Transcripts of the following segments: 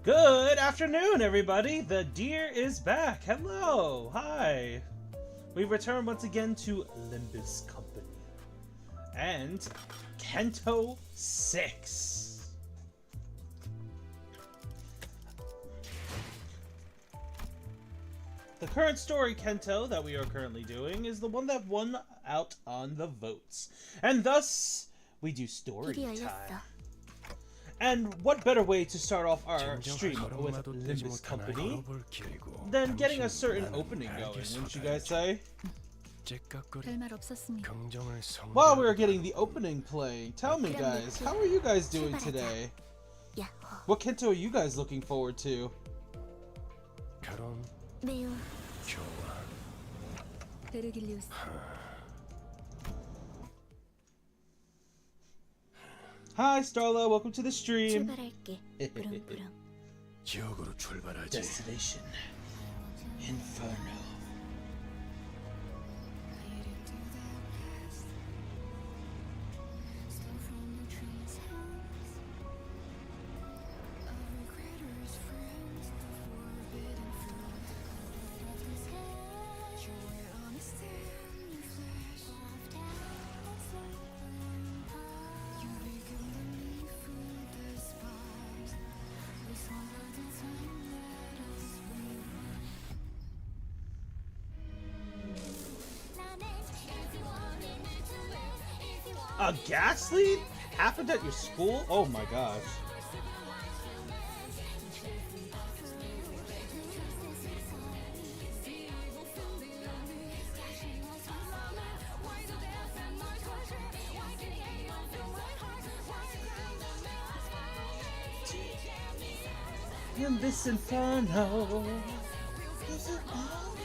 Good afternoon, everybody! The deer is back! Hello! Hi! We return once again to Limbus Company. And Kento 6. The current story, Kento, that we are currently doing is the one that won out on the votes. And thus, we do story time. And what better way to start off our stream with Limbus Company than getting a certain opening going, wouldn't you guys say? While we are getting the opening playing, tell me guys, how are you guys doing today? What Kento are you guys looking forward to? Hi Starla, welcome to the stream. Destination Inferno. A gas leak happened at your school? Oh my gosh. In this inferno, is it all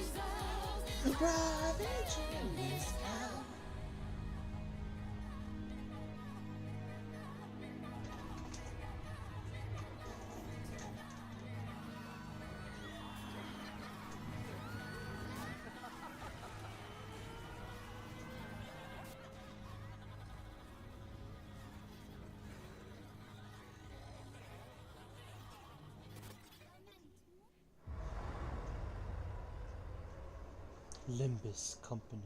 ravaging this hell? Limbus Company.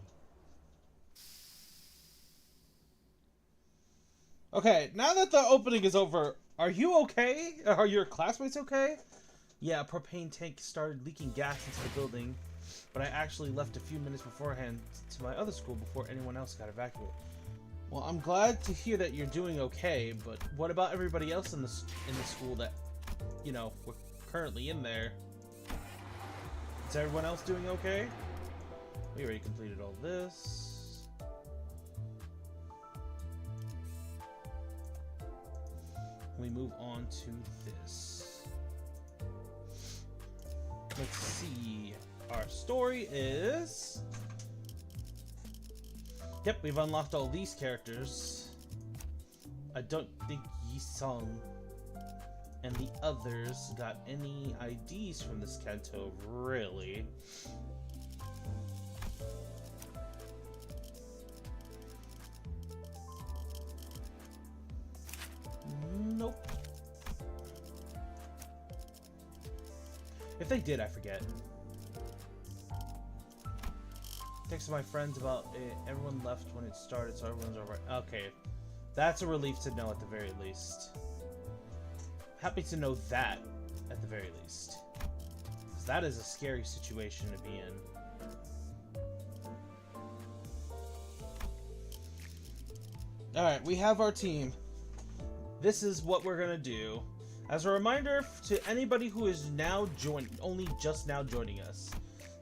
Okay, now that the opening is over, are you okay? Are your classmates okay? Yeah, a propane tank started leaking gas into the building, but I actually left a few minutes beforehand to my other school before anyone else got evacuated. Well, I'm glad to hear that you're doing okay, but what about everybody else in the school that, you know, we're currently in there? Is everyone else doing okay? We already completed all this. We move on to this. Let's see. Our story is... Yep, we've unlocked all these characters. I don't think Yi-sung and the others got any IDs from this Kento, really. Nope. If they did, I forget. Text my friends about it. Everyone left when it started, so everyone's alright. Okay. That's a relief to know at the very least. Happy to know that at the very least. Because that is a scary situation to be in. Alright, we have our team. This is what we're gonna do. As a reminder to anybody who is now only just now joining us,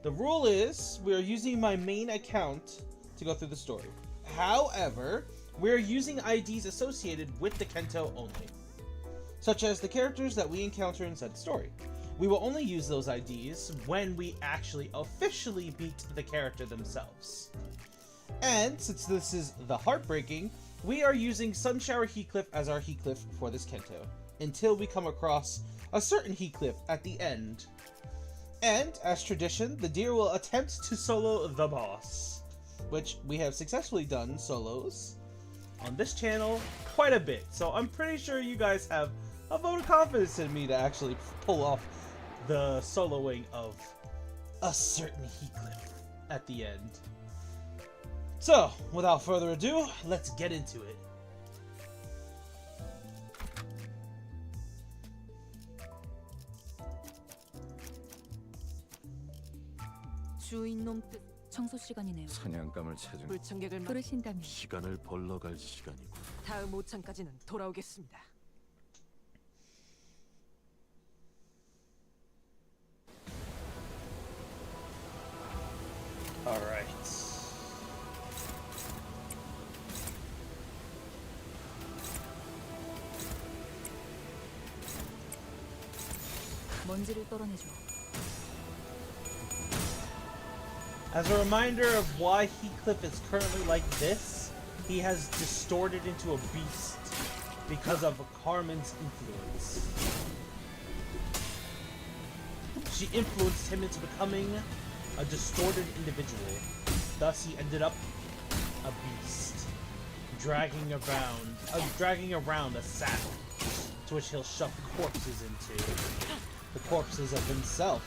the rule is we are using my main account to go through the story. However, we are using IDs associated with the Kento only, such as the characters that we encounter in said story. We will only use those IDs when we actually officially beat the character themselves. And since this is the Heartbreaking, we are using Sunshower Heathcliff as our Heathcliff for this Kento, until we come across a certain Heathcliff at the end. And, as tradition, the deer will attempt to solo the boss, which we have successfully done solos on this channel quite a bit, so I'm pretty sure you guys have a vote of confidence in me to actually pull off the soloing of a certain Heathcliff at the end. So, without further ado, let's get into it. 주인놈 뜻 청소 시간이네요. 사냥감을 찾은 불청객을 부르신다면 시간을 벌러갈 시간이고. 다음 오창까지는 돌아오겠습니다. All right. 먼지를 떨어내줘. As a reminder of why Heathcliff is currently like this, he has distorted into a beast because of Carmen's influence. She influenced him into becoming a distorted individual. Thus, he ended up a beast, dragging around a sack to which he'll shove corpses into, the corpses of himself.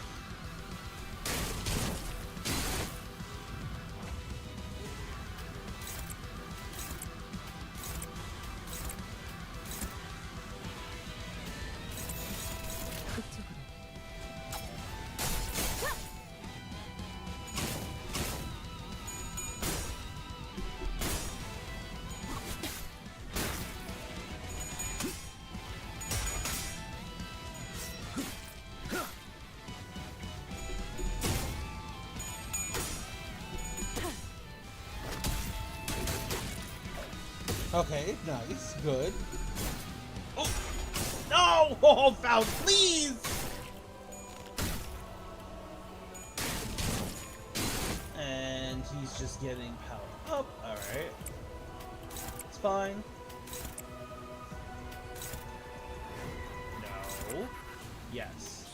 Okay, nice, good. Oh, no! Oh, foul, please! And he's just getting powered up. Alright. It's fine. No. Yes.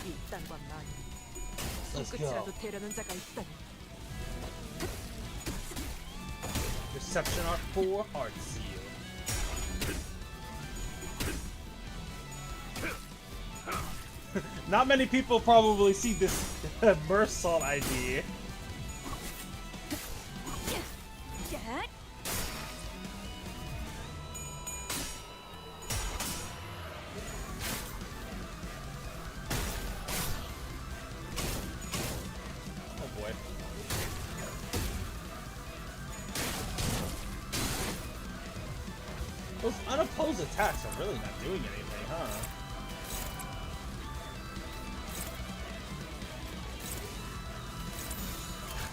이딴과 난 Let's go. 손끝이라도 대려는 자가 있다니. Reception Art 4 Heart Seal. Not many people probably see this Mersault ID. Oh boy. Those unopposed attacks are really not doing anything, huh?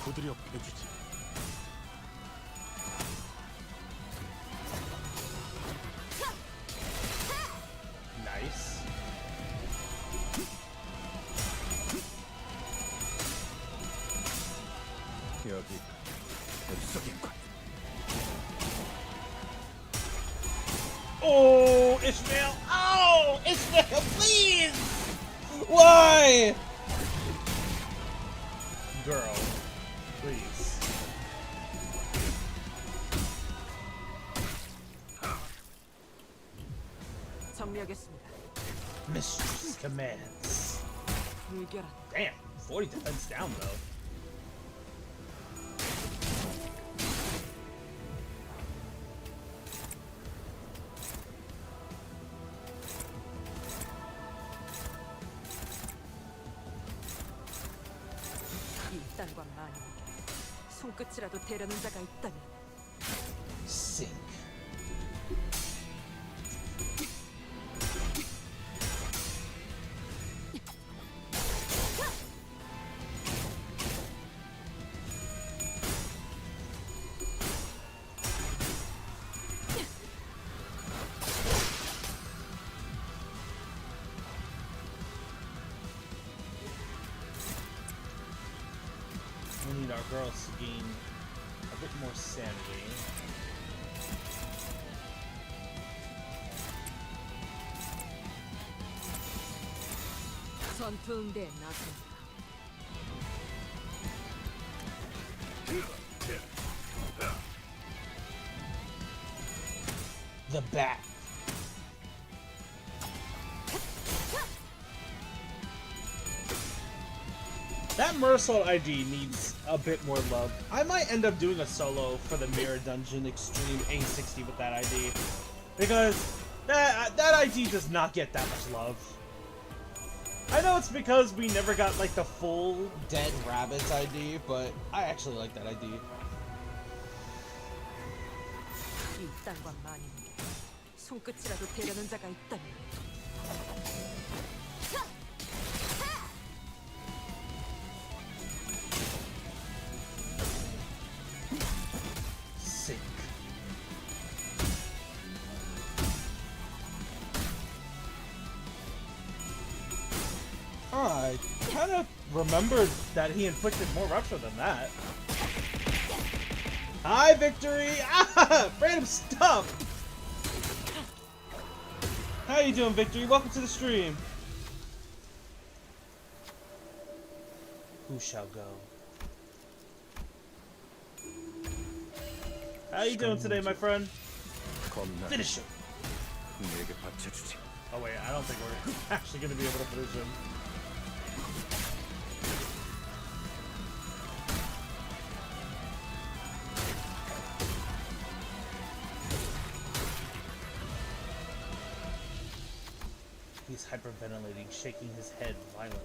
부드럽 해주지. Nice. 여기 뱃속인걸. Oh, Ishmael! Oh, Ishmael, please! Why? Girl, please. 정리하겠습니다. Mistress commands. 불결한 Damn, 40 defense down though. 이딴과 만인에게 손끝이라도 대려는 자가 있다니. Sink. We need our girls to gain a bit more sanity. 전투 응대에 나섭니다. The bat. That Mersault ID needs a bit more love. I might end up doing a solo for the Mirror Dungeon Extreme A60 with that ID. Because that ID does not get that much love. I know it's because we never got like the full Dead Rabbits ID, but I actually like that ID. 이딴과 많이 손끝이라도 대려는 자가 있다면 Sick. I kind of remembered that he inflicted more rupture than that. Hi, Victory! Ah! Random stuff! How you doing, Victory? Welcome to the stream. Who shall go? How you doing today, my friend? 겁나. Finish him! 내게 바쳐주지. Oh wait, I don't think we're actually gonna be able to finish him. He's hyperventilating, shaking his head violently.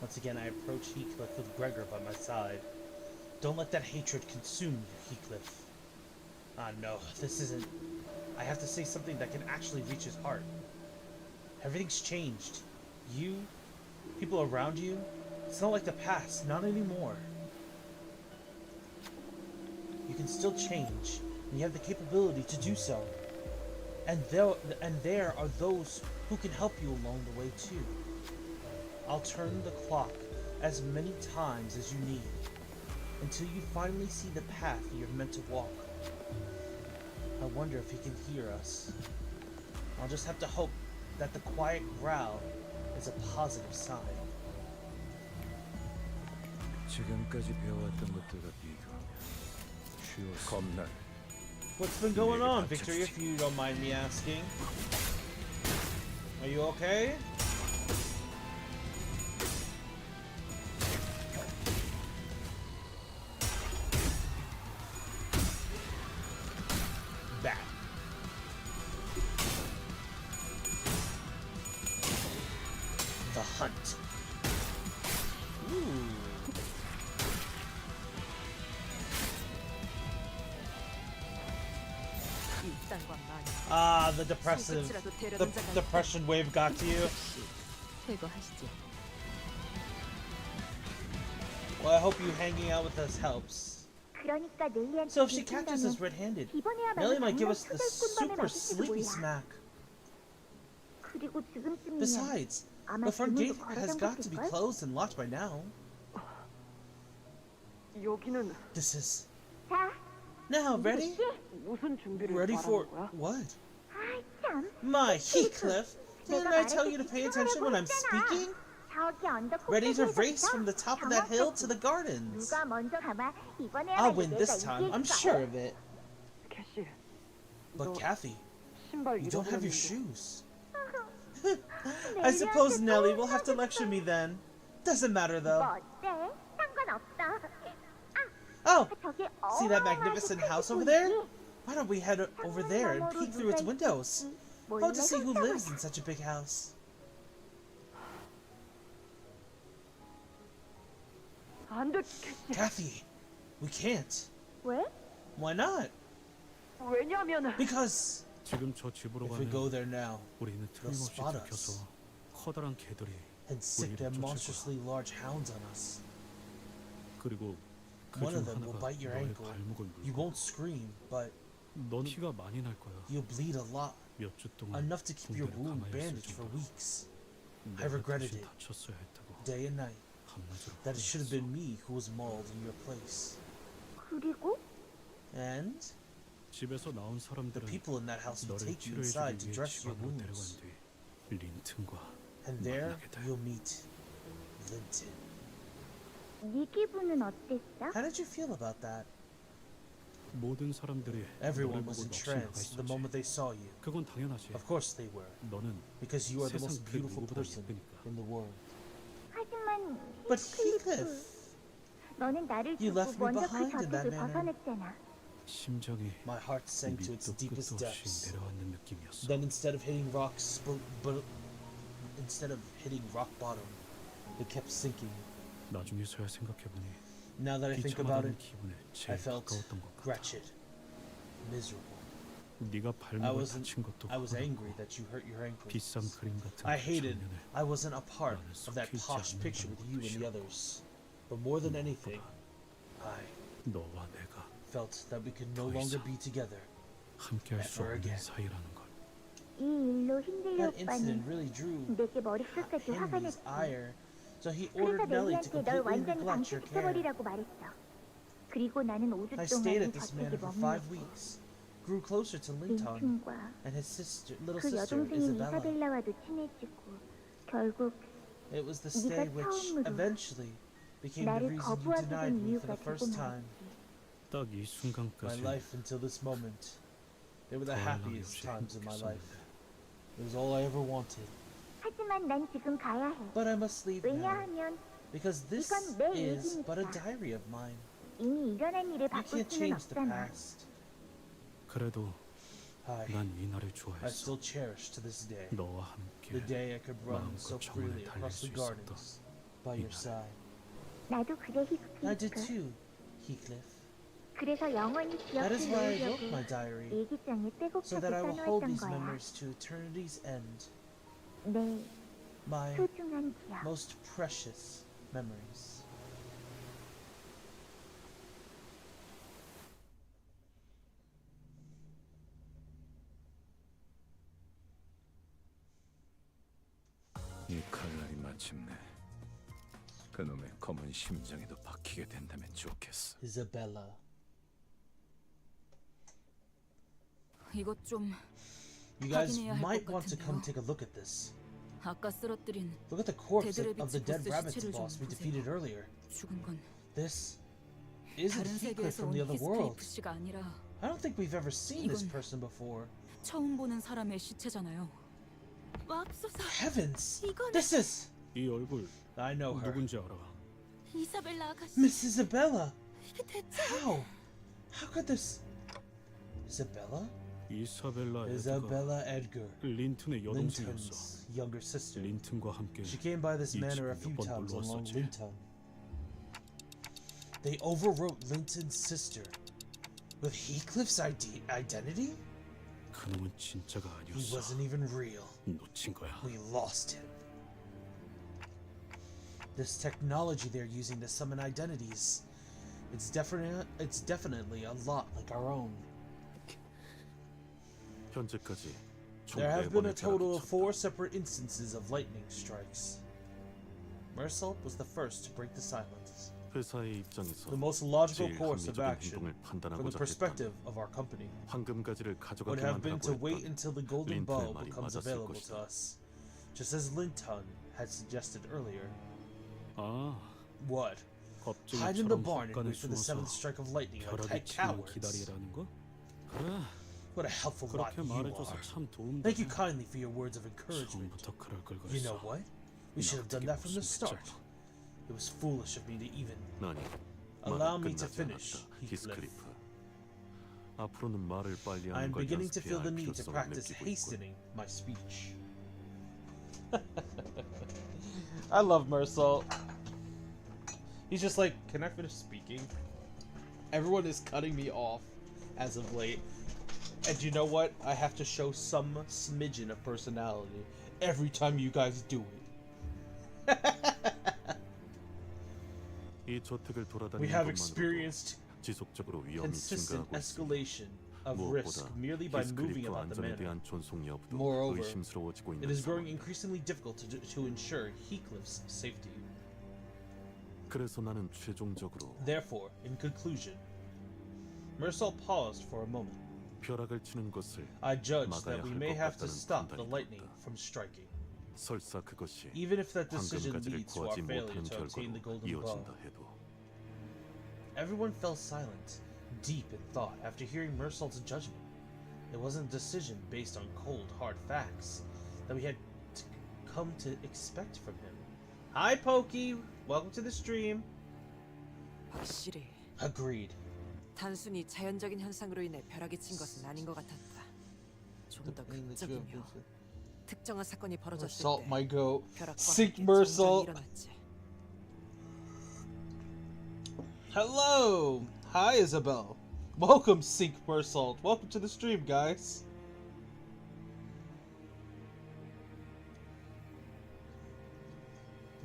Once again, I approach Heathcliff with Gregor by my side. Don't let that hatred consume you, Heathcliff. Ah, no, this isn't... I have to say something that can actually reach his heart. Everything's changed. You, people around you, it's not like the past, not anymore. You can still change, and you have the capability to do so. And there are those who can help you along the way too. I'll turn the clock as many times as you need, until you finally see the path you're meant to walk. I wonder if he can hear us. I'll just have to hope that the quiet growl is a positive sign. 지금까지 배워왔던 것들과 비교하면 쉬워. 겁나. What's been going on, Victory, if you don't mind me asking? Are you okay? Bat. The hunt. Ooh. 이딴과 많이 Ah, the depression wave got to you. 퇴거하시죠. Well, I hope you hanging out with us helps. So if she catches us red-handed, Nelly might give us the super sleepy smack. Besides, the front gate has got to be closed and locked by now. 여기는 This is... Now, ready? 무슨 준비를 Ready for... what? My Heathcliff! Didn't I tell you to pay attention when I'm speaking? Ready to race from the top of that hill to the gardens. I'll win this time, I'm sure of it. 캐시, But Kathy, 신발 you don't have your 잃어버렸는데. shoes. I suppose Nelly will have to lecture me then. Doesn't matter though. Oh, see that magnificent house over there? Why don't we head over there and peek through its windows? I want to see who lives in such a big house. 안 돼, 캐시. Kathy, we can't. 왜? Why not? 왜냐면 Because 지금 저 집으로 if we 가면 go there now 우리는 틀림없이 spot us. 들켜서 커다란 개들이 and sick their monstrously large hounds on us, 그리고 one 그중 of them will 하나가 bite your 너의 ankle. 발목을 You 물고 won't scream, but 넌 피가 많이 날 거야. you'll bleed a lot, 몇 주 동안 enough to keep your 붕대를 wound 감아야 했을 bandaged for 정도로 weeks, I 내가 regretted 대신 it. 다쳤어야 했다고 day and night, 밤낮으로 that it should have 후회했어. been me who was mauled in your place. 그리고 And 집에서 나온 the 사람들은 people in that house will 너를 take you inside to 치료해주기 위해 dress your 집안으로 데려간 wounds, 뒤 린튼과 and there 만나게 돼. you'll meet Linton. 네 기분은 어땠어? How did you feel about that? 모든 사람들이 Everyone 너를 was 보고 넋이 나가 entranced the 있었지. moment they saw you. 그건 당연하지. Of course they were, 너는 because you are the most 세상 그 beautiful 누구보다 person 예쁘니까. in the world. 하지만 But 히클리프, Heathcliff, 너는 나를 You 두고 left me 먼저 그 behind in that 저택을 manner. 벗어났잖아. 심장이 my heart sank to its 밑도 deepest 끝도 없이 depths. 내려앉는 느낌이었어. Then instead of hitting rock bottom, it kept sinking. 나중에서야 생각해보니 Now that I think about 비참하다는 it, 기분에 I 제일 felt 가까웠던 것 같아. wretched, miserable. 네가 발목을 다친 것도 I was 화났고 angry that you hurt your 비싼 ankles. 그림 같은 I 그 hated 장면을 I wasn't a part 나는 of that 속해 있지 posh picture with you and the 않는다는 others. But more than anything, I 너와 내가 felt that we could no 더 longer 이상 be together. 함께할 수 Never 없는 again. 사이라는 걸. 이 일로 힌들리 That incident 오빠는 really drew 내게 머릿속까지 화가 Henry's 났지. ire, so he 그래서 ordered Nellie to 넬리한테 널 completely 완전히 neglect your care. 방치시켜버리라고 말했어. 그리고 나는 5주 I 동안 stayed 이 at this manor 저택에 for 5 머물렀고 weeks, grew closer to Linton 린튼과 and his little 그 sister 여동생인 Isabella. 이사벨라와도 친해지고 결국 It was the stay 네가 which 처음으로 eventually became the 나를 reason you 거부하게 denied 된 me for 이유가 the 되고 first time. 말았지. 딱 이 My 순간까지 life until this moment, they were the 더할 나위 happiest 없이 times of my life. 행복했었는데 It was all I ever wanted. 하지만 난 지금 가야 해. But I must leave now, 왜냐하면 because this 이건 내 is but a 얘기니까. diary of mine. 이미 일어난 일을 You 바꿀 can't 수는 change the 없잖아. past. 그래도 I 난 이날을 I 좋아했어. still cherish to this day 너와 함께 the day I could run 마음껏 so 정원을 freely 달릴 across 수 the 있었던 gardens by your 이날. side. 나도 그래 I did 히스키리크. too, Heathcliff. 그래서 영원히 That is why I wrote 기억해놓으려고 my diary, 일기장에 so 빼곡하게 that I will hold 써놓았던 these 거야. memories to eternity's end. 내 My 소중한 기억. most precious memories. 이 칼날이 마침내 그놈의 검은 심장에도 박히게 된다면 좋겠어. Isabella. 이것 좀 You guys 확인해야 할 might 것 want to come 같은데요. take a look at this. 아까 쓰러뜨린 Look at the corpse 데드레비치 of the dead 보스 rabbits 시체를 좀 boss we 보세요. defeated earlier. 죽은 건 This isn't 다른 Heathcliff 세계에서 from 온 the other world. 히스클리프 씨가 아니라 I don't think we've ever seen this 이건- person before. 처음 보는 사람의 시체잖아요. 맙소사, Heavens! 이건 This is... 이 얼굴 I know her. 누군지 알아. 이사벨라 아가씨. Miss Isabella! 이게 대체 How? How could this... Isabella? 이사벨라 에드가 Isabella Edgar. 린튼의 여동생이었어. Linton's younger sister. 린튼과 함께 She came by this 이 manor a 집에 few 몇번 times 놀러 along 왔었지. Linton. They overwrote Linton's sister with Heathcliff's identity? 그놈은 진짜가 He 아니었어. wasn't even real. 놓친 거야. We lost him. This technology they're using to summon identities, it's definitely a lot like our own. 현재까지 총 There have been a 4번의 total of 벼락이 4 separate instances of lightning strikes. Mersault was the first to break the silence. 회사의 입장에서 The most logical 제일 course of 합리적인 action, 행동을 from the 판단하고자 perspective 했다면 of our company, 황금가지를 would 가져가게 have been to 만들라고 wait 했던 until the golden 린튼의 bow 말이 becomes 맞았을 available to 것이다. us, just as Linton had suggested earlier. 아, What? Hide in the 겁쟁이처럼 barn and 헛간에 wait for the 숨어서 seventh strike of lightning like 벼락이 치면 cowards. 기다리라는 거? 그래, What a helpful lot 그렇게 you 말해줘서 are. 참 도움되네. Thank you kindly for your words of encouragement. 처음부터 그럴 걸 You know 그랬어. what? We should have done that from the start. It was foolish of me to even 아니, allow 말은 me to 끝나지 finish, 않았다, Heathcliff. 히스클리프. 앞으로는 말을 빨리 I am 하는 걸 beginning to feel the 연습해야 할 need to 필요성을 practice 느끼고 있군. hastening my speech. I love Mersault. He's just like, can I finish speaking? Everyone is cutting me off as of late. And you know what? I have to show some smidgen of personality every time you guys do it. 이 저택을 돌아다니는 We have 것만으로도 experienced 지속적으로 위험이 consistent 증가하고 있습니다. escalation of risk 무엇보다 merely by moving 히스클리프 about the 안전에 manor. 대한 존속 여부도 Moreover, 의심스러워지고 It 있는 is growing 상황이다. increasingly difficult to ensure Heathcliff's safety. 그래서 나는 최종적으로 Therefore, in conclusion, Mersault paused for a moment. 벼락을 치는 것을 I judge 막아야 that we 할 may 것 have to 같다는 stop the 판단이 lightning 들었다. from striking, 설사 그것이 even if that decision 황금가지를 leads to our 구하지 failure 못하는 to obtain the 결과로 golden bow. 이어진다 해도 Everyone fell silent, deep in thought after hearing Mersault's judgment. It wasn't a decision based on cold, hard facts that we had come to expect from him. Hi, Pokey! Welcome to the stream. 확실히 Agreed. 단순히 자연적인 현상으로 인해 벼락이 친 것은 아닌 것 같았다. 좀 더 극적이며 특정한 사건이 벌어졌을 Mersault 때 might go 벼락과 Sink 함께 Mersault. 정전이 일어났지. Hello! Hi, Isabel. Welcome, Sink Mersault. Welcome to the stream, guys.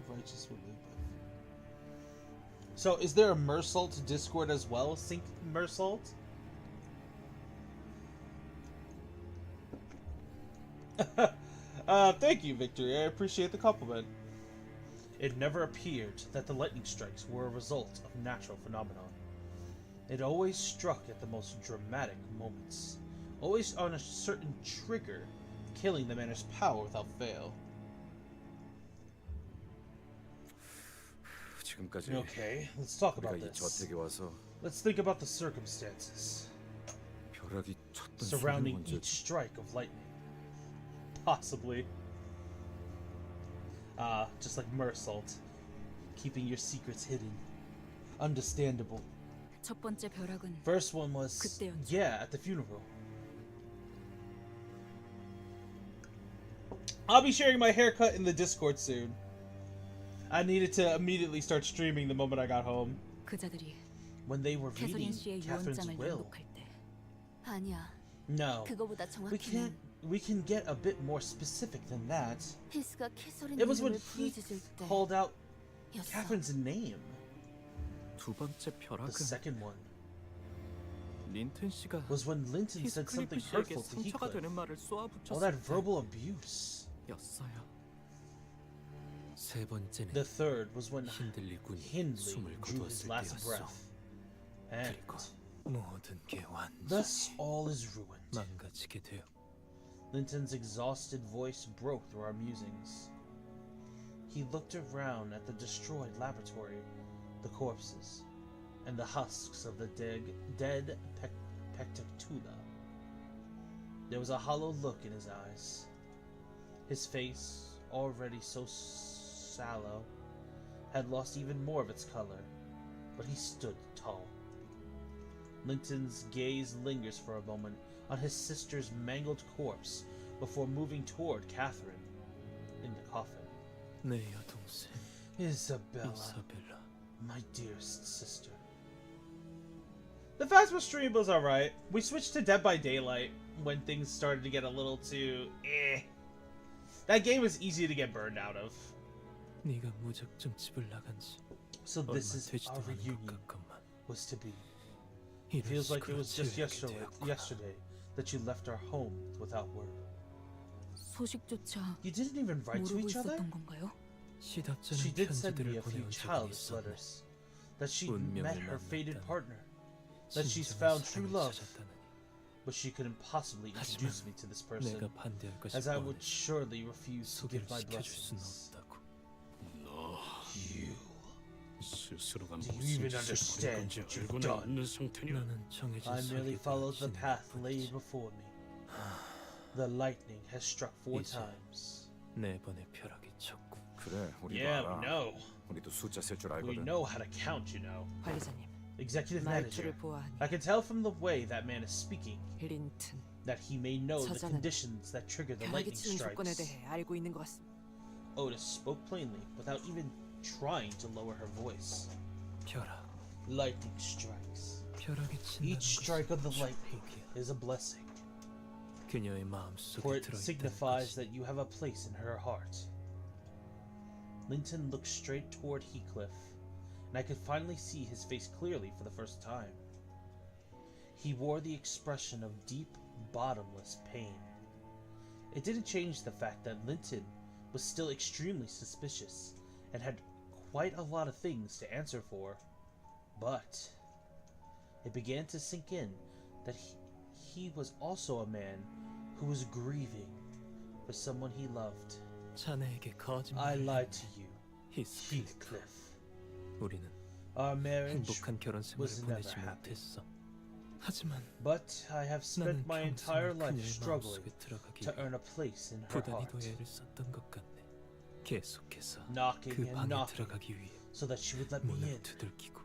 The righteous will live by faith. So, is there a Mersault Discord as well? Sink Mersault? Thank you, Victory. I appreciate the compliment. It never appeared that the lightning strikes were a result of natural phenomenon. It always struck at the most dramatic moments, always on a certain trigger, killing the manor's power without fail. 지금까지 Okay, let's talk 우리가 about 이 this. 저택에 와서 Let's think about the circumstances 벼락이 쳤던 소리를 surrounding 먼저 each strike of lightning. Possibly. Just like Mersault, keeping your secrets hidden. Understandable. 첫 번째 벼락은 First one was, 그때였죠. yeah, at the funeral. I'll be sharing my haircut in the Discord soon. I needed to immediately start streaming the moment I got home. 그자들이 When they were 캐서린 reading 씨의 Catherine's 유언장을 will. 낭독할 때 아니야. No, 그거보다 정확히는 we can get a bit more specific than that. 피스가 캐서린 It was when 이름을 he 부르짖을 때 called out 였어. Catherine's name. 두 번째 The 벼락은 second one 린튼 씨가 was when Linton said something 히스클리프 씨에게 hurtful to 상처가 Heathcliff. 되는 말을 All that 쏘아붙였을 verbal abuse. 때였어요. 세 번째는 The third was when 힌들리군이 Hindley 숨을 drew his 거두었을 last 때였어. breath. And 그리고 모든 게 완전히 thus all is ruined. 망가지게 되어 Linton's exhausted voice broke through our musings. He looked around at the destroyed laboratory, the corpses, and the husks of the dead Pt.2. There was a hollow look in his eyes. His face, already so sallow, had lost even more of its color, but he stood tall. Linton's gaze lingers for a moment on his sister's mangled corpse before moving toward Catherine in the coffin. 내 여동생 Isabella, 이사벨라. my dearest sister. The Phasma stream was alright. We switched to Dead by Daylight when things started to get a little too That game was easy to get burned out of. 네가 무작정 집을 나간 지 So 얼마 this is 되지도 our 않은 것 reunion 같건만. was to be. 이런 Feels like it 식으로 was just 지어야게 되었구나. yesterday that you left our home without word. 소식조차 You didn't even write to 모르고 each other? 있었던 건가요? She 시답잖은 did send me 편지들을 a few 보내온 적은 childless 있었네. letters. That she 운명을 met her fated 만났다니. partner. That she's 진정한 found true 사랑을 love. 찾았다느니. But she couldn't possibly introduce me to this person, 내가 반대할 것이 as I would 뻔해. surely refuse to 소개를 give my 시켜줄 수는 blessings. 없다고. You. 스스로가 Do you 무슨 even 짓을 understand 벌인 건지 what you've 알고는 done? 있는 상태냐? 나는 정해진 I merely 설계대로 followed the 진행할 path laid 뿐이지. before me. The lightning has struck 4 이제 times. 네 번의 벼락이 쳤고 그래 우리도 Yeah, 알아. we know. 우리도 숫자 셀 줄 We 알거든. know how to count, you know. 관리자님, Executive manager. 말투를 보아하니 I can tell from the way that man is speaking 린튼 that he may know the 저자는 conditions that trigger the 벼락이 lightning 치는 조건에 strikes. 대해 알고 있는 것 같습니다. Otis spoke plainly, without even trying to lower her voice. 벼락 Lightning strikes. 벼락이 친다는 Each strike of the 것은 lightning 축복이야. is a blessing, 그녀의 for 마음속에 it 들어있다는 signifies 것이 that you have a place in her heart. Linton looked straight toward Heathcliff, and I could finally see his face clearly for the first time. He wore the expression of deep, bottomless pain. It didn't change the fact that Linton was still extremely suspicious and had quite a lot of things to answer for. But it began to sink in that he was also a man who was grieving for someone he loved. 자네에게 I 거짓말을 lied to you, 히스클리프. Heathcliff. 우리는 Our marriage 행복한 결혼 생활을 was never 보내지 happy. 못했어. 하지만 But I have spent 나는 my entire 평생을 life 그녀의 struggling 마음속에 들어가기 to 위해 earn a place in her 부단히도 heart, 애를 썼던 것 같네. 계속해서 knocking 그 and 방에 knocking 들어가기 위해 so that she would let me 문을 in. 두들기고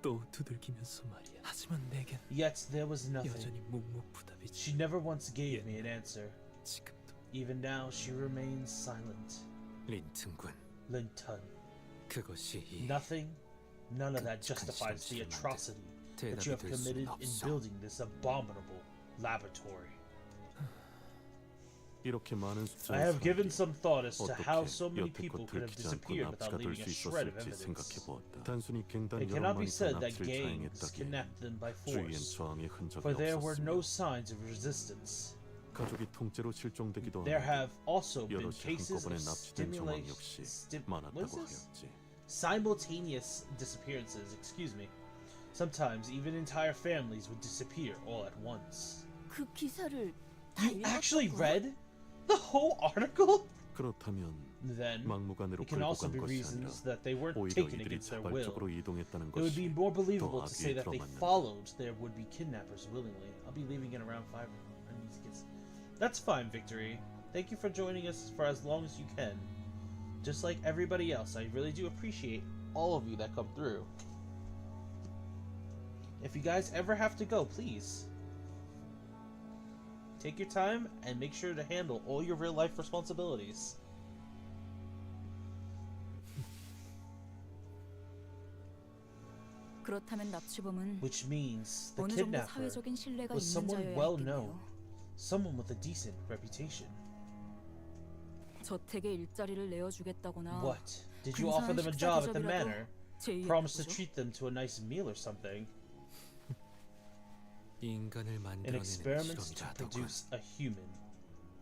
또 두들기면서 말이야. 하지만 내겐 Yet there was nothing. 여전히 묵묵부답이지. She never once gave me an answer. 지금도 Even now, she remains silent. 린튼군, Lin Tun. 그것이 이 Nothing, none of that 끔찍한 justifies the 실험실을 만든 atrocity that you have 대답이 될 committed 수는 in 없어. building this abominable laboratory. 이렇게 많은 I 숫자의 have given 사람들이 some thought as to how 어떻게 so many 여태껏 people could have 들키지 않고 disappeared without 납치가 될 leaving 수 a shred of 있었을지 evidence. 생각해보았다. 단순히 갱단 It cannot be 11마리가 said that 납치를 gangs 자행했다기에는 kidnapped them by 주위엔 force, 저항의 흔적이 for there were no 없었으며 signs of resistance. 가족이 통째로 실종되기도 There 하고 have also been 여럿이 cases 한꺼번에 of 납치된 정황 역시 what is 많았다고 this? 하였지. Simultaneous disappearances, excuse me. Sometimes even entire families would disappear all at once. 그 기사를 다 You actually 읽었다고? read the whole article? 그렇다면 Then 막무가내로 it can 끌고 also 간 be 것이 아니라 reasons that they weren't 오히려 taken 이들이 against their will. 자발적으로 이동했다는 It would be 것이 more believable to 더 say 악의에 that they 들어맞는다. followed their would-be kidnappers willingly. I'll be leaving in around 5. I need to get. That's fine, Victory. Thank you for joining us for as long as you can. Just like everybody else, I really do appreciate all of you that come through. If you guys ever have to go, please take your time and make sure to handle all your real-life responsibilities. 그렇다면 납치범은 Which means the 어느 정도 kidnapper 사회적인 신뢰가 was 있는 someone 자여야 well known, 했겠네요. someone with a decent reputation. 저택에 일자리를 내어주겠다거나 What? Did you offer them a job at the manor? 제2의 Promise to 부부죠? treat them to a nice meal or something? 인간을 An 만들어내는 experiment to 실험이라더군. produce a human,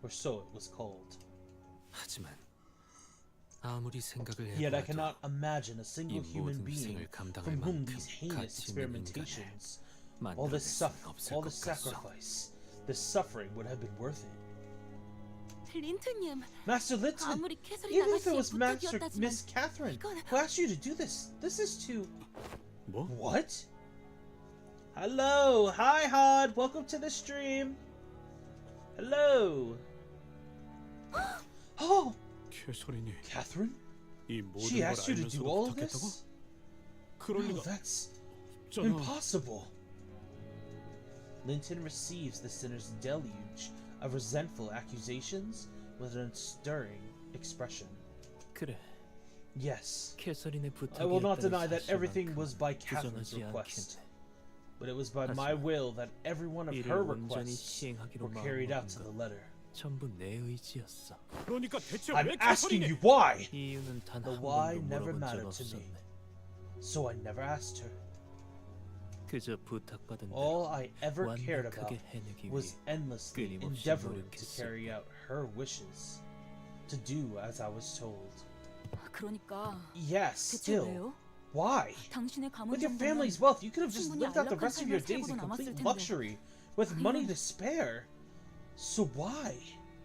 or so it was called. 하지만 아무리 생각을 Yet I 해봐도 cannot imagine a single 이 human 모든 being 희생을 감당할 from whom 만큼 these heinous 가치 있는 인간을 experimentations, all 만들어낼 this 수는 suffering, 없을 all 것 this 같소. sacrifice, this suffering would have been worth it. 린트님, Master Linton, 아무리 캐서린 even if it 아가씨의 was Master 부탁이었다지만 Miss Catherine 이건 who asked you to do this, this is to... 뭐? What? Hello, hi Hod, welcome to the stream. Hello. Oh, 캐서린이 Catherine? 이 모든 She 걸 asked you to do 알면서도 all of 부탁했다고? this? 그럴 No, 리가 that's 없잖아. impossible. Linton receives the sinner's deluge of resentful accusations with an stirring expression. 그래. Yes, 캐서린의 I will not 부탁이었다는 deny that everything was by 사실만큼 Catherine's 부정하지 request, 않겠네. but it was by my 하지만 will that every one of 이를 her 온전히 requests 시행하기로 were carried out to 마음먹은 the 건 letter. 전부 내 의지였어. 그러니까 대체 I'm 왜 asking 캐서린이 you why! 이유는 단 The 한 why 번도 never 물어본 적 mattered to me. 없었네. So I never asked her. 그저 부탁받은 All 대로 I ever cared about 완벽하게 해내기 was 위해 endlessly 끊임없이 endeavoring to 노력했을 carry out her wishes, to do as I was told. 그러니까 Yes, 대체 still, 왜요? why? 당신의 가문 With your 정도면 family's wealth, you could have just 충분히 lived out the 안락한 rest of your 삶을 days in 살고도 complete 남았을 텐데. luxury, with money to spare. So why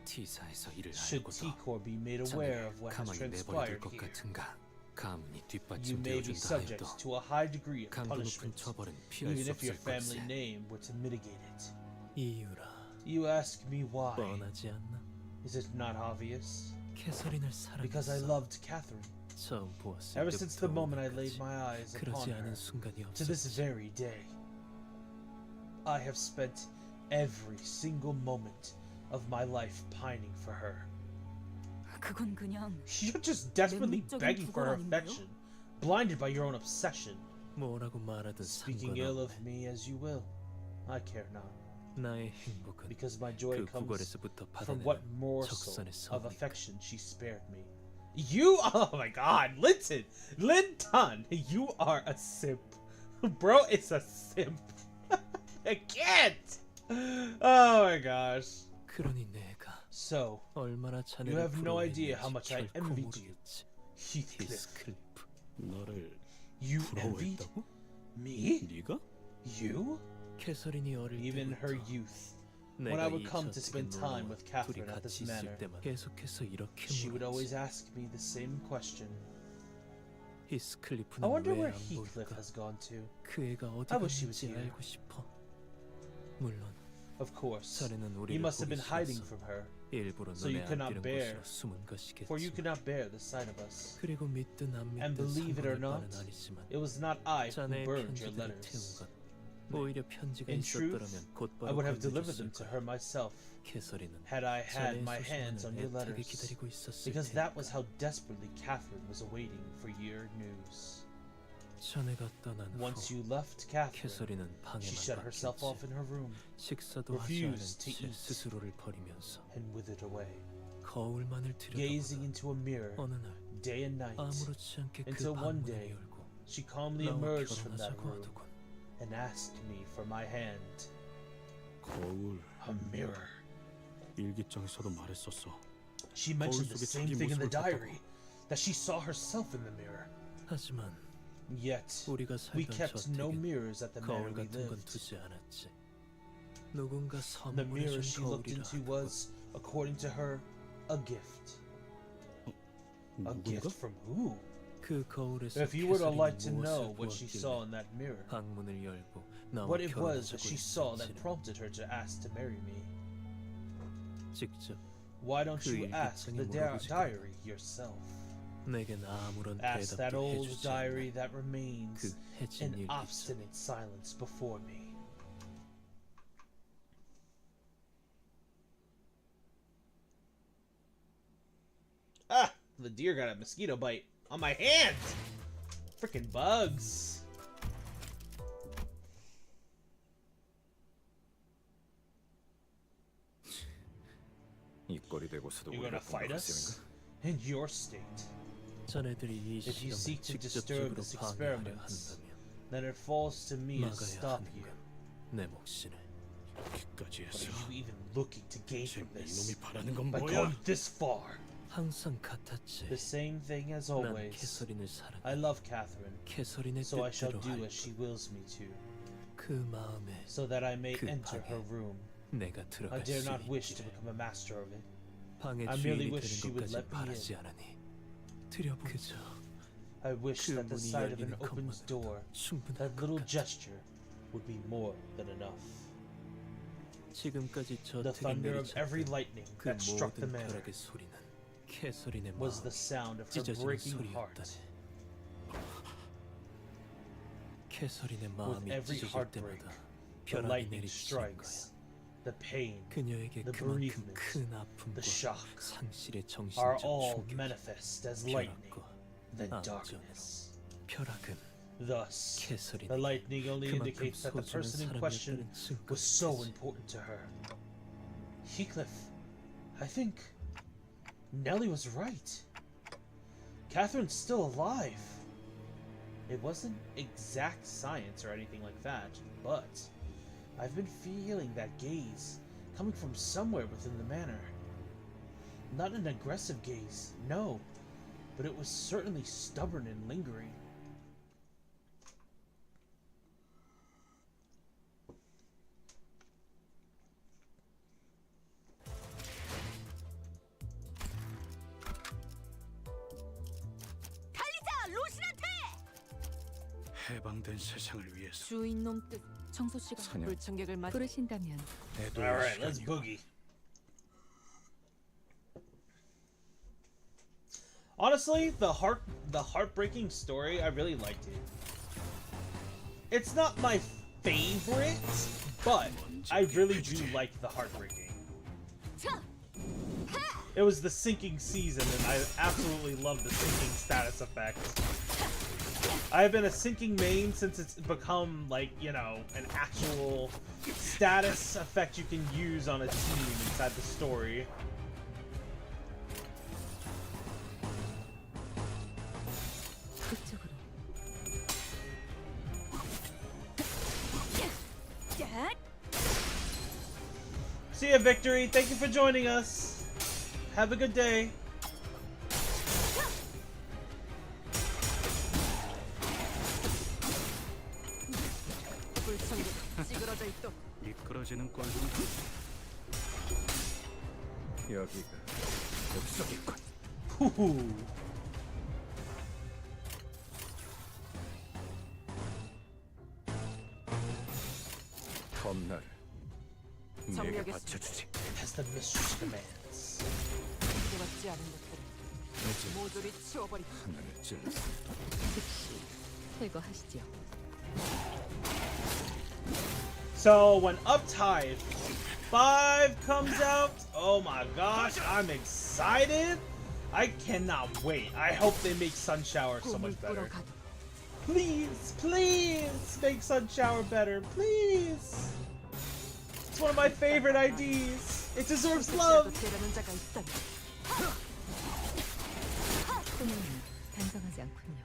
T사에서 일을 should 알고도 T-Corps be made aware of 자네를 what has 가만히 내버려둘 transpired 것 here? 같은가? 가문이 You may be 뒷받침되어준다 subject 해도 to a high degree of 강도 높은 punishment, 처벌은 피할 even 수 if your 없을 family 것세. name were to mitigate it. 이유라. You ask me why? 뻔하지 않나? Is it not obvious? 캐서린을 Because I 사랑했어. loved Catherine. 처음 보았을 Ever since the 때부터 moment I laid 오늘까지 my eyes upon 그러지 her, 않은 순간이 to this 없었지. very day, I have spent every single moment of my life pining for her. 그건 그냥 You're just desperately 맹목적인 begging for her 구걸 아닌가요? affection, blinded by your own obsession. 뭐라고 말하든 Speaking ill of 상관없네. me as you will, I care not, 나의 행복은 because my joy 그 comes 구걸에서부터 from what 받아내는 morsel 적선의 of 선이니까. affection she spared me. You, oh my God, Linton, you are a simp, bro. It's a simp. I can't. Oh my gosh. 그러니 내가 So 얼마나 you 자네를 have no idea how much I 결코 envied you, 모르겠지. Heathcliff. 히스클리프. 나를 You envied 부러워했다고? me? 네가? You? 캐서린이 어릴 Even her 때부터 youth. When 내가 I would 이 come to 저택에 spend time with 놀러와 Catherine 둘이 at this 같이 있을 manor, 때만 계속해서 이렇게 she would always 물었지. ask me the same question. I 히스클리프는 wonder 왜 where 안 Heathcliff 보일까? has gone to. 그 애가 어디 I wish he was 갔는지 here. 알고 싶어. 물론 Of course, 자네는 he 우리를 must have 보기 been hiding 싫어서 from her, 일부러 so you 눈에 could 안 not 띄는 bear, 곳으로 숨은 것이겠지. for you could not bear the sight of us. 그리고 믿든 안 And 믿든 believe it or 상관할 not, 바는 아니지만 it was not I who 자네의 burned your 편지들을 태운 letters. 것 오히려 편지가 In truth, 있었더라면 I 곧바로 would have delivered 건네줬을 them to 거야. her myself 캐서린은 had I had 자네의 my hands 소식만을 on your 애타게 letters, 기다리고 있었을 because that was 테니까. how desperately Catherine was awaiting for your news. 자네가 떠난 Once 후 you left Catherine, 캐서린은 she 방에만 shut herself 박혔지. off in her room 식사도 하지 않은 refused to 채 eat. 스스로를 버리면서 and withered away, 거울만을 gazing 들여다보다 into a mirror 어느 날 day and night, 아무렇지 않게 그 until one 방문을 day 열고 she calmly 나와 emerged from that 결혼하자고 room 하더군. and asked me for my hand. 거울. A mirror. 일기장에서도 말했었어. She mentioned the 속에 same 자기 thing in the 모습을 봤다고. diary, that she saw herself in the mirror. 하지만 Yet, 우리가 we 살던 kept no 저택엔 mirrors at the manor 거울 we 같은 건 lived. 두지 않았지. 누군가 The mirror 선물해준 she looked 거울이라 into 하더군. was, according to her, a gift. A 누군가? gift from who? 그 거울에서 If you were to 캐서린이 like to know 무엇을 what she saw 보았길래 in that mirror, 방문을 열고 나와 what it was that 결혼하자고 she saw that 했는지는 prompted her to ask to marry me. 직접 Why don't 그 you ask 일기장에 the 물어보지 diary yourself? 내겐 아무런 Ask that 대답도 old 해주지 diary 않는 that 그 remains 해진 in 일기장. obstinate silence before me. Ah! The deer got a mosquito bite on my hand! Freaking bugs! 이 꼴이 되고서도 You're gonna 우리가 fight 공격할 us? 셈인가? In your state, 자네들이 이 If you 실험을 seek to disturb 직접적으로 this 방해하려 experiment, 한다면 then it falls to me to 막아야 stop 하는 you. 건 내 몫이네. 여기까지 What 해서 are you even looking to gain 쟤 from this? 이놈이 바라는 건 By 뭐야? going this far? 항상 같았지. The same thing as 난 always. 캐서린을 I 사랑해. love Catherine, 캐서린의 so I shall 뜻대로 do 할 as she wills me to, 그 마음에 so that I may 그 enter 방에 her room. 내가 I 들어갈 dare 수 not wish to 있기를. become a master of it. 방의 I merely 주인이 wish she 되는 would 것까지 let me 바라지 in. 않으니 들여보 그저 I wish 그 that the 문이 sight of an 열리는 open 것만으로도 door, 충분할 that 것 little 같아. gesture, would be more than enough. 지금까지 The 저택에 thunder of every 내리쳤던 lightning 그 that struck the 모든 manor 벼락의 소리는 캐서린의 was 마음 the sound of her 찢어지는 breaking heart. 소리였다네. 캐서린의 With 마음이 every 찢어질 heartbreak, 때마다 the 벼락이 lightning 내리치는 거야. strikes, the pain, 그녀에게 the 그만큼 bereavement, 큰 아픔과 the shock 상실의 are 정신적 all 충격이 manifest as lightning, 벼락과 then 안전으로. darkness. 벼락은 Thus, 캐서린이 the lightning only 그만큼 indicates that the 소중한 person in question 사람이었다는 was so 증거지. important to her. Heathcliff, I think Nellie was right. Catherine's still alive. It wasn't exact science or anything like that, but I've been feeling that gaze coming from somewhere within the manor. Not an aggressive gaze, no, but it was certainly stubborn and lingering. 달리자, 로신한테! 해방된 세상을 위해서 주인놈 뜻. 청소 시간. 사냥 불청객을 맞 부르신다면 애도의 Alright, let's 시간이야. boogie. Honestly, the heartbreaking story, I really liked it. It's not my favorite, but I really do like the heartbreaking. It was the sinking season, and I absolutely love the sinking status effect. I've been a sinking main since it's become, like, you know, an actual status effect you can use on a team inside the story. 그쪽으로. See ya, Victory. Thank you for joining us. Have a good day. 불청객 찌그러져 있도 미끄러지는 꼴좀 여기가 옥석이군. Hoo-hoo. 검나를 내게 정리하겠습니다. 바쳐주지. As the mistress commands. 기대받지 않은 것들은 모조리 치워버리고 하늘을 찔렀어. 즉시 제거하시죠. So when Uptide 5 comes out, oh my gosh, I'm excited. I cannot wait. I hope they make Sun Shower so 꿈을 much better. 꾸러가도 Please, please make Sun Shower better, please. It's one of my favorite IDs. It deserves love. 되려는 자가 있다니. 꿈은 단정하지 않군요.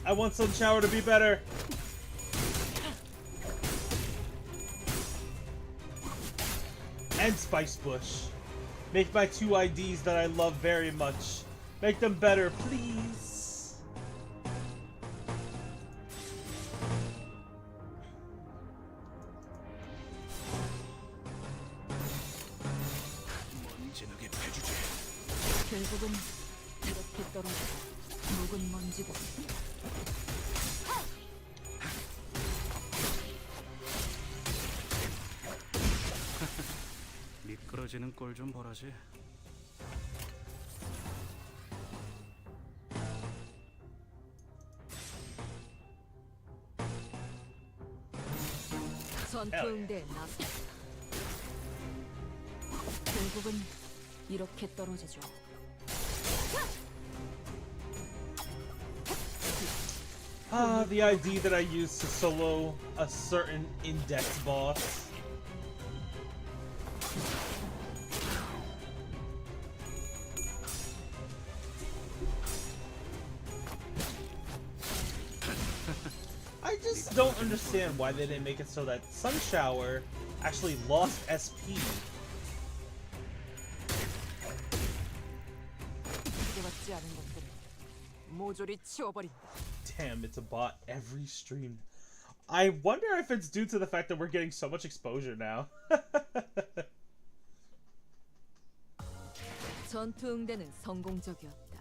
I want Sun Shower to be better. And Spice Bush. Make my two IDs that I love very much. Make them better, please. 먼지나게 해주지. 결국은 이렇게 떨어져 묵은 먼지도 미끄러지는 꼴 좀 보라지. 전투응대에 나섰다. 결국은 이렇게 떨어지죠. Ah, the ID that I used to solo a certain index boss. I just don't understand why they didn't make it so that Sun Shower actually lost SP. 기대받지 않은 것들은 모조리 치워버린다. Damn, it's a bot every stream. I wonder if it's due to the fact that we're getting so much exposure now. 전투응대는 성공적이었다.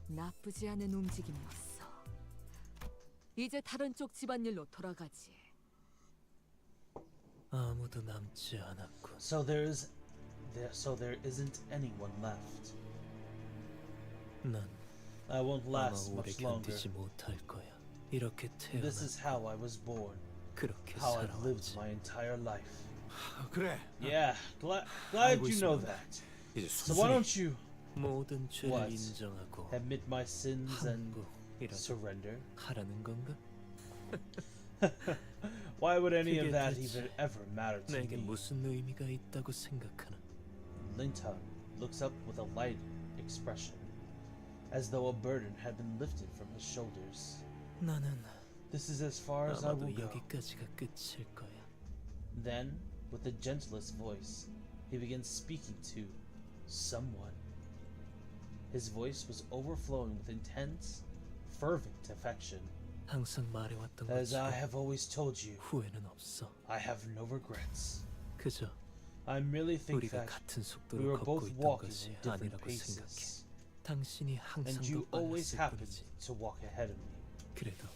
나쁘지 않은 움직임이었어. 이제 다른 쪽 집안일로 돌아가지. 아무도 남지 않았군. So there isn't anyone left. 난 I won't 아마 last 오래 much longer. 견디지 못할 거야. 이렇게 태어나 This is how I was born. 그렇게 How I've lived 살아왔지. my entire life. 그래. Yeah, glad 알고 you know 있습니다. that. 이제 So why 순순히 don't you 모든 죄를 What? 인정하고 admit my sins and 항복이라도 surrender? 하라는 건가? Why would any of 그게 that 대체 even ever matter to 내게 me? 무슨 의미가 있다고 생각하나? Linton looks up with a light expression, as though a burden had been lifted from his shoulders. 나는 This is as far as I 아마도 will go. 여기까지가 끝일 거야. Then, with the gentlest voice, he begins speaking to someone. His voice was overflowing with intense, fervent affection. 항상 말해왔던 As I 것처럼 have always told you, 후회는 없어. I have no regrets. 그저 I merely think 우리가 that 같은 we were 속도로 걷고 both 있던 walking 것이 in different 아니라고 생각해. paces, 당신이 항상 and 더 you always 빨랐을 happened 뿐이지. to walk ahead of me. 그래도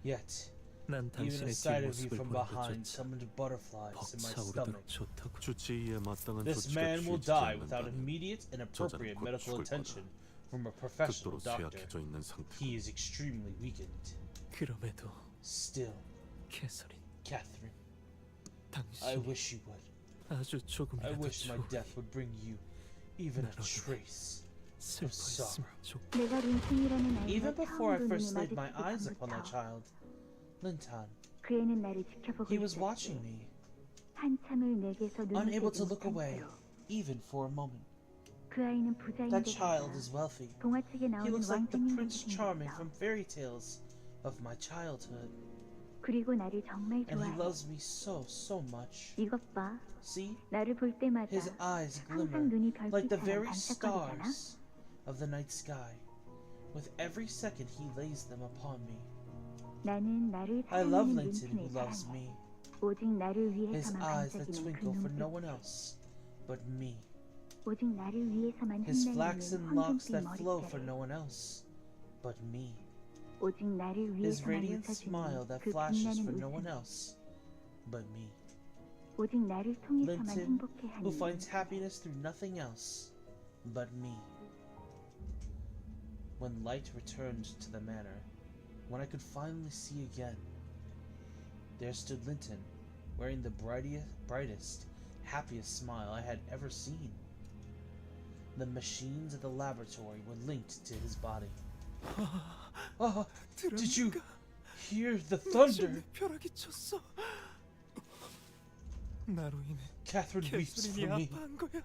Yet, 난 even 당신의 a sight of you 뒷모습을 from 보는 behind 것조차 summoned butterflies in my stomach. 벅차오르도록 좋다고. 주치의에 마땅한 This 조치가 man will 취해지지 die without 않는다면 immediate and appropriate 곧 medical 죽을 attention 거다. from a professional 극도로 doctor. 쇠약해져 있는 상태. He is extremely weakened. 그럼에도 Still, 캐서린, Catherine, I 당신이 wish you would. 아주 I 조금이라도 wish my 좋으니 death would bring you even a 나로 trace. 슬퍼했으면 좋겠다. 내가 린슨이라는 아이와 Even before I 처음으로 first 눈이 laid my 마주치고 eyes upon that 반부터 child, Linton, 그 애는 나를 지켜보고 he was 있었지. watching me, 한참을 내게서 눈을 unable 떼지 to look 못한 away, 채로. even for a moment. 그 아이는 That 부자인데 child 달라 is wealthy. 동화책에 He 나오는 looks like the 왕자님 Prince 같이 Charming 생겼어. from fairy tales of my childhood. 그리고 나를 정말 And he 좋아해. loves me so, so much. 이것 봐. See? 나를 볼 때마다 His eyes 항상 glimmer 눈이 like the 별빛처럼 very 반짝거리잖아. stars of the night sky. With every second he lays them upon me. 나는 나를 I love 사랑하는 Linton who 린슨을 loves 사랑해. me. 오직 나를 His 위해서만 eyes that 반짝이는 그 twinkle for no one 눈빛. else but me. 오직 나를 위해서만 His 흩날리는 flaxen locks 황금빛 that flow for 머릿결. no one else but me. 오직 나를 His 위해서만 radiant smile 웃어주는 that 그 flashes for 빛나는 no one 웃음. else but me. 오직 나를 통해서만 Linton, who 행복해하는 finds happiness through nothing else but me. When light returned to the manor, when I could finally see again, there stood Linton, wearing the brightest, happiest smile I had ever seen. The machines at the laboratory were linked to his body. Oh, did you hear the thunder? 벼락이 쳤어. 나로 인해 Catherine weeps 캐서린이 for me. 아파한 거야.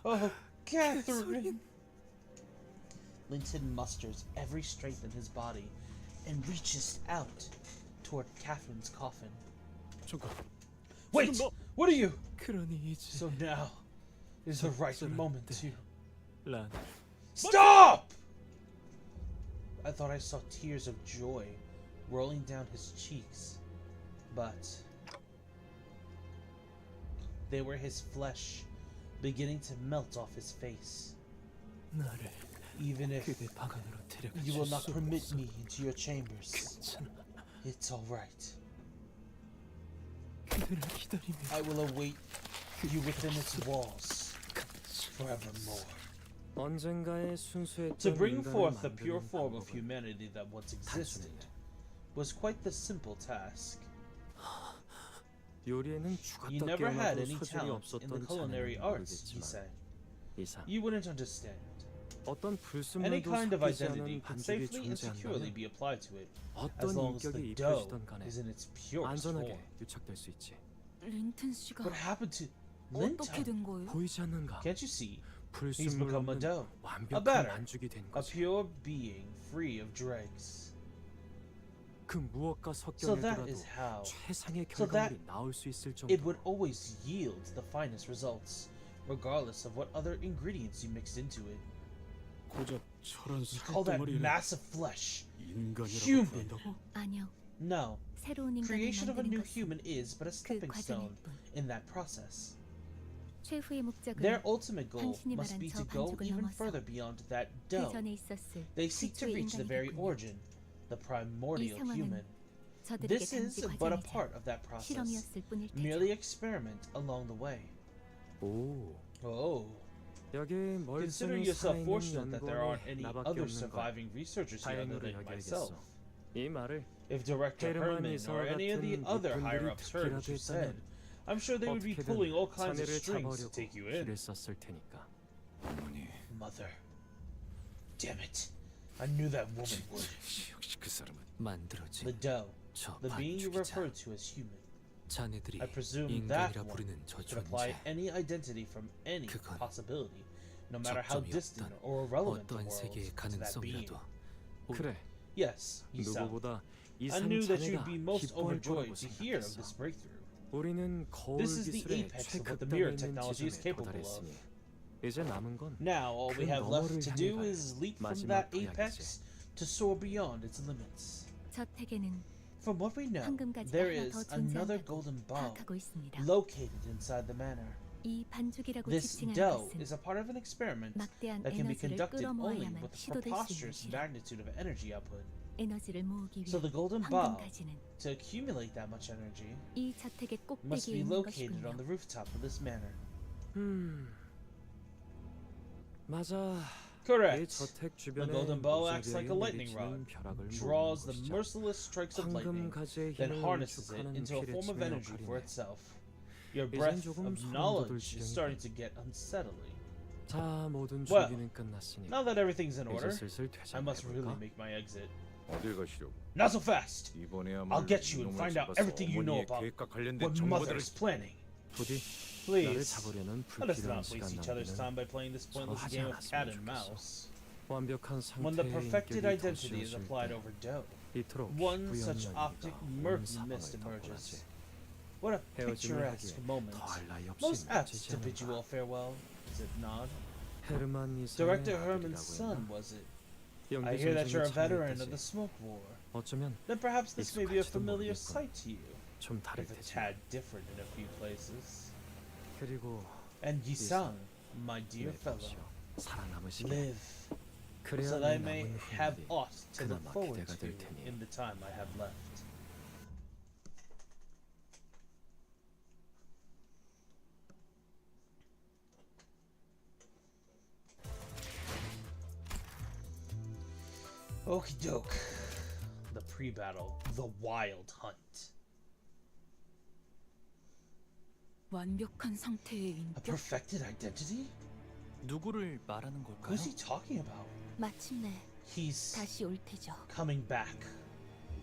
Oh, Catherine! 캐서린. Linton musters every strength in his body and reaches out toward Catherine's coffin. 잠깐. Wait! What are you? 그러니 이제 So now is the right moment to... 란 Stop! I thought I saw tears of joy rolling down his cheeks, but they were his flesh beginning to melt off his face. 나를 Even if 그대 방 안으로 데려가 you will not 줄 수 permit 없어. me into your chambers, 괜찮아. it's alright. 그대를 기다리며 I will await you within its walls forevermore. 언젠가의 순수했던 To bring 인간을 forth the pure 만드는 form of 방법은 humanity that once existed was quite the simple task. 요리에는 You 죽었다 never had 깨어나도 any 소질이 talent in the 없었던 culinary 자네는 arts, he 모르겠지만 said. 이상 You wouldn't understand. 어떤 Any 불순물도 kind of 섞이지 identity 않은 could 반죽이 safely and securely 존재한다면 be applied to it, as 어떤 long as the 인격이 dough 입혀지던 간에 is in its purest 안전하게 form. 유착될 수 있지. 린튼 씨가 What happened to 어떻게 Linton? 된 거예요? 보이지 않는가? Can't you see? He's 불순물 become a 없는 dough, a 완벽한 batter, 반죽이 된 a 거지. pure being free of dregs. 그 무엇과 So that 섞여내더라도 is how 최상의 so that 결과물이 나올 수 있을 it would 정도로 always yield the finest results, regardless of what other ingredients you mixed into it. 고작 철한 You call that 살덩어리를 massive flesh 인간이라고 human? 부른다고? 아니요. No. 새로운 인간을 Creation of a 만드는 new 것은 human is but a 그 stepping stone 과정일 뿐. in that process. 최후의 목적은 Their ultimate goal 당신이 must 말한 be 저 to go 반죽을 even 넘어서 further beyond that 그 dough. 전에 있었을 They seek to 최초의 reach the very 인간이겠군요. origin, the 이 primordial 상황은 human. 저들에게 This 단지 is but a 과정이자 part of that process, 실험이었을 뿐일 테죠. merely experiment along the way. 오 Oh, 여기 consider 멀쩡히 yourself 살아있는 fortunate that there aren't 연구원에 any 나밖에 other 없는 걸 surviving researchers here other 다행으로 than myself. 여겨야겠어. 이 말을 If Director 헤르만 Herman 이사 or any of the 같은 other 이분들이 higher-ups heard what you 듣기라도 said, 했다면 I'm sure they would be 어떻게든 pulling all kinds of 자네를 strings to 잡아려고 take you in. 길을 썼을 테니까. 어머니, Mother. Damn it. I knew that woman would. 역시 그 사람은 The 만들어진 dough, 저 the being you 반죽이자. referred to as human. 자네들이 I presume that 인간이라 one 부르는 저 could apply 존재 any identity from any 그건 possibility, no matter how distant 접점이었던 or irrelevant the 어떠한 world 세계의 to that being. 가능성이라도 그래 Yes, Isam. 누구보다 I 이상 knew that 자네가 you'd be most 기뻐할 overjoyed 거라고 to hear of 생각했어. this breakthrough. 우리는 거울 This is the 기술의 apex of what the mirror 최극단에 있는 technology is 지점에 capable 도달했으니 of. 이제 남은 건 Now, all we 그 have left 너머를 to 향해 do 갈 is leap from 마지막 that 도약이지. apex to soar beyond its limits. 저택에는 From what we know, 황금가지가 there 하나 is 더 another 존재한다고 golden ball 파악하고 있습니다. located inside the manor. 이 반죽이라고 This 지칭하는 dough 것은 is a part of an experiment 막대한 that can be 에너지를 conducted only 끌어모아야만 with the 시도될 수 preposterous 있는 magnitude of energy output. 에너지를 모으기 So 위해 the golden ball, 황금가지는 to accumulate that much energy, 이 저택의 must 꼭대기에 be 있는 located 것이군요. on the rooftop of this manor. 맞아. 이 Correct. 저택 The 주변에 golden bow acts like a 무자비하게 lightning rod, 내리치는 벼락을 draws 모으는 the 것이죠. merciless strikes of lightning, 황금가지의 then 힘을 harnesses it 응축하는 into a form of 피레침의 energy for 역할이네. itself. Your 이젠 breath 조금 of 소름 knowledge 돋을 is 지경이다. starting to get unsettling. 자, 모든 Well, 준비는 끝났으니 Now that everything's in 이제 order, 슬슬 I must really 퇴장해볼까? make my exit. 어딜 가시려고? Not so fast! 이번에야말로 I'll get you and 이놈을 find out 잡아서 everything you know 어머니의 about 계획과 관련된 what mother 정보들을 is planning. 부디 나를 Please, 잡으려는 let us 불필요한 not 시간 waste each other's time 낭비는 by playing this pointless 하지 game of 않았으면 cat and 좋겠어. mouse. 완벽한 When the 상태의 perfected 인격이 identity is 덧씌워질 applied 때 over dough, 이토록 one 기쁘연 such optic 연기가 온 murky 사방을 mist emerges. 덮어가지. What a 헤어짐을 picturesque 하기에 moment. 더할 나위 없이 Most apt 멋지지 to bid you 않은가. all farewell, is it not? 헤르만 이사의 Director Herman's 아들이라고 son, 했나? was it? 연기 I hear that you're a 전쟁에 veteran of 참여했다지. the smoke war. 어쩌면 Then perhaps this may be a 익숙할지도 familiar 모르겠군. sight to you, 좀 다를 if a 테지. tad different in a few places. 그리고 And Yisan, my dear fellow, 살아남으시길. live. so that I may have aught to look 그나마 forward 기대가 to 될 테니. in the time I have left. Okie doke. The pre-battle, the wild hunt. 완벽한 상태의 A 인격? perfected identity? 누구를 말하는 걸까요? Who's he talking about? 마침내 He's 다시 올 테죠. coming back.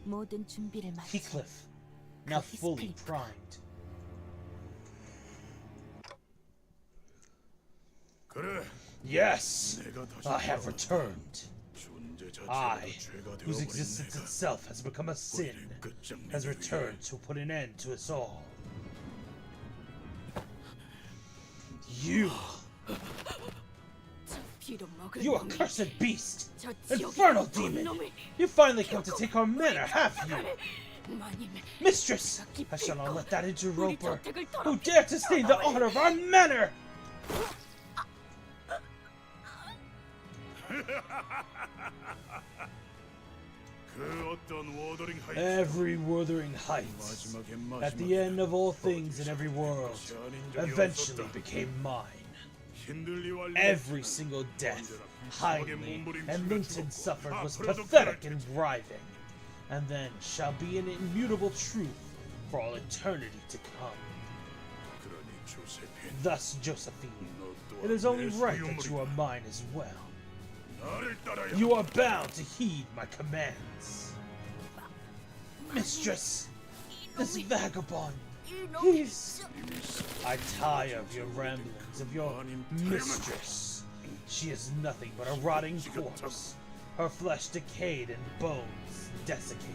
모든 준비를 마치 Heathcliff, now Heathcliff. fully primed. 그래. Yes, 내가 다시 I have 돌아왔다. returned. 존재 I, 자체가 죄가 whose 되어버린 existence 내가 itself has become a sin, 끝장내기 has 위해 returned to put an end to us all. You, 저 빌어먹을 you 놈이, accursed beast! 저 지옥의 Infernal 본 demon! 놈이, You finally come to take our manor, have you? 마님, Mistress! I shall not let that 우리 interloper 저택을 who 더럽히는 dare to stain the honor of our manor! 그 어떤 워더링 하이트 Every wuthering height, 마지막에 at the end of all things in every world, eventually became mine. Every single death Hindley and Linton suffered was pathetic and writhing, and then shall be an immutable truth for all eternity to come. Thus, Josephine, it is only right that you are mine as well. You are bound to heed my commands. Mistress, this vagabond, he's... I tire of your ramblings, of your mistress. She is nothing but a rotting corpse, her flesh decayed and bones desiccated.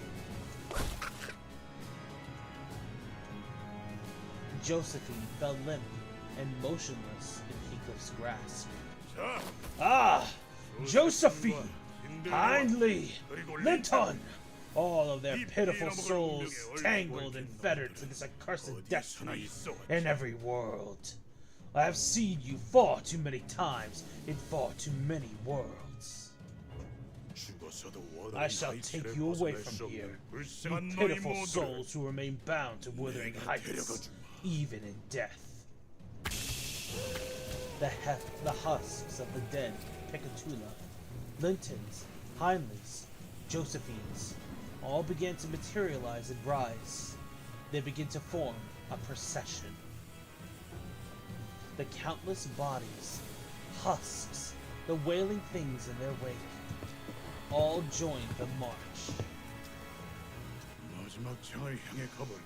Josephine fell limp and motionless in Heathcliff's grasp. Ah! Josephine! Hindley! Linton! All of their pitiful souls tangled and fettered to this accursed destiny in every world. I have seen you far too many times in far too many worlds. I shall take you away from here, you pitiful souls who remain bound to wuthering heights, even in death. The husks of the dead Pt.2, Lintons, Hindleys, Josephines, all began to materialize and rise. They begin to form a procession. The countless bodies, husks, the wailing things in their wake, all join the march.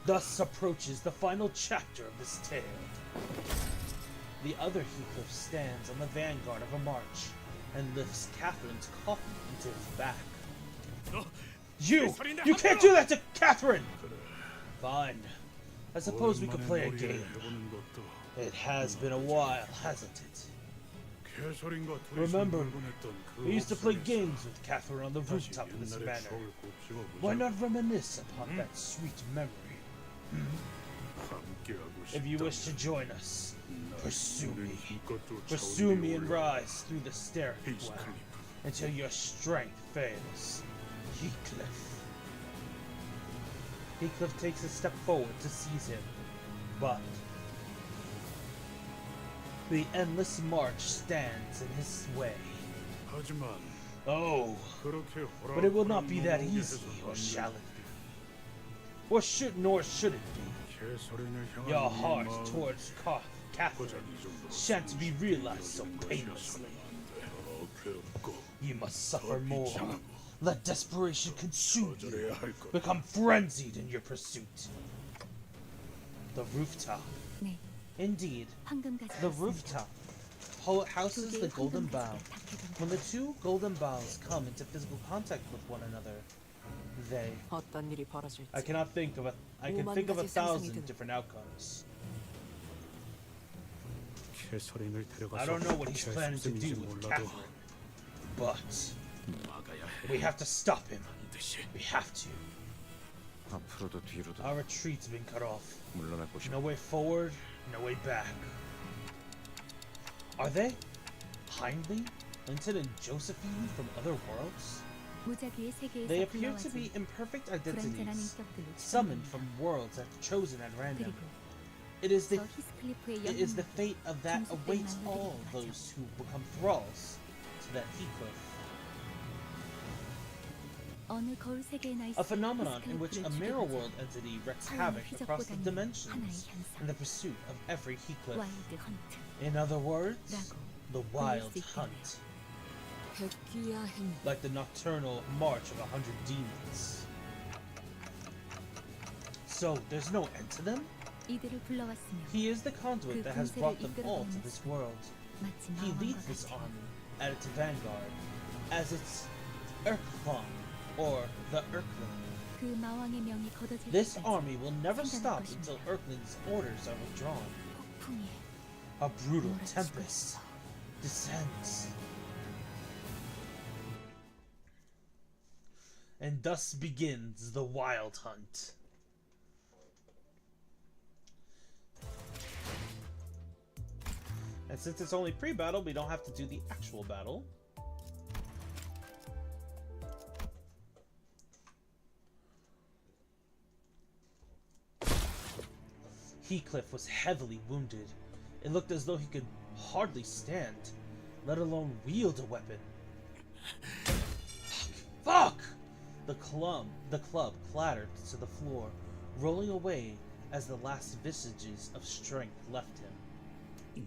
Thus approaches the final chapter of this tale. The other Heathcliff stands on the vanguard of a march and lifts Catherine's coffin into his back. You can't do that to Catherine! Fine. I suppose we could play a game. It has been a while, hasn't it? Remember, we used to play games with Catherine on the rooftop of this manor. Why not reminisce upon that sweet memory? If you wish to join us, pursue me. Pursue me and rise through the stairwell until your strength fails. Heathcliff. Heathcliff takes a step forward to seize him, but the endless march stands in his way. Oh, but it will not be that easy, or shall it be? Nor should it be. Your heart towards Catherine shan't be realized so painlessly. You must suffer more. Let desperation consume you. Become frenzied in your pursuit. The rooftop. 네, Indeed, 황금가지 the rooftop houses the golden bough. When the two golden boughs come into physical contact with one another, they... 어떤 일이 벌어질지. I can think of 1,000 different outcomes. I don't know what he's planning to do with Catherine, but we have to stop him. We have to. 앞으로도 뒤로도 Our retreat's been cut off. 물러날 곳이 No way forward, no way back. Are they? Hindley? Linton and Josephine from other worlds? 무작위의 세계에서 They appear to be 불러와진 imperfect 불완전한 identities, 인격들로 summoned from 추정됩니다. worlds that are chosen at random. 그리고 It is the 저 히스클리프의 It is the 영웅들도 fate of that 중수된 awaits 만물들이 all 맞아. those who become thralls to that Heathcliff. 어느 거울 세계에나 있을 A phenomenon in which a 히스클리프를 mirror 죽여보자. world entity wreaks 사람을 havoc 휘젓고 across the 다니는 dimensions 하나의 in 현상. the pursuit of every Heathcliff. 와일드 헌트. In other words, 라고 the 불릴 wild 수 있겠네요. hunt, 백귀야 행. like the nocturnal march of 100 demons. So, there's no end to them? 이들을 불러왔으면 He is the conduit that has brought them all to this world. 마치 He 마왕과 leads this 같은 army at its vanguard as its Urkthong, or the Urkling. 그 마왕의 명이 거둬질 This 때까지 army will never stop 생산할 until 것입니다. Urkling's orders are withdrawn. 폭풍이 A brutal 몰아치고 tempest 있어. descends. And thus begins the wild hunt. And since it's only pre-battle, we don't have to do the actual battle. Heathcliff was heavily wounded. It looked as though he could hardly stand, let alone wield a weapon. Fuck! The club clattered to the floor, rolling away as the last vestiges of strength left him.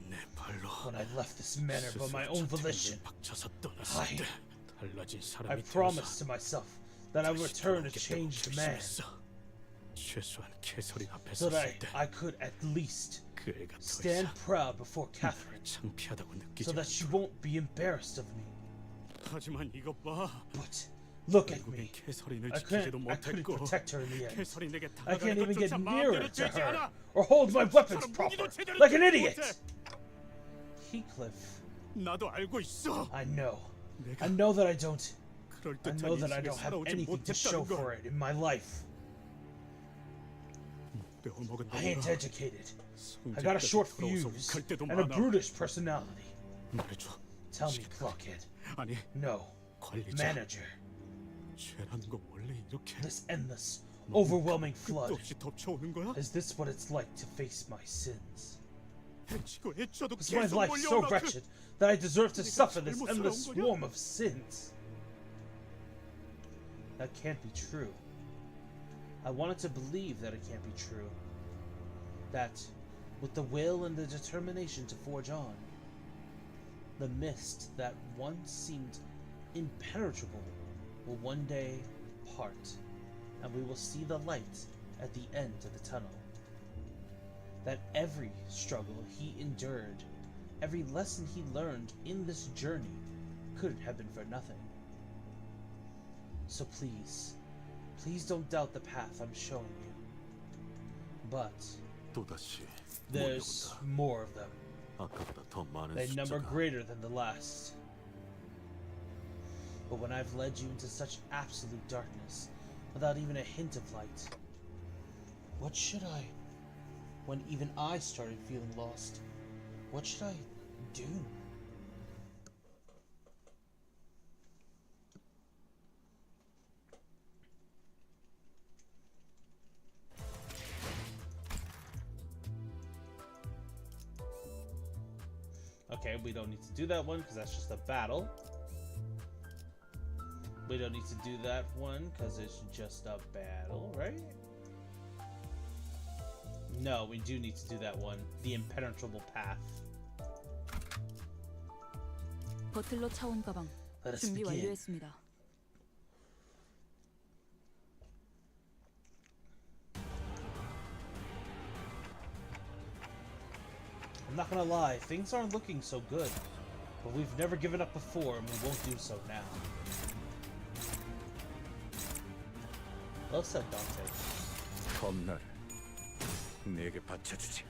내 발로 When I left this manor by my own volition, 박차서 떠났을 때 달라진 I 사람이 promised to myself that I would return a changed man, 최소한 캐서린 앞에 so that 섰을 때 I could at least 그 애가 더 stand 이상 proud before Catherine, 창피하다고 느끼지 so that she won't be embarrassed of me. 하지만 이것 봐. But look at 결국엔 me. 캐서린을 I 지키지도 couldn't 못했고 protect her in the end. 캐서린에게 I 다가가는 can't even get 것조차 nearer 마음대로 to 되지 her 않아. or hold my weapons 사람 proper, 무기도 제대로 like an 들지 idiot. 못해. Heathcliff, 나도 알고 있어. I know. 내가 I know that I don't. I 그럴듯한 know that I 인생에 don't have 살아오지 anything to show 못했다는 for 걸. it in my life. 배워먹은 I ain't 놈이라 educated. I got a 성질까지 short 더러워서 fuse 욱할 때도 and a 많아. brutish personality. 말해줘. Tell me, Clockhead. 아니 No, 관리자. manager. 죄라는 건 원래 이렇게 This endless, overwhelming 끝도 flood. 없이 덮쳐오는 거야? Is this what it's like to face my sins? 해치고 해쳐도 Is my 계속 life so 몰려오나 wretched that I deserve to 내가 suffer this 잘못 endless 살아온 거냐? swarm of sins? That can't be true. I wanted to believe that it can't be true. That, with the will and the determination to forge on, the mist that once seemed impenetrable will one day part, and we will see the light at the end of the tunnel. That every struggle he endured, every lesson he learned in this journey couldn't have been for nothing. So please, please don't doubt the path I'm showing you. But 또다시 there's 몰려온다. more of them. 아까보다 더 많은 They number 숫자가 greater than the last. But when I've led you into such absolute darkness, without even a hint of light, what should I... When even I started feeling lost, what should I do? Okay, we don't need to do that one because that's just a battle. We don't need to do that one because it's just a battle, right? No, we do need to do that one. The impenetrable path. 버틀러 차원 가방 Let us 준비 begin. 완료했습니다. I'm not gonna lie, things aren't looking so good. But we've never given up before, and we won't do so now. Well said, Dante. 검날 내게 바쳐주지.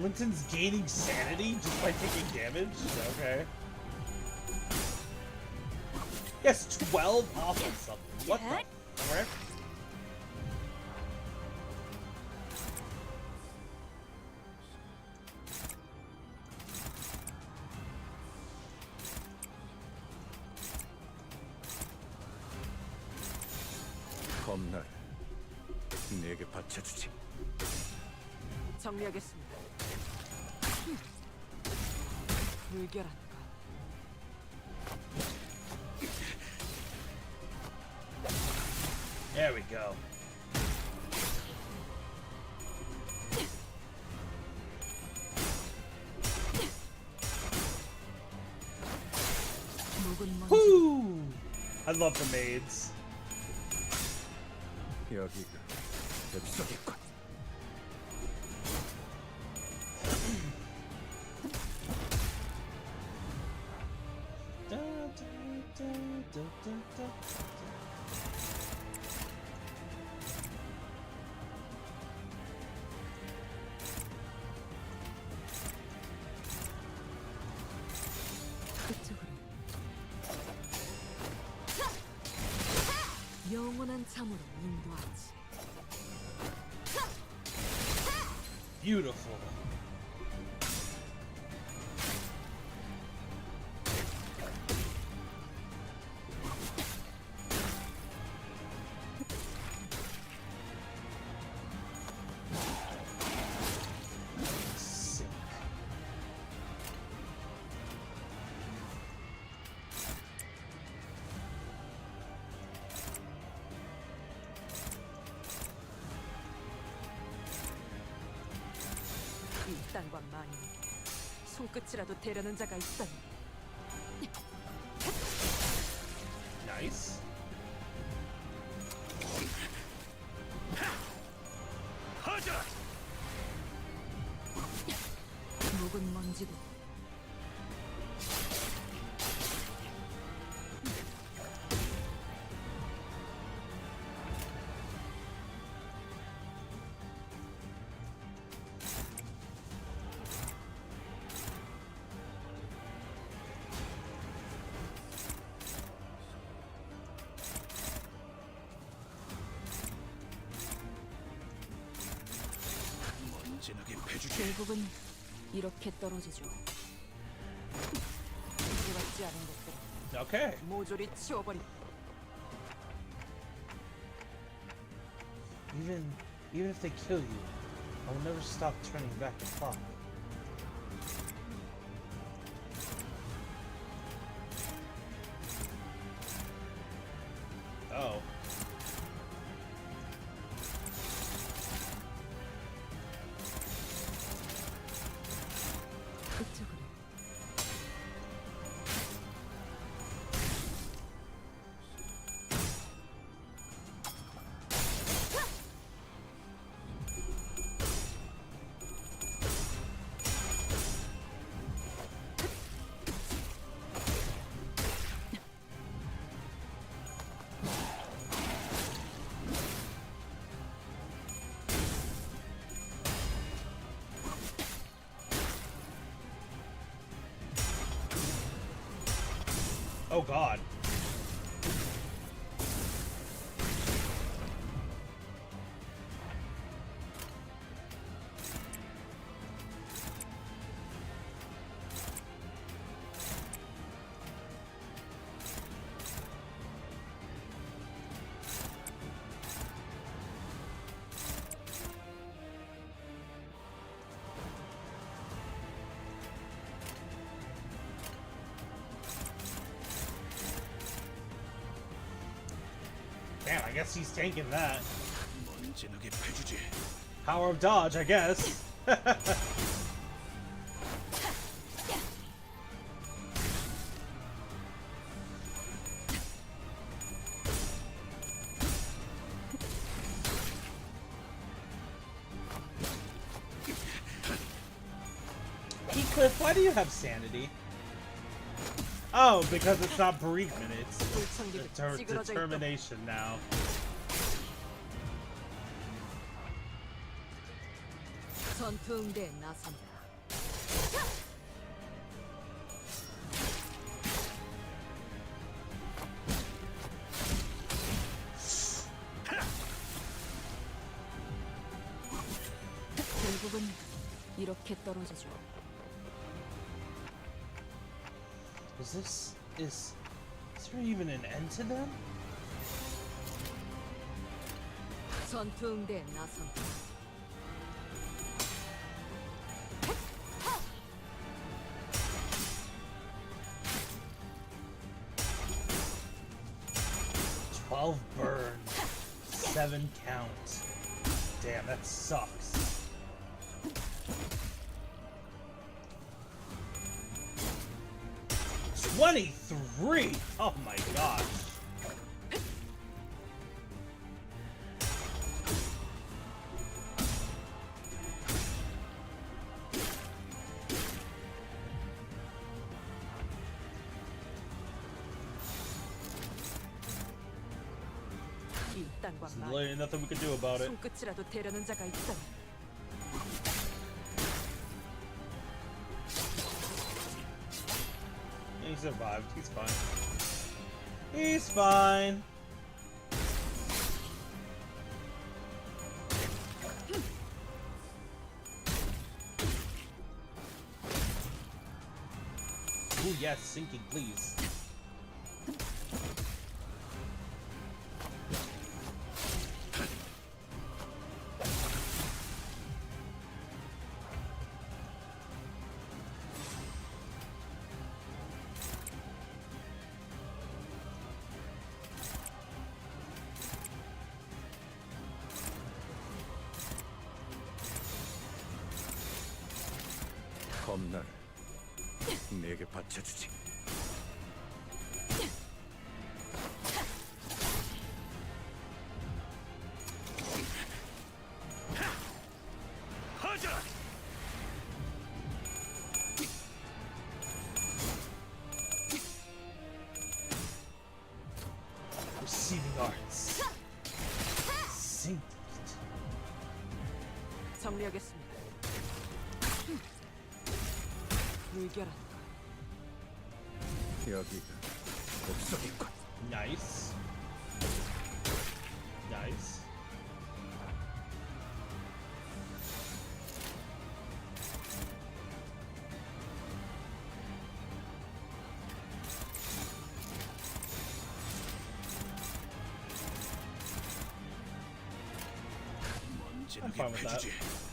Linton's gaining sanity just by taking damage? Okay. Yes, 12 off of something. What the frick? 겁나를 내게 바쳐주지. 정리하겠습니다. 불결한 것. There we go. 묵은 먼지. Whoo! I love the maids. 여기가 엽석이군. Da, da, da, da, da, da. 그쪽으로. 영원한 잠으로 인도하지. Beautiful. Sick. 이 땅과 만인 손끝이라도 대려는 자가 있다니. Nice. 하자. 묵은 먼지도 먼지나게 패주지. 결국은 이렇게 떨어지죠. 들어갔지 않은 것들 Okay. 모조리 치워버리. Even if they kill you, I will never stop turning back the clock. Oh. 그쪽으로. Oh God. Damn, I guess he's tanking that. 먼지나게 패주지. Power of dodge, I guess. Heathcliff, why do you have sanity? Oh, because it's not bereavement, it's 불청객이 찌그러져 있다. determination now. 전투 응대에 나선다. 이렇게 떨어지죠. Is there even an end to them? 전투 응대에 나선다. "12 burn, 7 count." Damn, that sucks. "23! Oh my gosh. 이딴과 There's 말. literally nothing we can do about it. 손끝이라도 대려는 자가 있다면 He survived. He's fine. He's fine. Ooh, yes, sinking, please. 겁나를 내게 바쳐주지. 하자. Receiving arts. Sink it. 정리하겠습니다. 물결한다. 여기가 복속이군. Nice. Nice. 먼지나게 I'm fine with that. 패주지.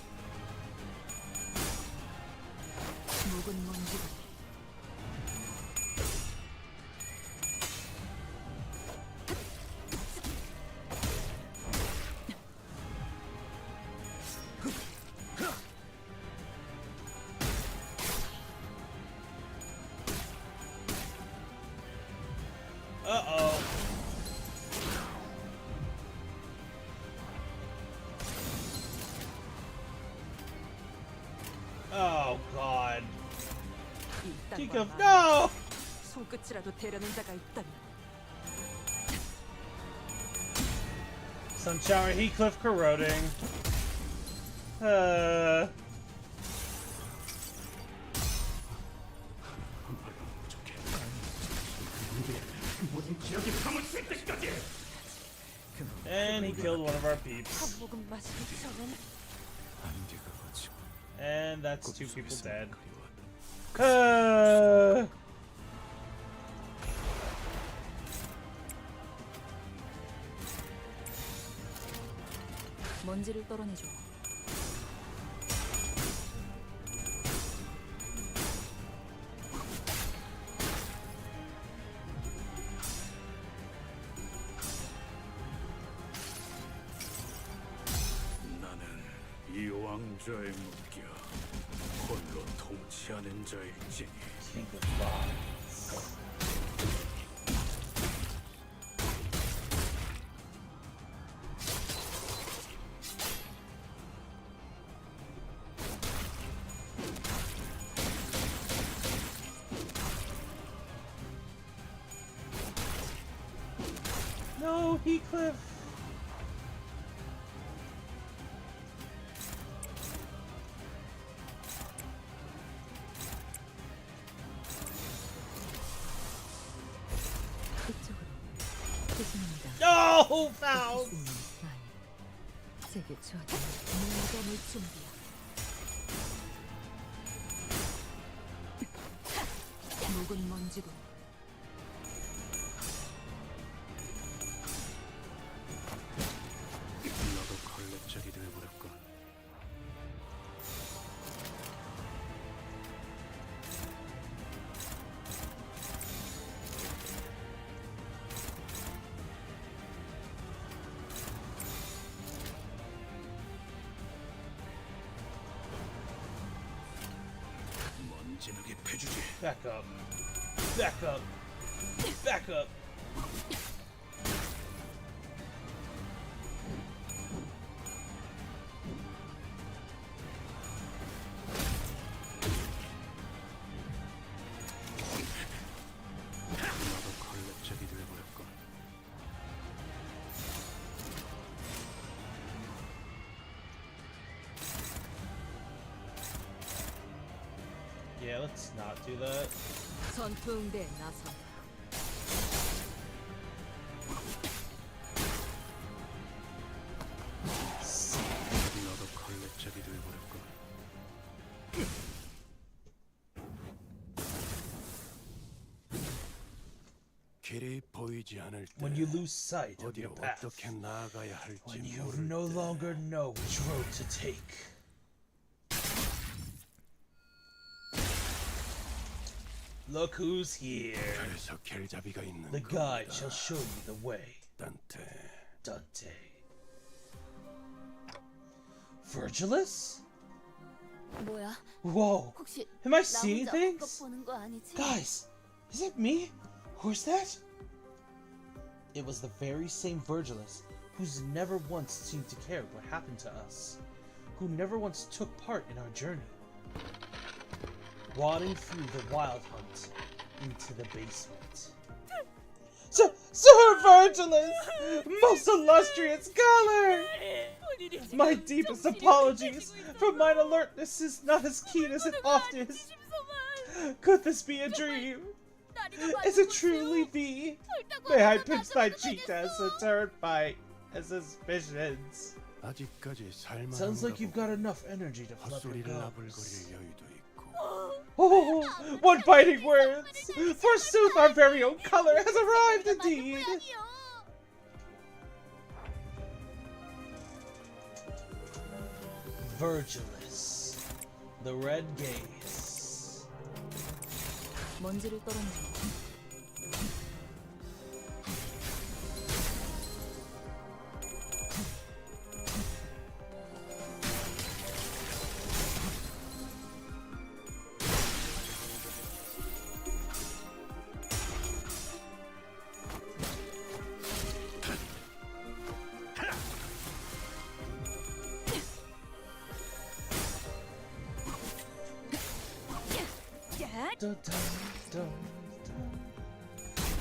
묵은 먼지도 Uh-oh. Oh, God. Think 이딴과 of... 말. No! 손끝이라도 대려는 자가 있다면 Sunshower Heathcliff corroding. 모든 지역이 파묻힐 때까지. And he killed one of our peeps. 한 모금 마시기 전엔 안개가 거치고 And that's 2 people 꿈속에서 dead. 그리워하던 먼지를 떨어내줘. 나는 이 왕좌에 묶여 홀로 통치하는 자일지니. King of Gods. No, Heathcliff! 이쪽으로. 죄송합니다. No! Foul! 제게 좋아하는 물건을 준비야. 묵은 먼지군. 나도 걸레짝이 되어버렸군. 먼지나게 패주지. Back up. Back up. Back up. 나도 걸레짝이 되어버렸군. Yeah, let's not do that. 전투응대 나선. 나도 걸레짝이 되어버렸군. 길이 보이지 않을 때 When you lose sight of 어디로 your path, 어떻게 나아가야 할지 when you 모를 no 때 longer know which road to take. Look who's here. 그래서 길잡이가 있는 The guide 겁니다. shall show you the way. 단테. Dante. Virgilus? 뭐야? Whoa. 혹시 Am I 나 seeing 혼자 things? 헛것 보는 거 아니지? Guys, is it me? Who's that? It was the very same Virgilus who's never once seemed to care what happened to us, who never once took part in our journey. Wadding through the wild hunt into the basement. Sir Virgilus! Most illustrious scholar! My deepest apologies for mine alertness is not as keen as it oft is. Could this be a dream? Is it truly thee? May I pinch thy cheek as a turnpike and suspicions? 아직까지 살만한가 Sounds like you've 보고 got enough energy to flip your 헛소리를 gums. 나불거릴 여유도 있고. Oh, what biting words! Forsooth, our very own color has arrived indeed! Virgilus, the red gaze. 먼지를 떨어내줘. Dun dun dun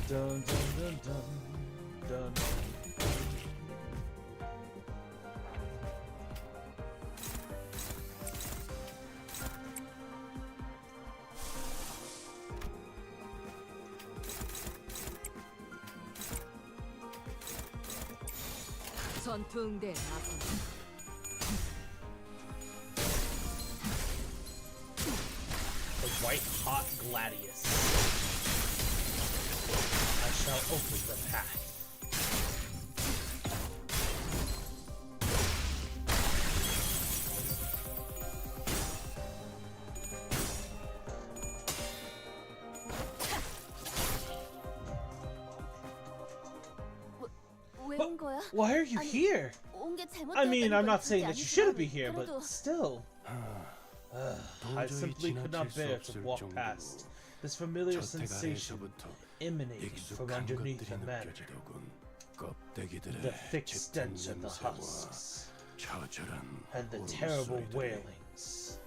dun dun dun dun dun. 전투응대 나선. The white hot gladius. I shall open the path. 왜 온 거야? Why are you 아니, here? 온 게 I mean, I'm 잘못되었다는 not 건 saying 그게 that you shouldn't be 아니지만 here, but 그래도 still. I 도저히 simply could not 지나칠 수 bear to 없을 walk 정도로 past this familiar sensation 저택 아래에서부터 emanating from 익숙한 underneath 것들이 the manor. 느껴지더군. 껍데기들의 The thick 짙은 stench of the 냄새와 husks 처절한 and the terrible 울음소리들이 wailings.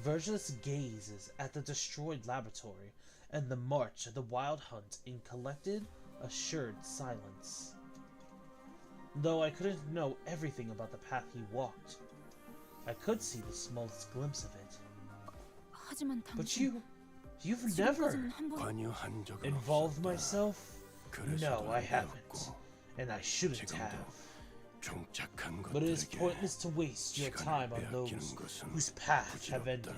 Virgilus gazes at the destroyed laboratory and the march of the wild hunt in collected, assured silence. Though I couldn't know everything about the path he walked, I could see the smallest glimpse of it. 하지만 But 당신 you've never 지금까지는 한 번 관여한 적은 involved 없었다. myself? 그래서도 No, I 안 haven't. 되었고, And I shouldn't 지금도 have. 종착한 But it is 것들에게 pointless to waste your time 시간을 on those 빼앗기는 것은 whose paths have ended.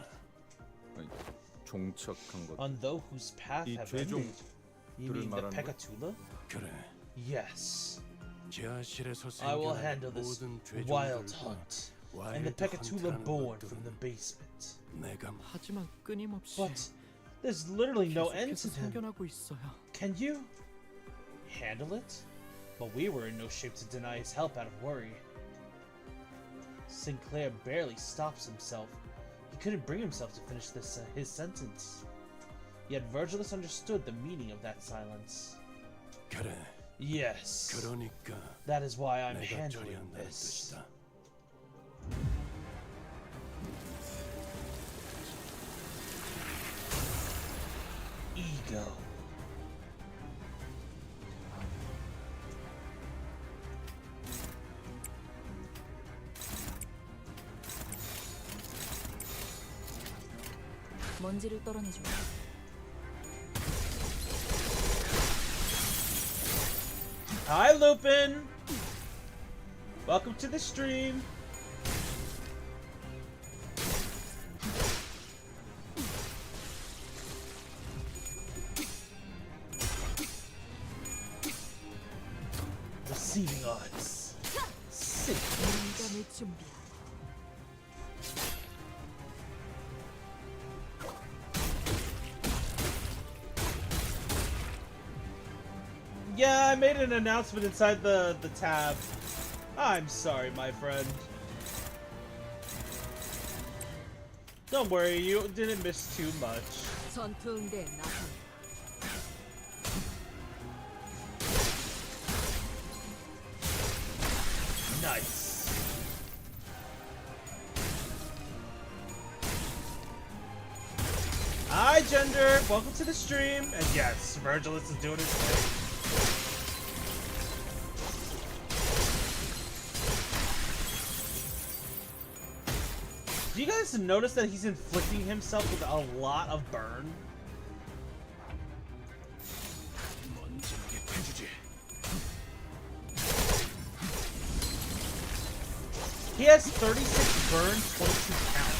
부질없다. 종착한 것. On those whose path 이 have 죄종 ended. You 들을 mean the 말하는 거야? Pt.2? 그래. Yes. 지하실에서 I will 생겨난 handle this 모든 wild 죄종들과 hunt. And the 와일드 Pt.2 헌트라는 born from the 것들은 basement. 내가 하지만 끊임없이 But there's literally no end 계속해서 to them. 생겨나고 있어요. Can you handle it? But we were in no shape to deny his help out of worry. Sinclair barely stops himself. He couldn't bring himself to finish his sentence. Yet Virgilus understood the meaning of that silence. 그래. Yes. 그러니까 That is why I'm 내가 handling 처리한다는 this. 뜻이다. Ego. 먼지를 떨어내줘. Hi, Lupin! Welcome to the stream. Receiving odds. Sick. 인감을 준비하라. Yeah, I made an announcement inside the tab. I'm sorry, my friend. Don't worry, you didn't miss too much. 전투응대에 나선. Nice. Hi, Gender. Welcome to the stream. And yes, Virgilus is doing his thing. Do you guys notice that he's inflicting himself with a lot of burn? 먼지게 해주지. He has 36 burn, 22 count.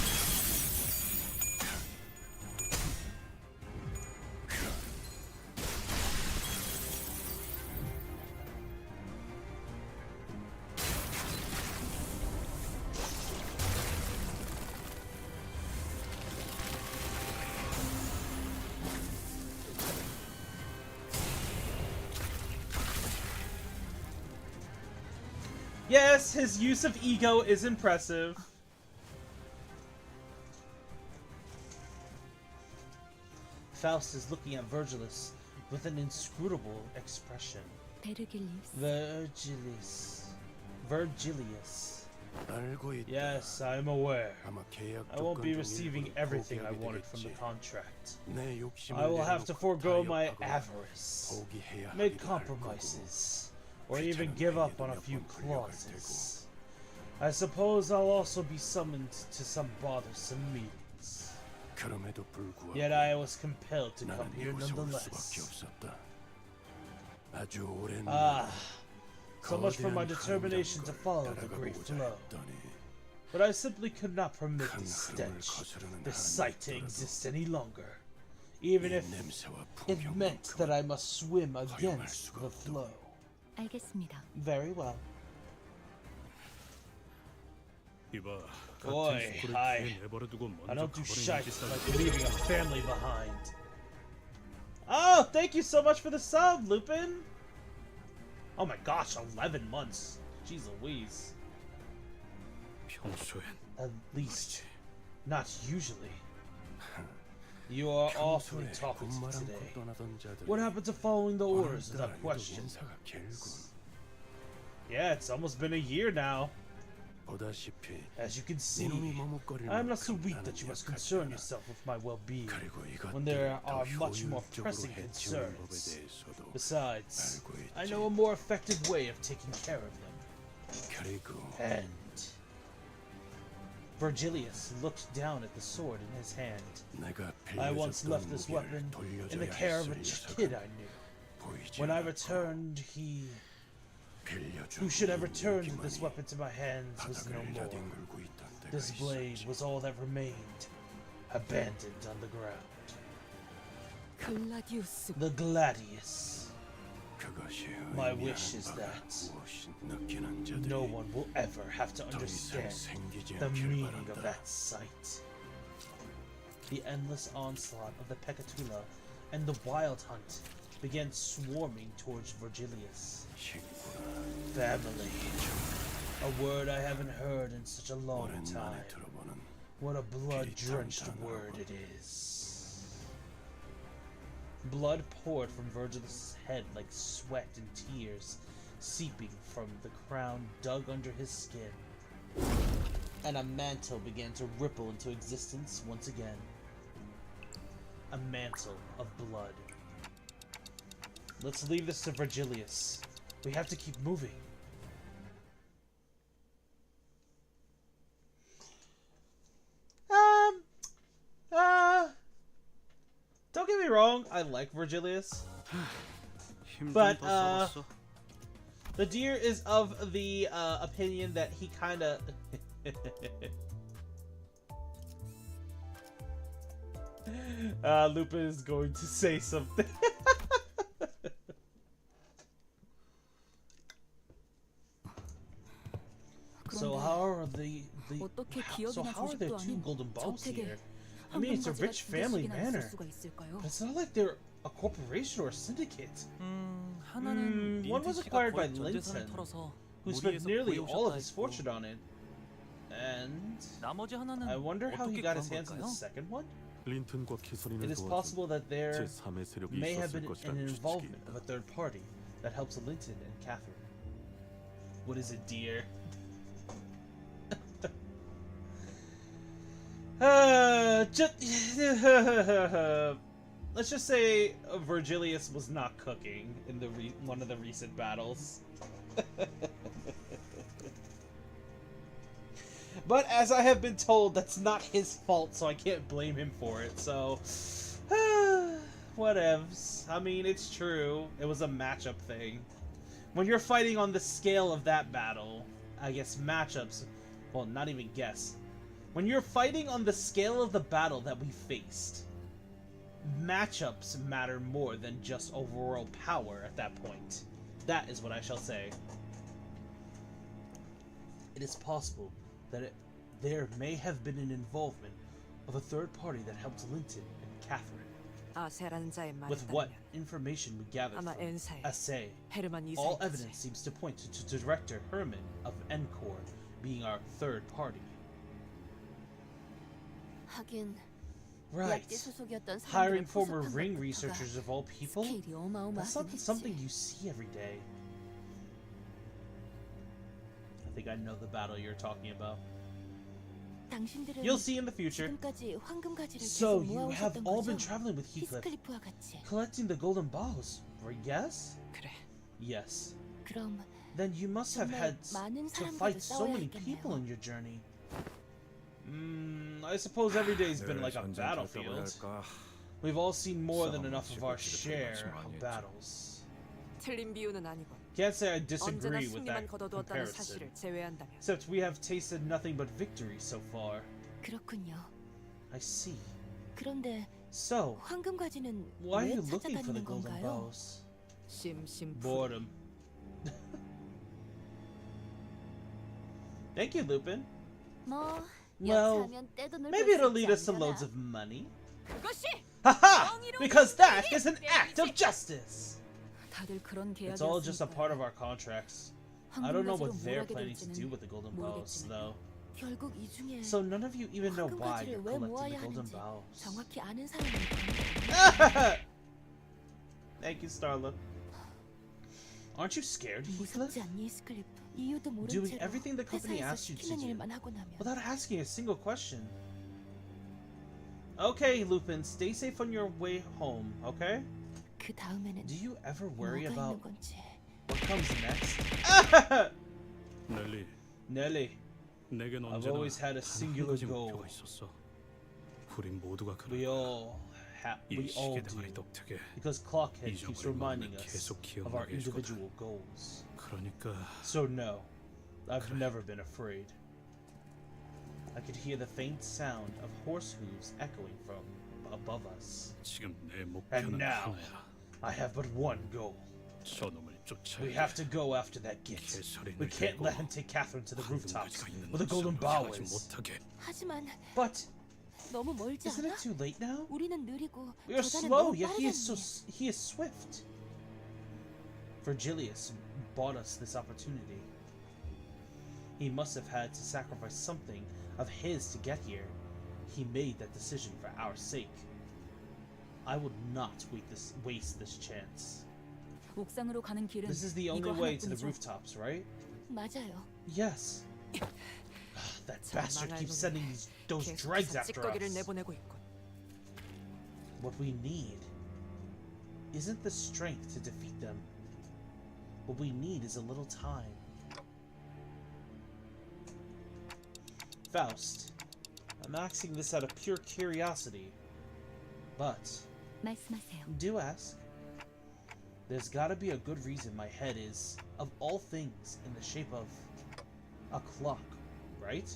Yes, his use of ego is impressive. Faust is looking at Virgilus with an inscrutable expression. 베르길리우스. Virgilius. 알고 있다. Yes, I'm aware. 아마 계약 I won't be 조건 중 receiving 일부를 everything I 포기하게 wanted from the 되겠지. contract. 내 욕심을 I will have to 내려놓고 forego my 타협하거나 avarice, 포기해야 make 하기도 할 거고. compromises, or even give up on a few clauses. 테고. I suppose I'll also be summoned to some bothersome meetings. 그럼에도 불구하고 Yet I was compelled to come 나는 here 이곳에 올 nonetheless. 수밖에 없었다. 아주 오랜 Ah, 나를 so much for my 거대한 determination to 흐름 follow the 따라가 great 보고자 flow. 했더니 But I simply could not permit 큰 the 흐름을 stench, 거스르는 the 한이 sight to 있더라도 exist any longer, even 이 if 냄새와 it meant that 풍경만큼은 I must swim 허용할 against 수가 the 없다. flow. 알겠습니다. Very well. 이봐, Boy, 같은 수고를 hi. 뒤에 내버려두고 I 먼저 don't do 가버리는 shite 짓은 like leaving a family behind. Oh, thank you so much for the sub, Lupin! Oh my gosh, 11 months. Jeez Louise. 평소엔 At least, not usually. You are awfully 평소에 talkative 군말 않고 today. 떠나던 자들이 What happened to following the orders 오늘따라 without 유독 question? 인사가 길군. Yeah, it's almost been a year now. 보다시피 As you can see, 네놈이 머뭇거릴 I'm not so 만큼 weak 나는 that you must 약하지 concern 않아. yourself with my well-being. 그리고 when there 이것들을 더 are much more 효율적으로 pressing 해치우는 법에 concerns. 대해서도 Besides, 알고 있지. I know a more effective way of taking care of them. 그리고 And Virgilius looked down at the sword in his hand. 내가 I once 빌려줬던 left this 무기를 weapon in the 돌려줘야 care of a 했을 kid 녀석은 I knew. 보이지 When I 않았고 returned, he 빌려준 who should have 이 returned 무기만이 this weapon to my hands was no 바닥을 more. 나뒹굴고 있던 때가 This blade 있었지. was all that remained, abandoned on the ground. 글라디우스. The Gladius. 그것이 My 의미하는 wish is 바가 that 무엇인 느끼는 자들이 no one will ever have to 더 이상 understand 생기지 the 않길 meaning of 바란다. that sight. The endless onslaught of the Pt.2 and the wild hunt began swarming towards Virgilius. 친구라, Family. A word I haven't heard in such a long 오랜만에 time. 들어보는 What a blood-drenched word it is. Blood poured from Virgilius' head like sweat and tears, seeping from the crown dug under his skin. And a mantle began to ripple into existence once again. A mantle of blood. Let's leave this to Virgilius. We have to keep moving. Don't get me wrong, I like Virgilius. But, the deer is of the, opinion that he kinda... Lupin is going to say something. So how are 어떻게 so 기억이나 how are there 조직도 two 아닌 golden balls 저택에 here? I mean, it's a 황금바지가 rich 두 family 개씩이나 manor, 있을 수가 있을까요? but it's not like they're a corporation or a syndicate. 하나는 one was 린트 씨가 acquired by 거액 전 재산을 Linton, 털어서 who spent 무리해서 nearly all of 구해오셨다 his 했고, fortune on it. And 나머지 하나는 I wonder how he 어떻게 got his 구한 hands on the 걸까요? second one? 린튼과 키서린을 It is 도와준 possible that there 제3의 세력이 may have 있었을 been 것이라는 an involvement of 추측이다. a third party that helps Linton and Catherine. What is it, dear? Let's just say Virgilius was not cooking in the one of the recent battles. But as I have been told, that's not his fault, so I can't blame him for it, so... whatevs. I mean, it's true. It was a matchup thing. When you're fighting on the scale of that battle, I guess matchups... Well, not even guess. When you're fighting on the scale of the battle that we faced, matchups matter more than just overall power at that point. That is what I shall say. It is possible that there may have been an involvement of a third party that helped Linton and Catherine. 아세라는 자의 말에 With what 따르면 information we gathered 아마 from 엔사의 Assay, 헤르만 all 이사이겠지. evidence seems to point to Director Herman of Encore being our third party. 하긴 Right. 약지 소속이었던 Hiring 사람들을 former 포섭한 ring 것부터가 researchers of all people? 스케일이 That's 어마어마하긴 not 했지. something you see every day. I think I know the battle you're talking about. 당신들은 You'll see in the future. 지금까지 황금가지를 So 계속 you have 모아오셨던 all been 거죠? traveling with Heathcliff, 히스클리프와 같이. collecting the golden balls, right? Yes? 그래. Yes. 그럼 Then you must have 정말 had 많은 to 사람들과 fight so 싸워야 many 했겠네요. people in your journey. I suppose every day's been 늘 like a 전쟁 겪어봐야 battlefield. 할까? We've all seen more than 싸움 enough of our 없이 share 그렇게 of 많이 battles. 틀린 비유는 아니고 Can't say I 언제나 disagree with 승리만 that 거둬두었다는 comparison. 사실을 제외한다면 Except we have tasted nothing but victory so far. 그렇군요. I see. 그런데 So, 황금가지는 why are 왜 you looking for the 찾아다니는 golden 건가요? balls? 심심풀이. Boredom. Thank you, Lupin. 뭐 Well, 여차하면 떼돈을 maybe it'll 벌 수 lead us 있지 to 않으려나? loads of money. 그것이 Haha! Because that is an act of justice! 다들 그런 It's all just a part of 계약이었으니까요. our contracts. I don't know 황금가지로 what they're 뭘 하게 planning to do 될지는 with the golden balls, 모르겠지만요. though. 결국 이 중에 So none of you even know why 황금가지를 you're 왜 collecting 모아야 the golden 하는지 balls. 정확히 아는 사람은 아니에요. Thank you, Starla. Aren't you scared, 무섭지 Heathcliff? 않니, 스클리프? 이유도 모른 Doing 채로 everything the company 회사에서 asks you to 시키는 do 일만 하고 나면 without asking a single question. Okay, Lupin, stay safe on your way home, okay? 그 다음에는 Do you ever worry 뭐가 about 있는 건지. what comes next? 넬리, Nelly, 내겐 I've 언제나 always had a 단 singular 한 가지 goal. 목표가 있었어. 우린 모두가 We 그럴 거야. we 이 all 시계 do. 대가리 덕택에 Because Clockhead keeps 잊어버린 reminding 마음을 us 계속 of our 기억나게 해주거든. individual goals. 그러니까 So no, I've 그래. never been afraid. I could hear the faint sound of horse hooves echoing from above us. 지금 내 And 목표는 now, 하나야. I have but one goal. 저놈을 쫓아야 We have to go after that git. 개소리를 We can't 대고 let him take Catherine to the rooftops 황금가지가 있는 where the golden 놈 bow 향하지 is. 못하게. 하지만 But 너무 멀지 isn't 않아? it too late now? 우리는 느리고 We are 저자는 slow, 너무 yet 빠르잖니. he is swift. Virgilius bought us this opportunity. He must have had to sacrifice something of his to get here. He made that decision for our sake. I would not waste this chance. 옥상으로 가는 길은 This is the only 이거 way to the 하나뿐이죠. rooftops, right? 맞아요. Yes. That bastard keeps sending those dregs 계속해서 after 찌꺼기를 us. 내보내고 있군. What we need isn't the strength to defeat them. What we need is a little time. Faust, I'm asking this out of pure curiosity, but 말씀하세요. do ask. There's gotta be a good reason my head is, of all things, in the shape of a clock, right?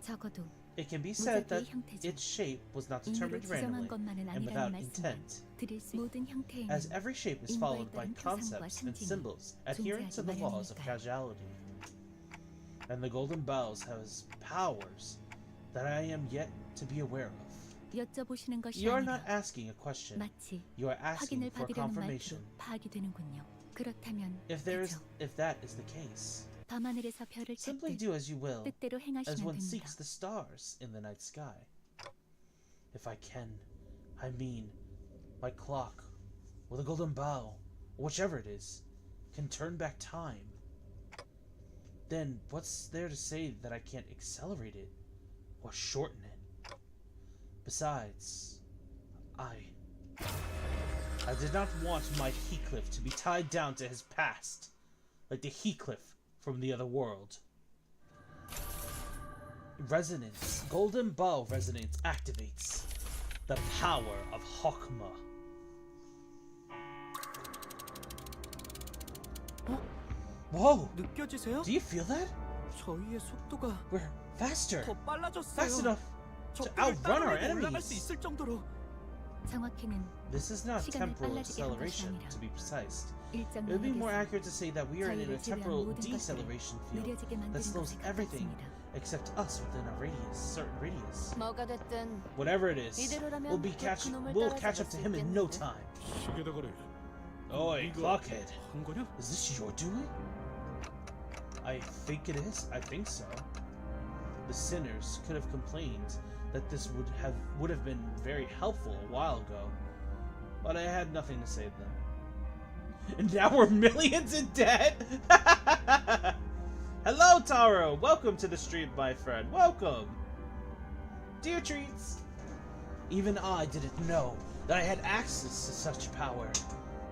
적어도 It can be said that 무작위의 형태죠. its shape was not 임의로 determined 지정한 randomly 것만은 and 아니라는 without 말씀을 intent, 드릴 수 모든 형태에는 as every shape is followed by concepts and symbols adherent to the laws of causality. And the golden bows has powers that I am yet to be aware of. 여쭤보시는 것이 You are not 아니라 asking a question. 마치 You are asking 확인을 for 받으려는 말투로 confirmation. 파악이 되는군요. 그렇다면 If that is the case, 밤하늘에서 별을 simply 찾듯 do as you will, 뜻대로 as 행하시면 one 됩니다. seeks the stars in the night sky. If I can, I mean, my clock, or the golden bow, or whichever it is, can turn back time, then what's there to say that I can't accelerate it, or shorten it? Besides, I did not want my Heathcliff to be tied down to his past, like the Heathcliff from the other world. Resonance. Golden Bow resonance activates the power of Hokma. Whoa! 느껴지세요? Do you feel that? 저희의 속도가 We're faster. 더 Fast 빨라졌어요. enough to 적들을 outrun our 따라내고 올라갈 수 enemies. 있을 정도로 정확히는 This is not 시간을 temporal 빨라지게 한 것이 acceleration, 아니라 to be precise. 일정 It would be more 영역에서 accurate to say that we are in a 저희를 지배한 temporal 모든 것들을 deceleration field 느려지게 that 만드는 slows 것에 everything 가깝습니다. except us within a radius, certain radius. 뭐가 됐든 Whatever it is, 이대로라면 we'll catch up to him in no time. 시계다가리. Oi, Clockhead. 한 거냐? Is this your doing? I think it is. I think so. The sinners could have complained that this would have been very helpful a while ago, but I had nothing to say to them. And now we're millions in debt. Hello, Taro. Welcome to the stream, my friend. Welcome. Dear treats. Even I didn't know that I had access to such power.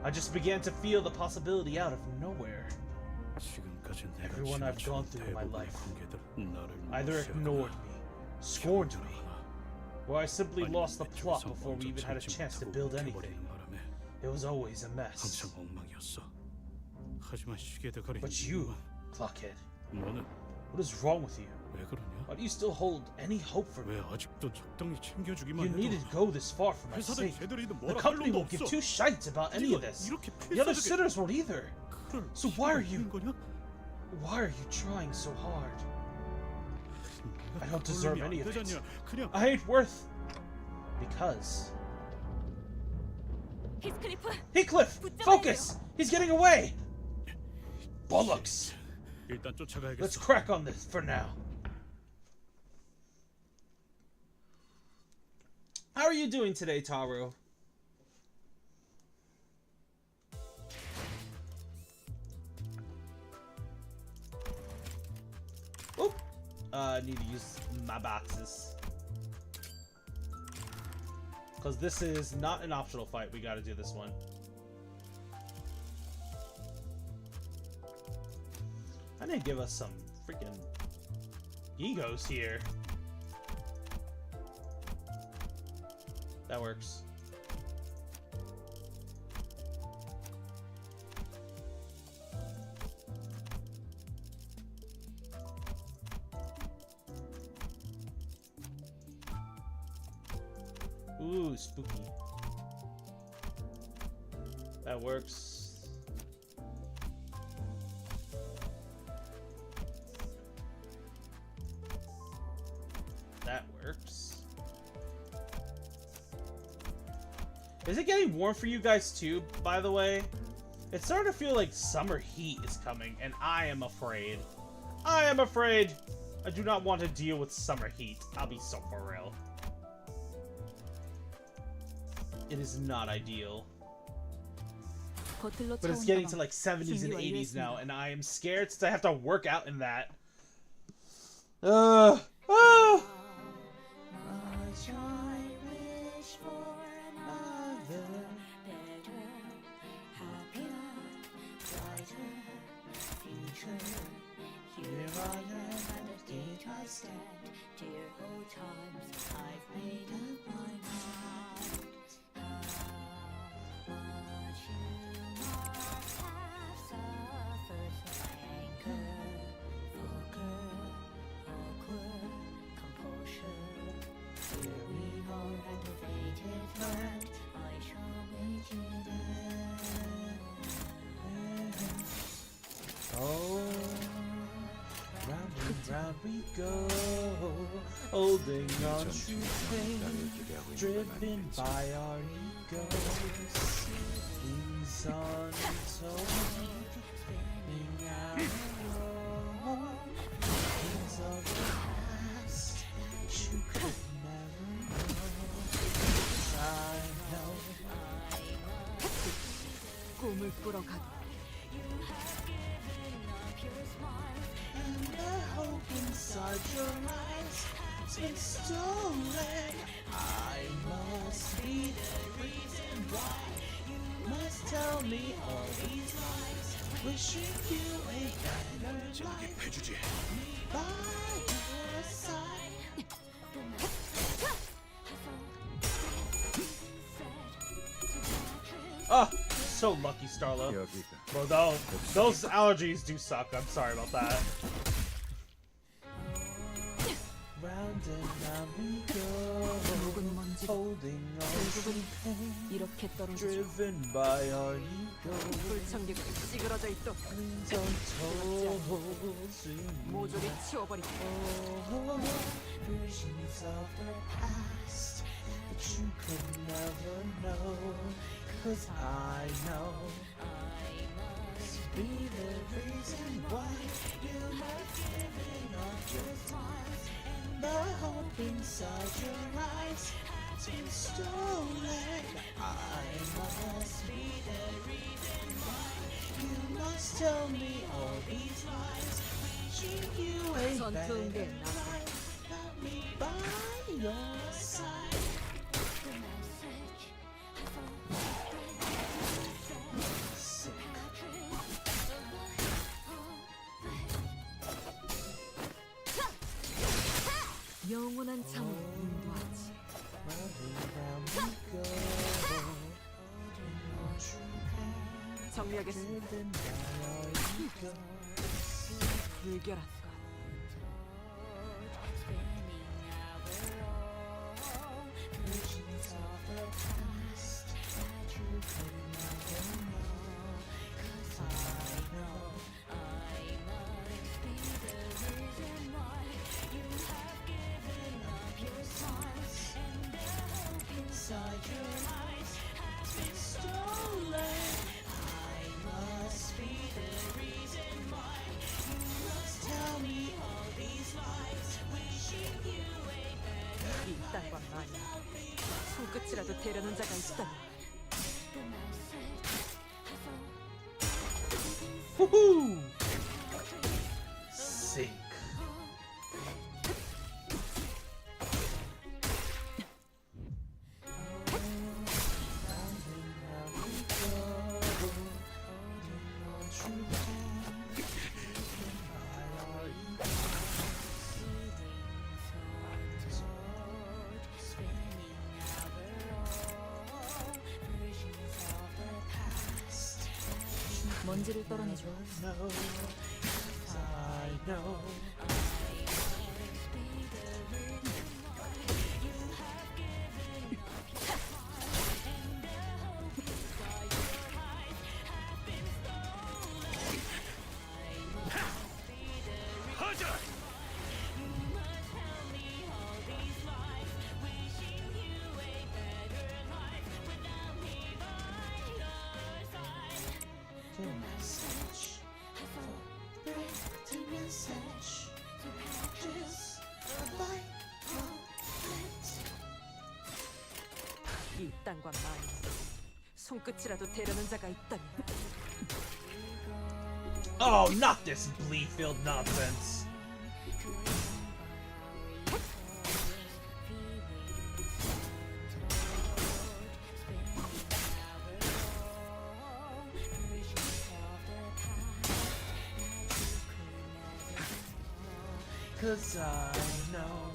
I just began to feel the possibility out of nowhere. 지금까지 내가 Everyone I've 지나친 gone through in my 대부분의 life 관계들은 나를 either 무시하거나 ignored me, scorned me, or I simply 아니면 lost the 내 plot 쪽에서 before we 먼저 even had a 참지 chance to 못하고 build 욱해버리는 anything. 바람에 It was always a mess. 항상 엉망이었어. 하지만 시계대가리 But you, Clockhead, 너는 what is wrong with you? 왜 그러냐? Why do you still hold any hope for me? 왜 아직도 적당히 챙겨주기만 You 해도 needed to go this far for my 회사는 sake. 쟤들이든 The 뭐라 할 company 놈도 won't give 없어. two shites about any of 네가 this. 이렇게 The other 필사적인 sinners won't either. 그럴 So why are 필요가 you- 있는 거냐? Why are you trying so hard? 내가 I don't deserve 그러면 any 안 of it. 되잖냐. 그냥 I ain't worth. Because 히스클리프, Heathcliff, focus! He's getting away. Bollocks! 일단 Let's 쫓아가야겠어. crack on this for now. How are you doing today, Taro? Oop! I need to use my boxes. Because this is not an optional fight. We gotta do this one. I didn't give us some freaking egos here. That works. Ooh, spooky. That works. That works. Is it getting warm for you guys too, by the way? It's starting to feel like summer heat is coming, and I am afraid. I am afraid! I do not want to deal with summer heat. I'll be so for real. It is not ideal. 버틀러 But it's getting to 차원가방 like 70s and 준비 80s now, 완료했습니다. and I am scared since I have to work out in that. Ah! Oh, round and round we go, holding on to pain, driven by our egos, wings on toe, spinning out things of the past that you could never know. I know. 꿈을 꾸러 가도 And the hope inside your eyes has been stolen. I must be the reason why. You must tell me all these lies. Wishing you a better life. By your side. Oh, so lucky, Starlo. Bro, those allergies do suck. I'm sorry about that. Round and round we go, 묵은 먼지가 holding on to pain, 이렇게 떨어지죠. driven by our ego. 불청객으로 찌그러져 있도 Wings on toes, 모조리 치워버리고 visions of the past that you could never know. 'Cause I know be the reason why you're not giving up your time. And the hope inside your eyes has been stolen. I must be the reason why. You must tell me all these lies. Wishing you a 전투 better 응대 나서 life. Got me by your side. Sick. 영원한 창으로 인도하지. 정리하겠습니다. 불결한가. Inside your eyes has been stolen. I must be the reason why. You must tell me all these lies. Wishing you a better 이딴 건 아니야. 손끝이라도 대려는 자가 있다니. Woohoo! Sink. 먼지를 떨어내줘. I know. 이 땅과 만인 손끝이라도 대려는 자가 있다면 Oh, not this bleed-filled nonsense. Cause I know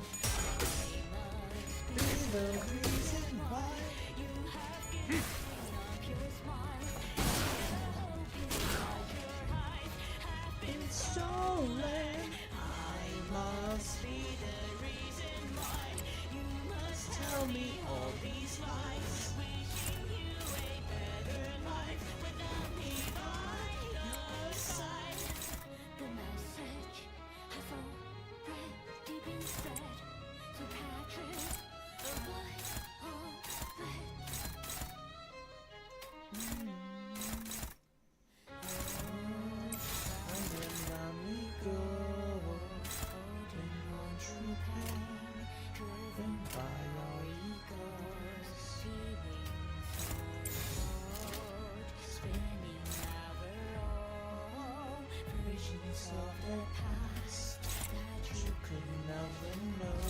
the reason why it's stolen. I must be the reason why. You must tell me all these lies. Wishing you a better life without me by your side. The message has already been said, so Patrick, avoid all that. And then down we go, holding on true pain, driven by our egos, Spinning our own versions of the past that you could never know.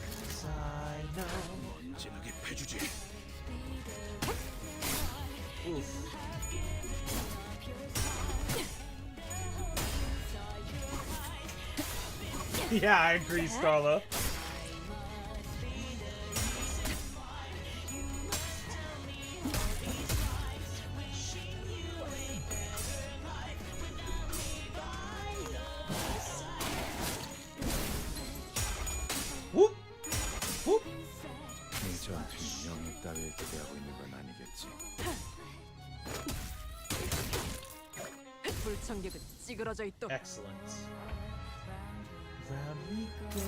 Cause I know. 언제나게 패주지. Oof. Yeah, I agree, Starla. Whoop! Whoop! 이 전투는 영웅 따위에 기대하고 있는 건 아니겠지. 불청객은 찌그러져 있도록 Excellent. Round we go,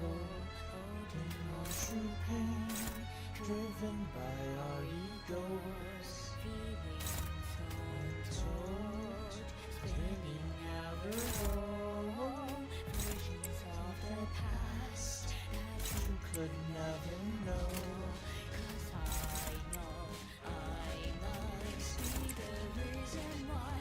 holding on true pain, driven by our egos. Untold, spinning our own versions of the past that you could never know. 'Cause I know I must be the reason why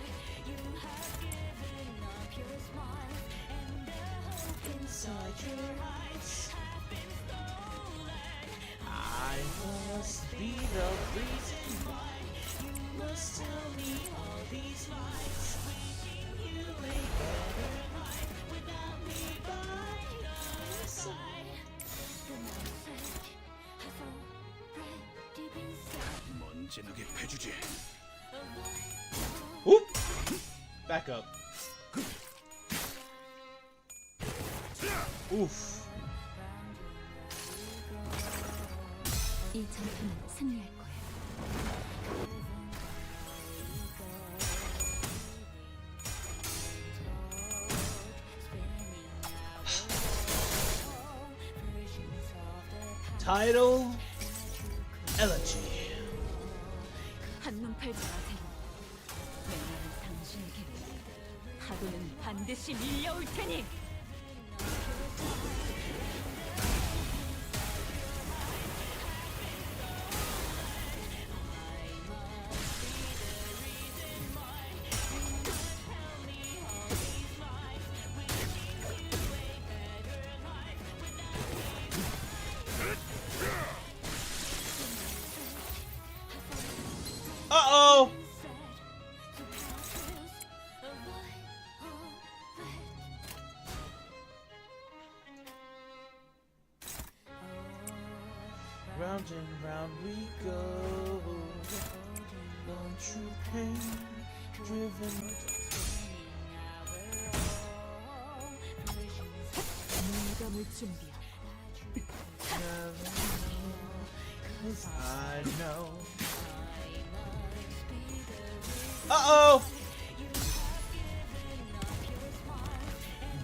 you have given up your smile and the hope inside your eyes have been stolen. I must be the reason why you must tell me all these lies, wishing you a better life without me by your side. The message has already been said. 언제나게 패주지. Whoop! Back up. Oof. 이 전투는 승리할 거야. Title Elegy. 한눈 팔지 마세요. 왜냐면 당신에게 파도는 반드시 밀려올 테니. Uh-oh! Round and round we go, on true pain, driven. 무덤을 준비하라. Cause I know. Uh-oh!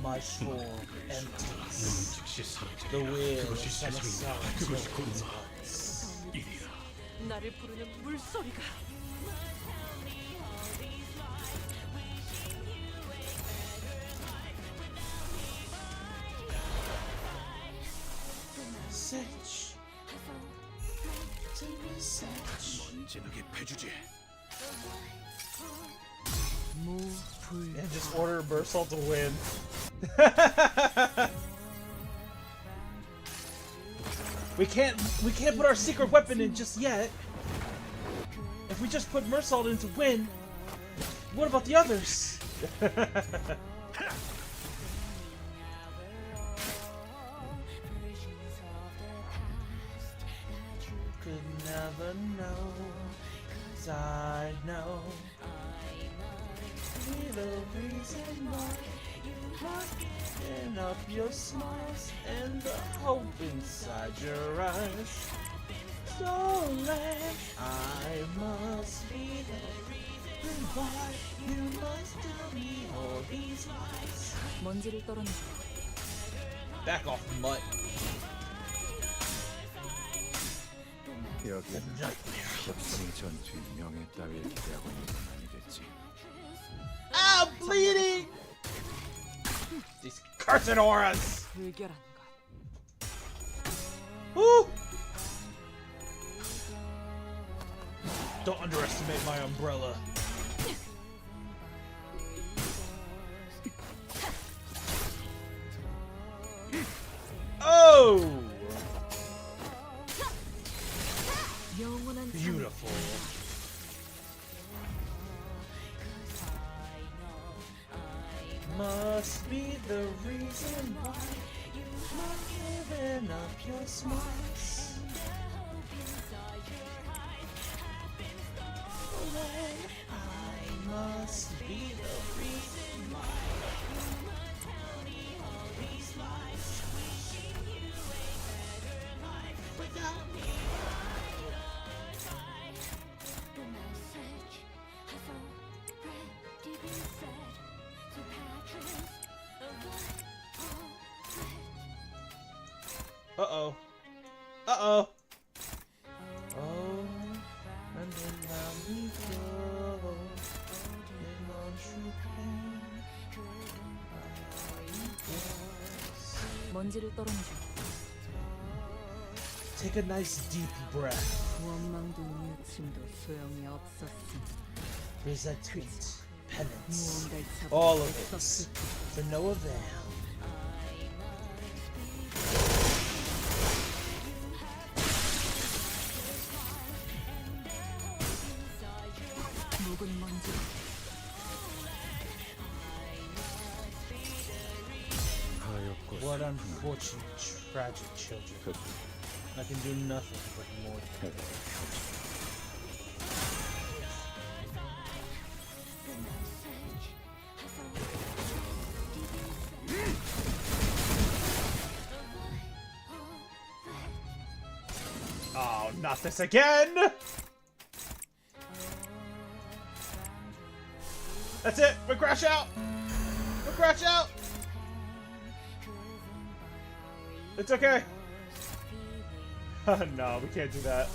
My soul empties. 즉시 사라져. The wheel 그것이 of 세상이다. sound 그것이 공사. hearts. 일이라. 나를 부르는 물소리가 먼지나게 패주지. And just order Mersault to win. we can't put our secret weapon in just yet. If we just put Mersault in to win, what about the others? Could never know, 'cause I know be the reason why you're giving up your smiles and the hope inside your eyes. So let I must be the reason why you must tell me all these lies. 먼지를 떨어내줘. Back off, mutt. 여기는 협승 전투의 명예 따위를 기대하고 있는 건 아니겠지. I'm bleeding! These cursed auras! 불결한 것. Woo! Don't underestimate my umbrella. Oh! 영원한 Beautiful. Must be the reason why you're giving up your smiles. I must be the reason why you must tell me all these lies. Wishing you a better life without me. The message has already been said to patrons of the Uh-oh. Uh-oh. Oh, and then now we go in on true pain, driven by our egos. 먼지를 떨어내줘. Take a nice deep breath. 원망도 미우침도 소용이 없었으니 Resentment, penance, 무언가를 잡을 all 수 of it, 없었을 to no avail. 묵은 먼지. 하였고 What unfortunate, tragic children. I can do nothing but mourn them. Oh, not this again! That's it! We crash out! We crash out! It's okay! No, we can't do that.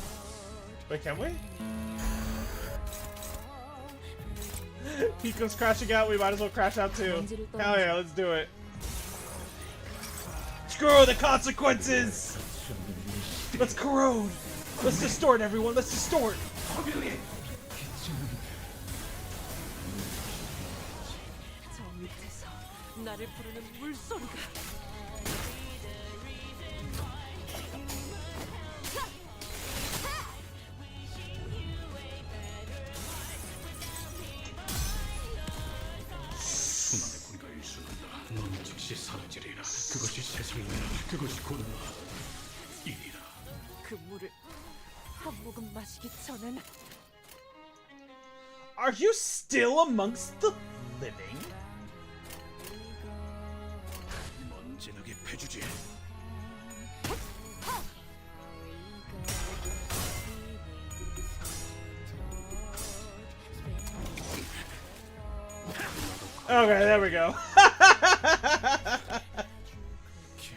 Wait, can we? He comes crashing out, we might as well crash out too. Hell yeah, let's do it. Screw the consequences! Let's corrode! Let's distort, everyone! Let's distort! 저 밑에서 나를 부르는 물소리가. 수많은 군가 일수한다. 넌 즉시 사라지리라. 그것이 세상이라. 그것이 곧 일이라. 그 물을 한 모금 마시기 전에는 Are you still amongst the living? 먼지나게 패주지. Okay, there we go.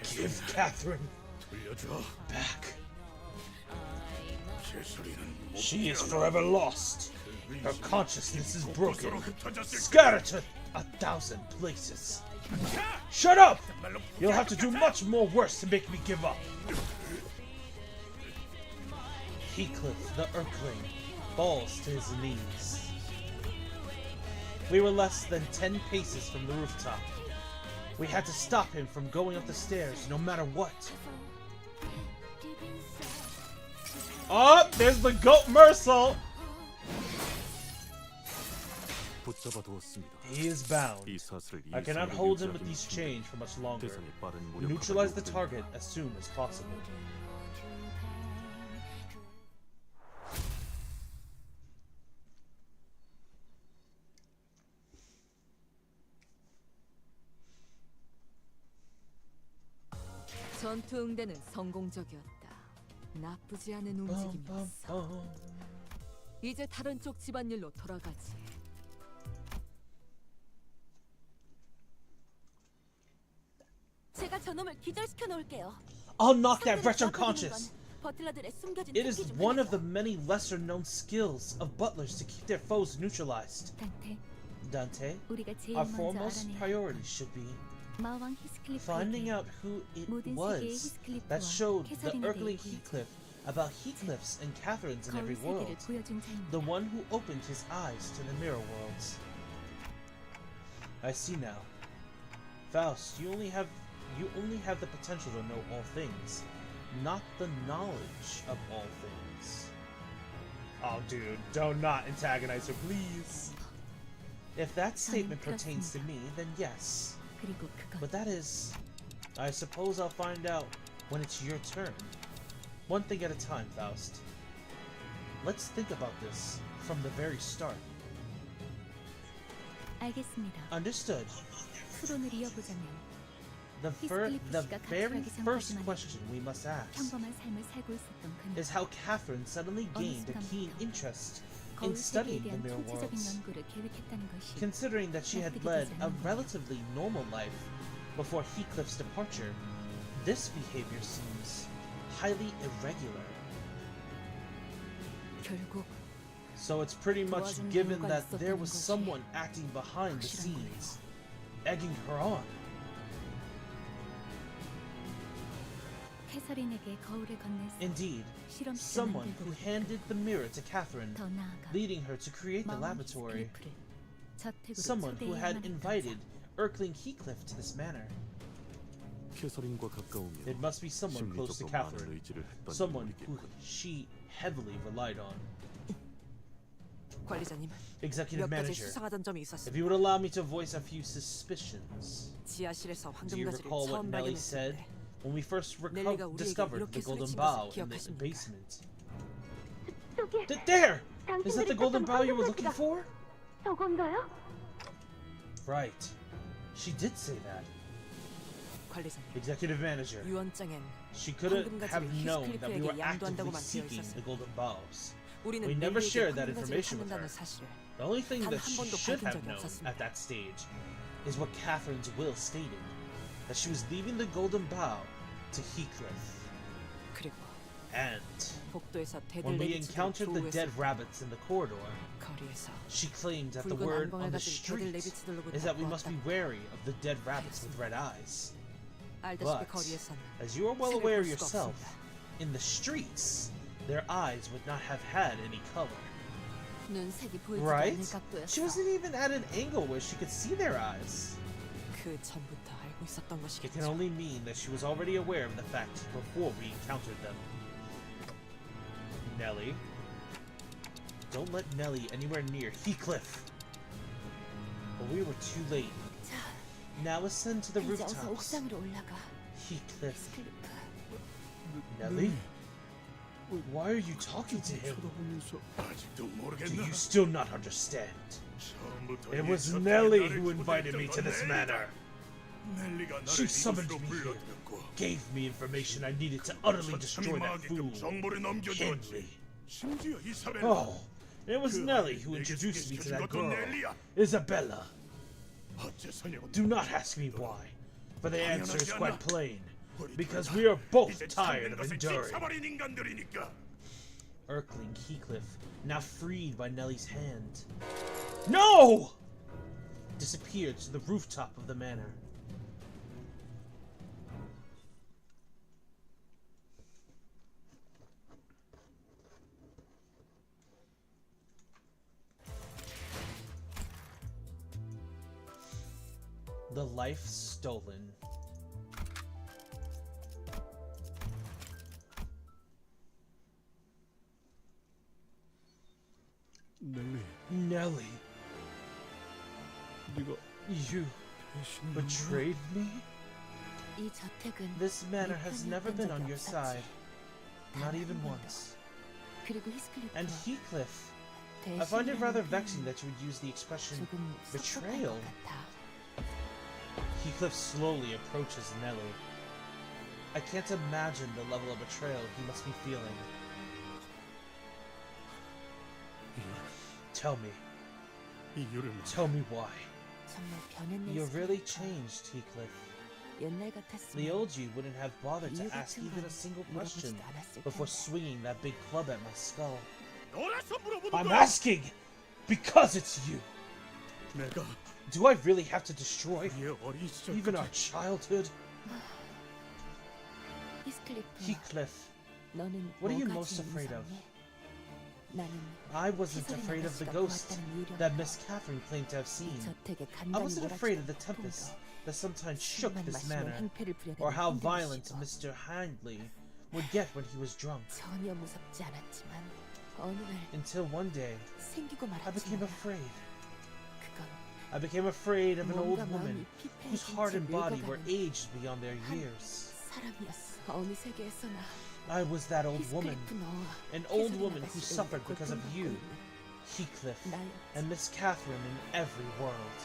Give Catherine 돌려줘. back. 개소리는 못 She is 깨어나. forever lost. Her consciousness is broken. 곳곳으로 흩어졌을 Scattered to 1,000 places. Shut up! You'll have to do much more worse to make me give up. Heathcliff, the Earthling, falls to his knees. We were less than 10 paces from the rooftop. We had to stop him from going up the stairs, no matter what. Oh, there's the goat Mercel! 붙잡아 두었습니다. He is bound. 이 사슬을 I cannot hold him with these chains for much longer. 대상이 빠른 Neutralize the target as soon as possible. 전투 응대는 성공적이었다. 나쁘지 않은 움직임이었어. 이제 다른 쪽 집안일로 돌아가지. 제가 저놈을 기절시켜 놓을게요. I'll knock that wretch unconscious. 버틀러들의 숨겨진 It is 특기 중 one of the 하나죠. many lesser-known skills of butlers to keep their foes neutralized. 단테, Dante, 우리가 제일 our 먼저 foremost 알아내야 priority should be 마왕 히스클리프에게 finding out who it 모든 세계의 was that 히스클리프와 showed the 캐서린에 Earthling 대해 Heathcliff about Heathcliffs and Catherines in 거울 every 세계를 world. 보여준 자입니다. The one who opened his eyes to the mirror worlds. I see now. Faust, you only have the potential to know all things, not the knowledge of all things. Oh, dude, don't not antagonize her, please. If that statement pertains to me, then yes. 그리고 그건 But that is... I suppose I'll find out when it's your turn. One thing at a time, Faust. Let's think about this from the very start. 알겠습니다. Understood. 수론을 이어보자면 The very first question we must ask 평범한 삶을 살고 있었던 그는 is how Catherine suddenly gained a keen interest in 거울 세계에 studying the 대한 mirror 총체적인 worlds, 연구를 계획했다는 것이 considering that she had led a relatively normal life before Heathcliff's departure. This behavior seems highly irregular. 결국 So it's pretty much given that there was someone acting behind the scenes, egging her on. 캐서린에게 거울을 건네서 Indeed, 실험실을 someone who 만들고 handed the mirror to Catherine, 더 나아가 leading her to create the 마왕 laboratory. 히스클리프를 저택으로 Someone who had 초대해야만 invited 했던 Earthling Heathcliff to this manor. 캐서린과 가까우며 It must be someone close to 심리적으로 많은 Catherine, 의지를 했던 someone who 인물이겠군. she heavily relied on. 관리자님, Executive 몇 가지 Manager, 수상하던 점이 if 있었습니다. you would allow me to voice a few suspicions. 지하실에서 Do you 황금가지를 recall what 처음 Nellie 발견했을 said 때 when we first 넬리가 우리에게 discovered 이렇게 the golden 소리친 bow 것을 in the 기억하십니까? basement? 저기 There! Is that 당신들이 the golden 찾던 bow you were looking 황금가지가 for? 저건가요? Right. She did say that. 관리자님, Executive Manager. 유언장엔 She couldn't have 황금가지를 known that we were 히스클리프에게 actively 양도한다고만 되어 seeking 있었습니다. the golden bows. 우리는 We never 넬리에게 shared that 황금가지를 information with her. 찾는다는 사실을 The only thing 단 that 한 she 번도 should 밝힌 have 적이 known 없었습니다. at that stage is what Catherine's will stated, that she was leaving the golden bow to Heathcliff. 그리고 And 복도에서 when we 대들레비치를 encountered the dead 조우했을 rabbits in the corridor, 거리에서 she claimed that the 붉은 word 안경을 on the 가진 street 대들레비치들로부터 is that we must be 보았다. wary of the dead rabbits with red eyes. 알다시피 But, 거리에선 as you are well 색을 aware 볼 수가 yourself, 없습니다. in the streets, their eyes would not have had any color. 눈색이 보이지 Right? 않을 She 각도였어. wasn't even at an angle where she could see their eyes. 그 전부터 알고 있었던 It can 것이겠죠. only mean that she was already aware of the fact before we encountered them. Nellie. Don't let Nellie anywhere near Heathcliff. But we were too late. 자, Now ascend to the 이제 어서 rooftops. 옥상으로 올라가. Heathcliff. 히스클리프. Nellie? Why are you talking to him? 쳐다보면서 아직도 Do 모르겠나? you still not understand? 처음부터 It 이 was 사건이 Nellie 나를 who invited me to 초대했던 this 건 manor. 넬리가 나를 She summoned 이곳으로 me here, 불러들였고 gave me information I needed to utterly destroy that fool. 정보를 Hid 넘겨주었지. me. 심지어 이사벨라. Oh, it was 그 Nellie 아이를 who 내게 introduced me to 소개시켜준 that 것도 girl, 넬리야. Isabella. 어째서냐고. Do not ask me why, for the answer is quite plain. 우리 Because 둘 we are 다 both 이제 tired 참는 of 것을 enduring. 찢어버린 인간들이니까. Earthling Heathcliff, now freed by Nellie's hand. No! Disappeared to the rooftop of the manor. The life stolen. Nelly. You betrayed me? 이 저택은 This manor has 네 never 편이었던 been 적이 on your 없었지. side. Not 단 even 한 번도. once. 그리고 히스클리프 And Heathcliff, I find it rather vexing that you would use the expression 조금 betrayal. 섭섭할 것 같아. Heathcliff slowly approaches Nelly. I can't imagine the level of betrayal he must be feeling. Tell me. 이유를 Tell me why. 정말 변했네. You're really 히스클리프. changed, Heathcliff. 옛날 같았으면 The old you wouldn't have bothered to 이유 ask 같은 even 건 a single question 물어보지도 않았을 before 텐데. swinging that big club at my skull. 너라서 물어보는 I'm 거야. asking because it's you. 내가 Do I really have to destroy 네 어린 시절 even our childhood? 히스클리프. Heathcliff, 너는 what are you 뭐가 most 제일 afraid of? 무섭니? 나는 I wasn't 시설인 afraid of the 아가씨가 ghost 보았다는 유령. that Miss Catherine claimed to have 이 seen. 저택에 I 간단히 wasn't 몰아치던 afraid of the 폭풍도, tempest that sometimes shook 술만 this 마시면 manor, 행패를 부려대는 or how 힘든 violent 시도. Mr. Hindley would get when he was drunk. 전혀 무섭지 않았지만 어느 날 Until one day, 생기고 I 말았지. became afraid. 그건 I became afraid of an old 뭔가 woman 마음이 피폐해진 whose heart and 채 body were 늙어가는 aged beyond their years. 사람이었어. 어느 세계에서나 I was that old woman, 히스클리프 너와 an old 캐서린 woman who 아가씨를 suffered because of 고통받고 you, 있는 Heathcliff, 나였지. and Miss Catherine in every world.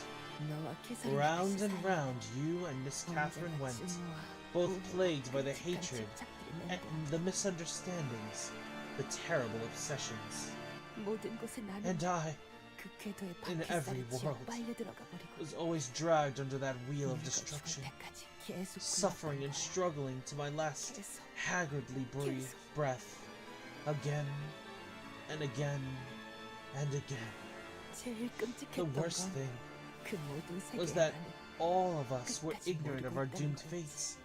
너와 캐서린 Round 아가씨 and 사이에 round you and Miss Catherine 언제나 went, 증오와 both 우울, plagued by the 끔찍한 hatred 집착들이 and 맴돌아. the misunderstandings, the terrible obsessions. 모든 곳에 나는 And I 그 궤도의 in every 바퀴살에 쥐어 world, 빨려 들어가 버리고 was always dragged under that wheel of 내가 죽을 destruction, 때까지 계속 suffering and 굴렀던 거야. struggling to my last 계속 haggardly breathed breath, again and again and again. 제일 The 끔찍했던 worst 건 thing 그 모든 was 세계에 that 나는 all of us were 끝까지 ignorant of 모르고 our 있다는 doomed 거였지. fates.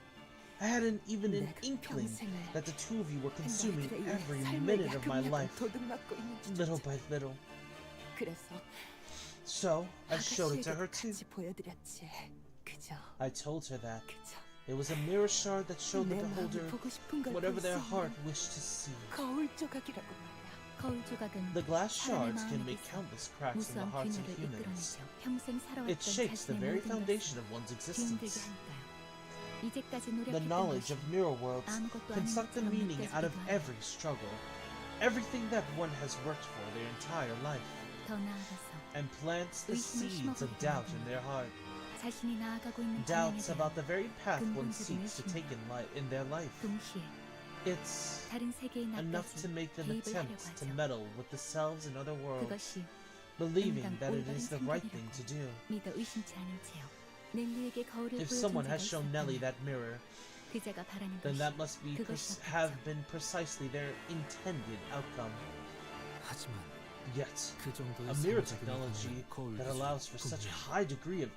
I hadn't even an 내가 inkling 평생을 that the two of you were consuming 너희들의 이 every 삶을 minute of my 야금야금 life, 도둑맞고 있는 little 주제자. by little. 그래서 So I showed it to 아가씨에게도 her too. 같이 보여드렸지. 그저 I told her that 그저 it was a mirror shard that showed the 내 beholder 마음이 보고 싶은 걸 whatever 볼 their 수 heart 있는 wished to see. 거울 조각이라고 말이야. 거울 조각은 The glass 사람의 shards can 마음에 make 있어 countless cracks in the 무수한 hearts of 균열을 humans. 이끌어내죠. 평생 살아왔던 It shakes the 자신의 very 모든 foundation 것을 of one's 뒤흔들게 existence. 하니까요. 이제까지 The 노력했던 knowledge 것이 of mirror worlds 아무것도 can 아닌 suck the 것처럼 meaning out of 느껴지기도 하고 every struggle, everything that one has worked for their entire life, 더 나아가서 and plants the 의심을 seeds of 심어버리게 doubt in 만듭니다. their heart. 자신이 나아가고 있는 방향에 Doubts 대한 about the very path one 근본적인 seeks to 의심을 take in their life. 동시에 It's 다른 세계의 enough to 나까지 make them 개입을 하려고 attempt to 하죠. meddle with the selves in other worlds, 그것이 believing 인간 that it 올바른 is the right thing to do. 믿어 의심치 않은 채요. 넬리에게 거울을 If 보여준 someone 자가 has shown Nelly 있었다면 that mirror, 그자가 바라는 then 것이 that must be 그것이었겠죠. have been precisely their intended outcome. 하지만 Yet, 그 정도의 a mirror 상호작용이 technology 가능한 거울 that 기술은 allows for such a 분명히 high degree of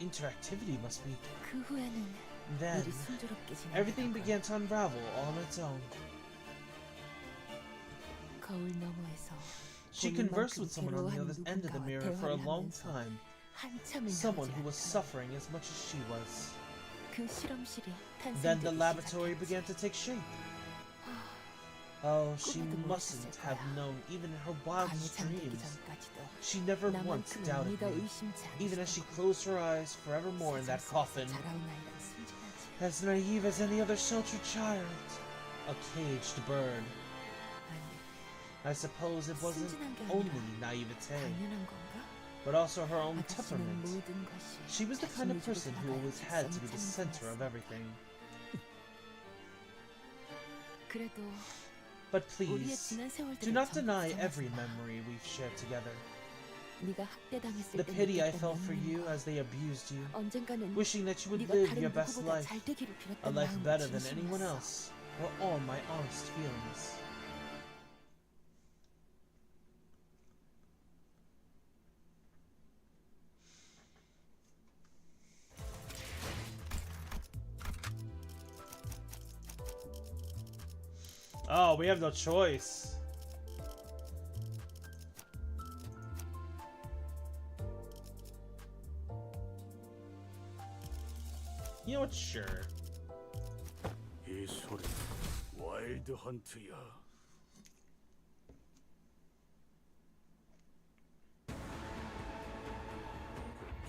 interactivity must be. 그 후에는 Then, 일이 순조롭게 everything 진행되더라고요. began to unravel all on its own. 거울 너머에서 She 보는 conversed 만큼 with someone on the other 괴로워하는 end of the 누군가와 mirror for a 대화를 long 하면서 time. 한참을 Someone 나오지 who was 않았다. suffering as much as she was. 그 실험실이 Then the 탄생되기 laboratory 시작했지. began to take shape. Oh, she 꿈에도 mustn't 몰랐을 have 거야. known, even in her 밤에 wildest 잠들기 dreams. 전까지도 She never once 나만큼은 doubted 믿어 me, 의심치 even as she 않았다고. closed her eyes forevermore in that 세상 속에서 coffin. 자라온 아이란 순진하지. As naive as any other sheltered child. A caged bird. 아니, I suppose it wasn't 순진한 게 only 아니라 naivete, 당연한 건가? but also her own 아가씨는 temperament. 모든 것이 She was the kind of 자신을 person 주고 who always 살아가야 had to be the center of everything. 그래도 But 우리의 please, 지난 세월들을 do not 전부 deny 잊어내지 every 마. memory we've shared together. 네가 학대당했을 The 때 pity I 느꼈던 felt for you 연민과 as they abused you, 언젠가는 wishing that you would 네가 live 다른 your best 누구보다 life, 잘 되기를 a 빌었던 life 마음이 better than anyone 진심이었어. else, were all my honest feelings. Oh, we have no choice. You know what? Sure. 이 소리 와일드 헌트야. 그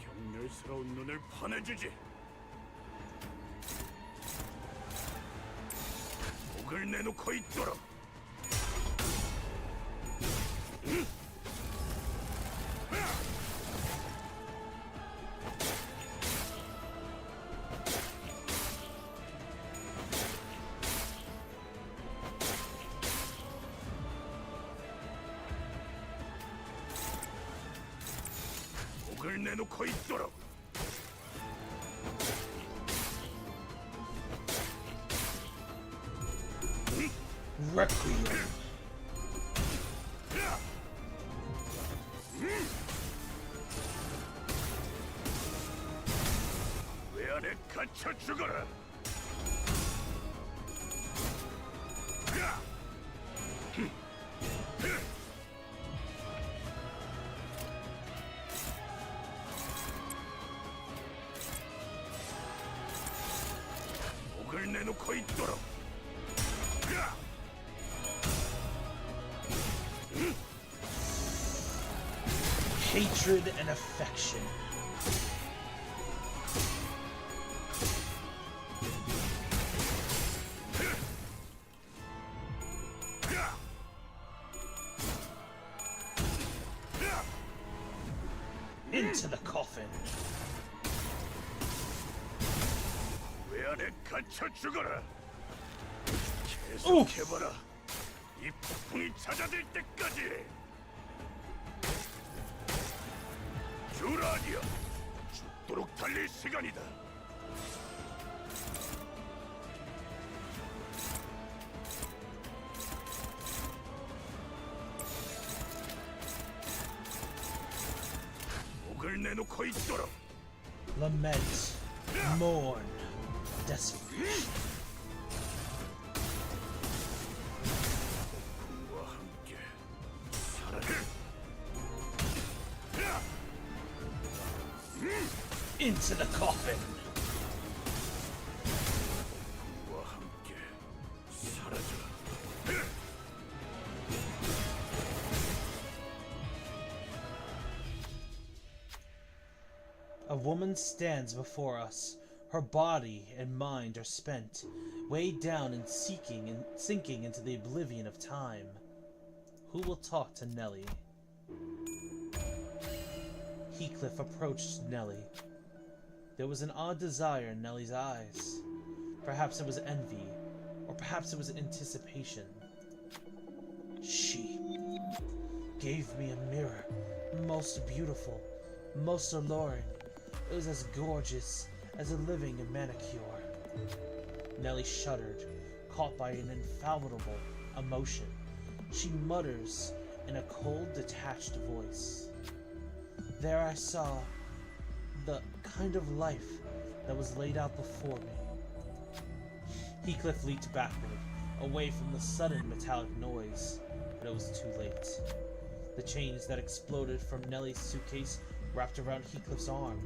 경멸스러운 눈을 파내주지. 목을 내놓고 있도록. 목을 내놓고 있도록. Requiem. 왜 안에 갇혀 죽어라. 목을 내놓고 있도록. Hatred and affection. Into the coffin. 왜 안에 갇혀 죽어라. 계속해봐라. 이 폭풍이 잦아들 때까지. 듀라니아, 죽도록 달릴 시간이다. 목을 내놓고 있도록. Lament, mourn, desolation. 와 함께 사라져. Into the coffin. 와 함께 사라져. A woman stands before us. Her body and mind are spent, weighed down and sinking into the oblivion of time. Who will talk to Nellie? Heathcliff approached Nellie. There was an odd desire in Nellie's eyes. Perhaps it was envy, or perhaps it was anticipation. She gave me a mirror, most beautiful, most alluring. It was as gorgeous as a living manicure. Nellie shuddered, caught by an infallible emotion. She mutters in a cold, detached voice. There I saw the kind of life that was laid out before me. Heathcliff leaped backward, away from the sudden metallic noise, but it was too late. The chains that exploded from Nellie's suitcase wrapped around Heathcliff's arm.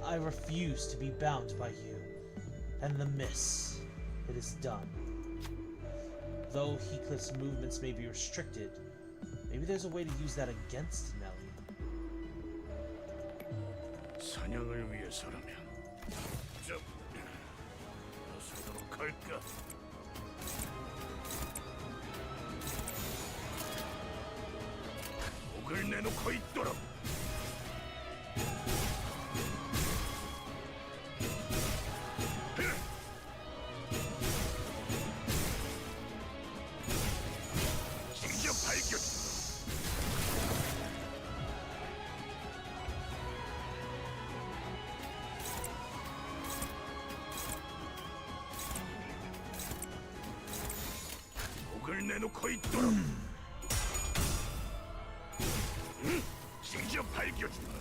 I refuse to be bound by you, and the miss, it is done. Though Heathcliff's movements may be restricted, maybe there's a way to use that against Nellie. 사냥을 위해서라면 좀 나서도록 할까? 목을 내놓고 있도록. 직접 발견. 목을 내놓고 있도록. 직접 발견주마.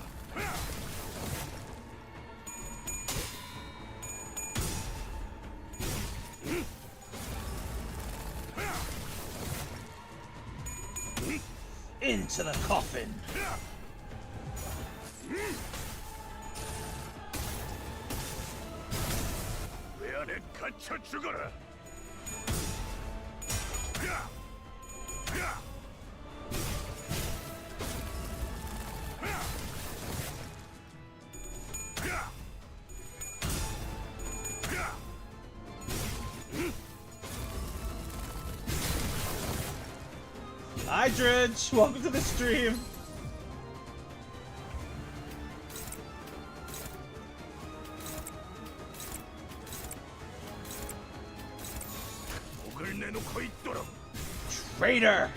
Into the coffin. 갇혀 죽어라. 야! 야! 야! 야! 야! Hi, Dredge. Welcome to the stream. 목을 내놓고 있도록. Traitor.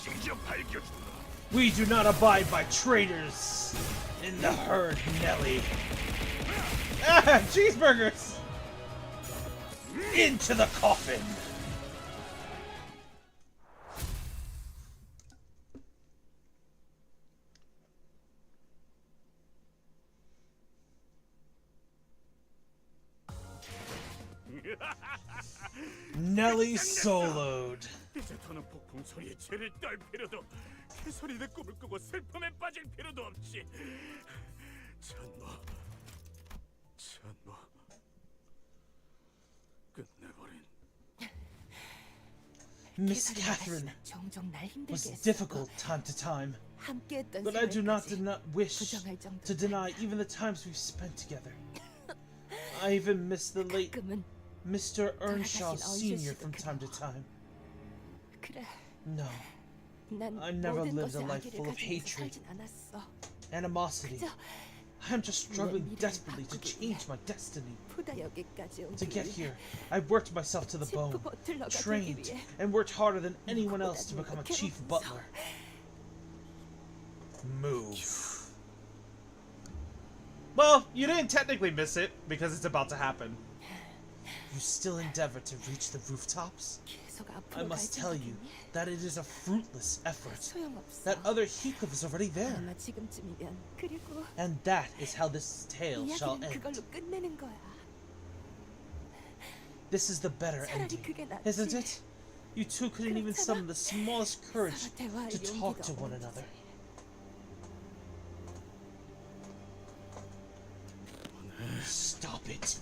징저 발견. We do not abide by traitors in the herd, Nelly. Ah, cheeseburgers! Into the coffin! Nelly soloed. 이제 더는 폭풍 소리에 죄를 떨 필요도, 개소리를 꿈을 꾸고 슬픔에 빠질 필요도 없지. 전부 끝내버린. Miss Catherine 종종 날 힘들게 was 했어. difficult time to time, 함께했던 but I do not 세월까지 wish 부정할 정도로 to deny even the times we've spent together. I even miss the late 가끔은 Mr. Earnshaw 돌아가신 Sr. 언제씨도 from time to time. 그래. No, 난 I never 모든 lived a 것에 life 악의를 full of 가지면서 hatred. 살진 않았어. animosity. 그저 I'm just struggling 미래를 desperately to 바꾸기 change my destiny. 푸다 여기까지 온 To get 길을 here, I worked myself to the bone, 짚고 버틀러가 되기 trained, 위해 and worked harder than anyone else to become a chief butler. Move. Well, you didn't technically miss it, because it's about to happen. You still endeavor to reach the rooftops? 계속 I 앞으로 갈 must tell you 생각이니? that it is a fruitless effort. 소용없어. That other Heathcliff is already there. 아마 지금쯤이면 그리고 And that is how this tale shall 이야기는 end. 그걸로 끝내는 거야. This is the better 차라리 ending, 그게 낫지. isn't it? You two couldn't even 그렇잖아. summon the smallest courage 서로 대화할 to talk 용기가 to one 없는 another. Stop it.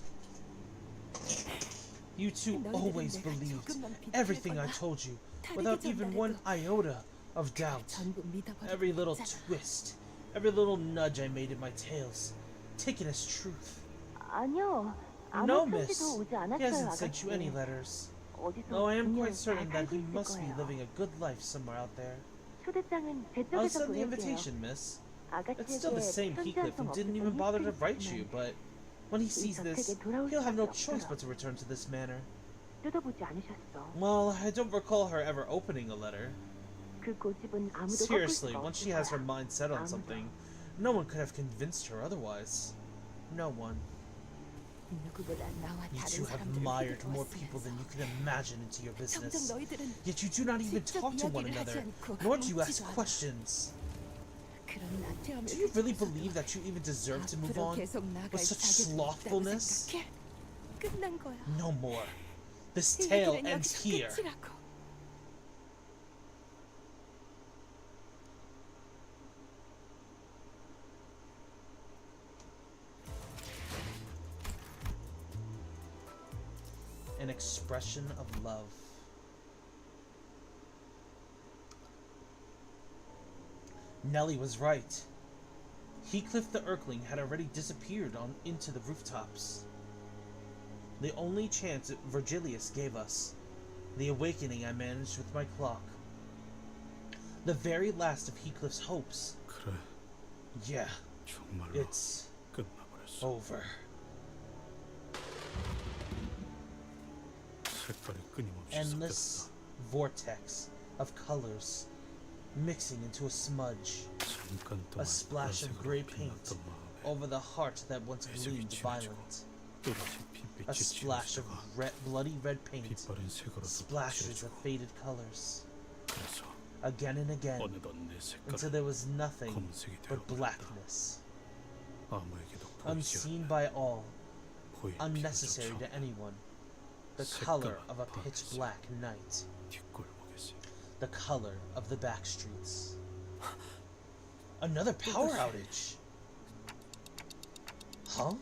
You two always believed everything I told you without even one iota of doubt. 전부 믿어버려. Every little twist, every little nudge I made in my tales, taken as truth. 아니요. No, miss. 편지도 오지 He 않았어요, hasn't sent you 아가씨. any letters. 어디서 Though I am 분명 quite certain 잘 that he 살고 있을 must be 거예요. living a good life somewhere out there. 초대장은 제 I'll 쪽에서 send the 보낼게요. invitation, miss. It's still the same 아가씨에게 Heathcliff who 편지 didn't even bother to write you, but when he sees this, he'll have no choice but to return to this manor. 뜯어보지 않으셨어. Well, I don't recall her ever opening a letter. 그 고집은 아무도 꺾을 Seriously, 수가 once 없을 she has her 거야. mind set on 아무도. something, no one could have convinced her otherwise. No one. 누구보다 나와 You 다른 two have 사람들을 mired more people 휘두르었으면서 than you can imagine into your 점점 business. 너희들은 Yet you do not even 직접 talk to one 이야기를 하지 another, 않고 nor do you ask 묻지도 않아. questions. 그런 나태함을 Do you really 가지고서도 believe that you even deserve to move 앞으로 on 계속 나갈 with such 자격이 slothfulness? 있다고 생각해? 끝난 거야. No more. This 이 tale 얘기는 ends 여기서 here. 끝이라고. An expression of love. Nellie was right. Heathcliff the Erkling had already disappeared on into the rooftops. The only chance Virgilius gave us, the awakening I managed with my clock. The very last of Heathcliff's hopes. 그래, Yeah, 정말로 it's 끝나버렸어. over. 색깔이 끊임없이 Endless vortex of colors mixing into a smudge, 섞였다. 잠깐 동안 a splash of 노란색으로 gray 빛났던 paint 마음에 over the heart that once gleamed violent, a splash of bloody red paint, 빛바랜 색으로 splashes of faded colors, 그래서 again and again, 어느덧 내 until 색깔은 there was nothing 검은색이 but 되어버렸다. blackness, 아무에게도 보이지 unseen 않는 by all, 고의 unnecessary to 피부조차 anyone, the 색깔 color of a pitch 파괴세. black night, 뒷골목에서 the color of the back streets. Another power outage. Huh?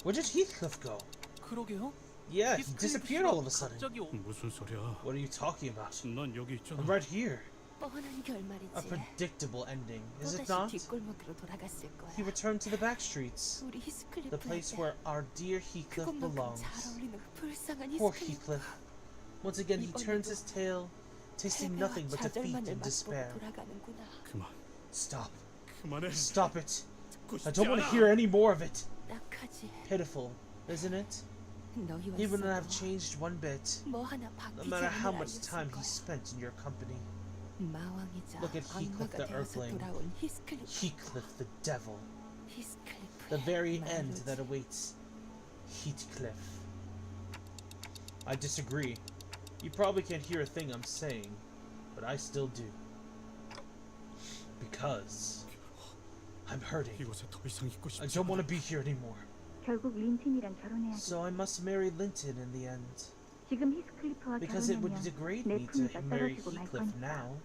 Where did Heathcliff go? 그러게요. Yeah, he disappeared all of a sudden. 갑자기 무슨 소리야? What are you talking about? 난 여기 있잖아. I'm right here. 뻔한 A 결말이지. predictable ending, is it 또다시 not? 뒷골목으로 돌아갔을 거야. He returned to the back streets, 우리 the place 히스클리프한테 where our dear Heathcliff 그것만큼 belongs. 잘 어울리는 불쌍한 Poor 히스클리프. Heathcliff. Once again, he turns his tail, tasting nothing but defeat 좌절만을 and 맛보고 despair. 돌아가는구나. 그만. Stop. 그만해. Stop it. 듣고 I 싶지 don't want to 않아. hear any more of it. 딱하지. Pitiful, isn't it? 너희와 Even when I've 있어도 changed one bit, 뭐 하나 no 바뀌지 matter how 않을 much 알렸을 time he 거야. spent in your company. 마왕이자 Look at Heathcliff 악마가 the 되어서 Earthling. 돌아온 히스클리프. Heathcliff the devil. 히스클리프. The very end that awaits Heathcliff. I disagree. You probably can't hear a thing I'm saying, but I still do. Because I'm hurting. 이곳에 더 이상 있고 I 싶지 don't want 않아. to be here anymore. 결국 린틴이랑 결혼해야지. So I must marry Linton in the end. 지금 히스클리프와 Because it would 결혼하면 degrade 내 me to 품위가 marry 떨어지고 말 Heathcliff 거니까. now.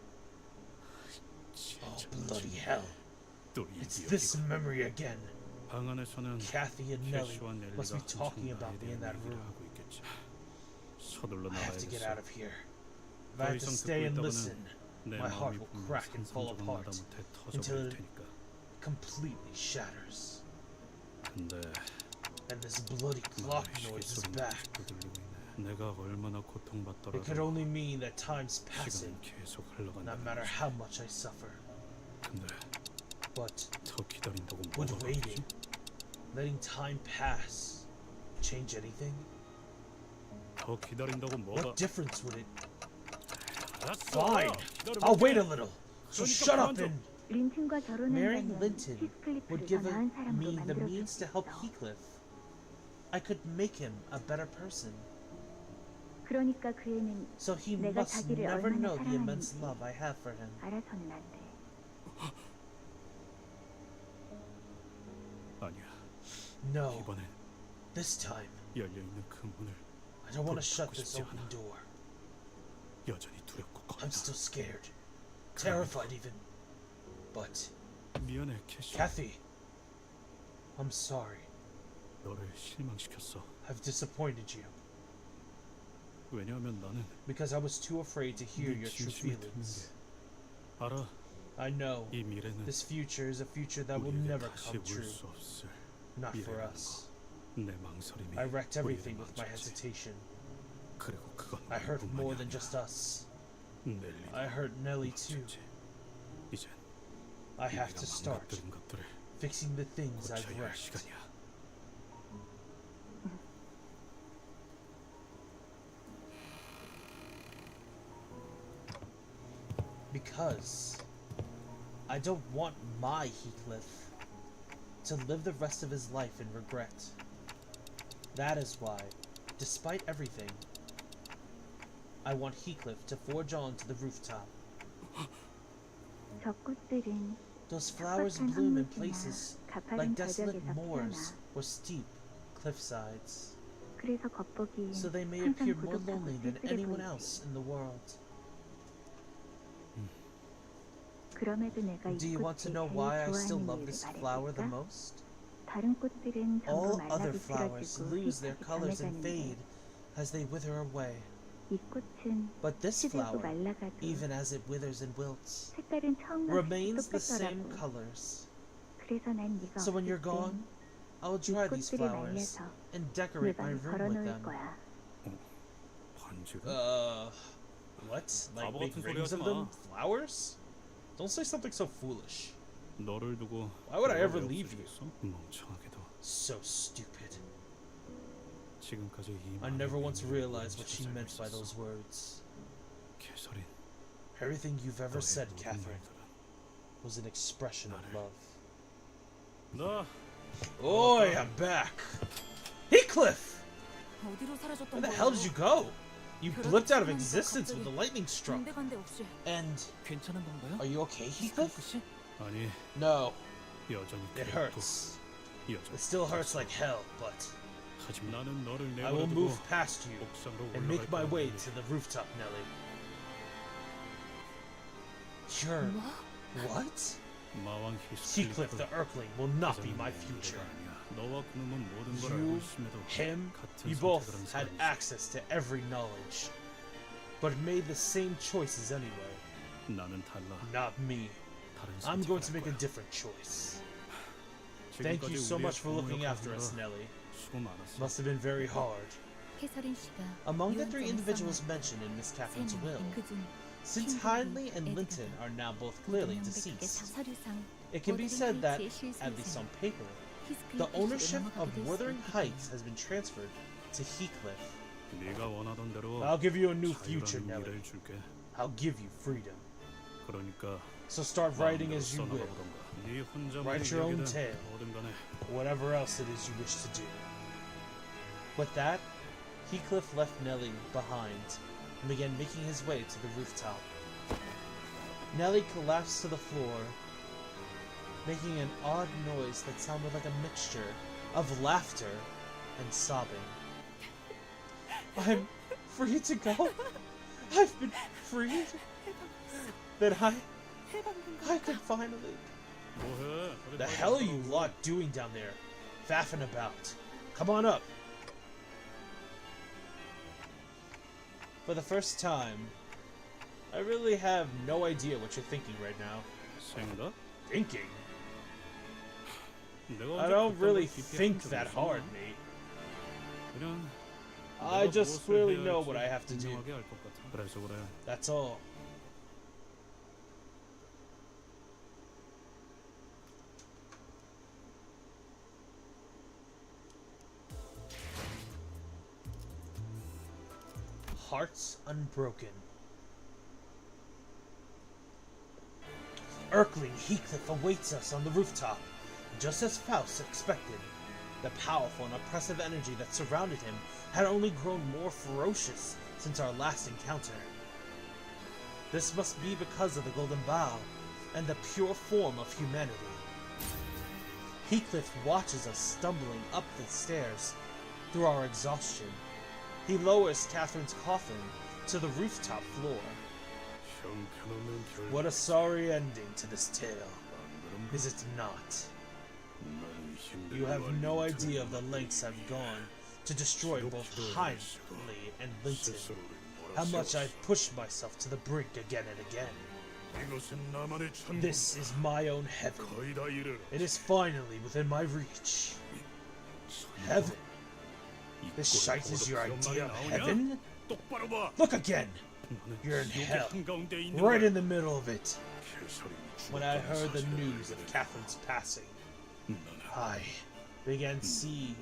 Oh, bloody 진짜. hell. 또 It's 이 this 기억이고. memory again. 방 안에서는 Kathy and Nellie 캐시와 넬리가 must be 한참 talking about 나에 me in 대한 that 얘기를 room. 하고 있겠지. 서둘러 I have to get 나가야겠어. out of here. If 더 I have to 이상 stay 듣고 and 있다가는 listen, 내 my heart 마음이 will 분명 crack and fall 상상조각 apart 마다못해 until 터져버릴 it 테니까. completely shatters. 근데 And this bloody clock noise is 소리는 back. 아직도 들리고 있네. 내가 얼마나 It could 고통받더라도 only mean that time's passing, 시간은 계속 no 흘러간다는 matter 거지. how much I suffer. 근데 But 더 기다린다고 would 뭐가 waiting, 바뀌지? letting time pass, change anything? 더 기다린다고 뭐가 What difference would it? 알았어. Fine, 기다려볼게. I'll wait a little. So 그러니까 shut up 그만 좀. and 린틴과 marrying 결혼한다면 Linton would 히스클리프를 더 give 나은 사람으로 me the 만들어줄 means 수 to help 있어. Heathcliff. I could make him a better person. 그러니까 그 애는 So he 내가 must 자기를 never 얼마나 know the immense 사랑하는지 love I have for him. 알아서는 안 돼. 아니야. No, 이번엔 this time, 열려 있는 그 문을 I don't want to shut 닫고 this 싶지 open 않아. door. 여전히 두렵고 겁나. I'm still scared. Terrified even. But, 미안해, 캐시. Kathy, I'm sorry. 너를 실망시켰어. I've disappointed you. 왜냐하면 나는 Because I was too afraid to hear 네 your true 진심을 듣는 feelings. 게 알아. I know 이 미래는 this future is a future that will 우리에게 never 다시 come 올 true. 수 없을 Not for 미래라는 us. 거. 내 망설임이 I wrecked everything 우리를 with my 망쳤지. hesitation. 그리고 그건 I hurt 우리뿐만이 more than 아니야. just us. 넬리도 I hurt Nellie too. 망쳤지. 이젠 I have 우리가 to start 망가뜨린 것들을 fixing the things I've 고쳐야 할 wrecked. 시간이야. Because I don't want my Heathcliff to live the rest of his life in regret. That is why, despite everything, I want Heathcliff to forge on to the rooftop. 저 꽃들은 Those flowers 탁박한 bloom in 황무지나 places 가파른 like desolate 절벽에서 moors 피어나 or steep cliffsides, 그래서 겉보기엔 so they may 항상 appear more 고독하고 lonely than 쓸쓸해 anyone 보이지. else in the world. 그럼에도 내가 이 Do you want to 꽃을 know 제일 why I still 좋아하는 love 이유를 this flower the 말해줄까? most? 다른 꽃들은 전부 All other 말라비 flowers 쓰러지고 lose their 휘파게 colors and 변해가는데 fade as they wither away. 이 꽃은 But this 시들고 flower, 말라가도 even as it withers and wilts, 색깔은 처음과 remains the same 똑같더라고. colors. 그래서 난 네가 So when you're 없을 gone, 땐 I'll 이 dry these 꽃들을 flowers 말려서 and 내 decorate my 방에 room with 걸어놓을 them. 거야. 반지를? What? Like 바보 make 같은 소리 rings 하지 of them? 마. Flowers? Don't say something so foolish. 너를 두고 Why would I 내가 ever 왜 leave you? 없어지겠어? 멍청하게도 So stupid. 지금까지 이 I 마음의 never once 의미를 realized what she 모르고 meant by 살고 those 있었어. words. 캐서린, Everything you've ever 너의 said, 모든 Catherine, 말들은 was an expression of 나를- love. 나 Oi, I'm back! Heathcliff! 어디로 사라졌던 Where the 거야? hell did you go? You blipped out of existence when the lightning struck. 간데간데 없이 And 괜찮은 건가요? are you okay, Heathcliff? 씨? 아니 No, 여전히 it 두렵고 hurts. 여전히 It still hurts like hell, but 하지만 나는 너를 I will 내버려두고 move past you 옥상으로 and make my 올라갈 way 거야. to the rooftop, Nellie. Sure. 뭐? What? 마왕 Heathcliff the Earthling will not be my future. 너와 그놈은 모든 걸 You, 알고 있음에도 him, 같은 you both 선택을 한 had 사람이지. access to every knowledge, but made the same choices anyway. 나는 달라. Not me. 다른 I'm going to 선택을 make a 할 거야. different choice. Thank you 지금까지 so 우리의 much for looking 부모를 after us, 가지느라 Nelly. 수고 많았어. Must have been very hard. 캐서린 씨가 Among the 유언장을 three individuals 써놔. mentioned in Miss 세 Catherine's will, 명은 그중 since Hindley and Linton are now both clearly deceased, 서류상 it can be said that, at least on paper, the ownership of Wuthering Heights has been transferred to Heathcliff. 네가 원하던 대로 I'll give you a new future, 자유라는 Nelly. 미래를 줄게. I'll give you freedom. 그러니까 So start writing 마음대로 as you will, 써나가보던가. 네 혼자만의 Write your own 기억이든 tale. 뭐든 간에 whatever else it is you wish to do. With that, Heathcliff left Nelly behind and began making his way to the rooftop. Nelly collapsed to the floor, making an odd noise that sounded like a mixture of laughter and sobbing. I'm free to go? I've been freed? Then I can finally... 뭐해? 어디 The 빨리 hell are you 가라고. lot doing down there? Faffing about. Come on up. For the first time, I really have no idea what you're thinking right now. 생각? Thinking? 내가 I 언제 don't 그딴 really 걸 깊게 think 생각을 that 했었나? hard, mate. 그냥 I 내가 just 무엇을 clearly 해야 know 할지 what I have to do. 분명하게 알 것 같아. 그래서 그래. That's all. Hearts unbroken. Erkling Heathcliff awaits us on the rooftop, just as Faust expected. The powerful and oppressive energy that surrounded him had only grown more ferocious since our last encounter. This must be because of the Golden Bough and the pure form of humanity. Heathcliff watches us stumbling up the stairs through our exhaustion. He lowers Catherine's coffin to the rooftop floor. 형편없는 결. What a sorry ending to this tale, is it not? You have no idea of the lengths I've gone to destroy both Hindley and Linton. How much I've pushed myself to the brink again and again. 이것은 나만의 천국. This is my own heaven. 거의 다 이르렀다. It is finally within my reach. Heaven? This shite is your idea of heaven? 똑바로 봐. Look again! You're in hell, right in the middle of it. When I heard the news of Catherine's passing, I began to see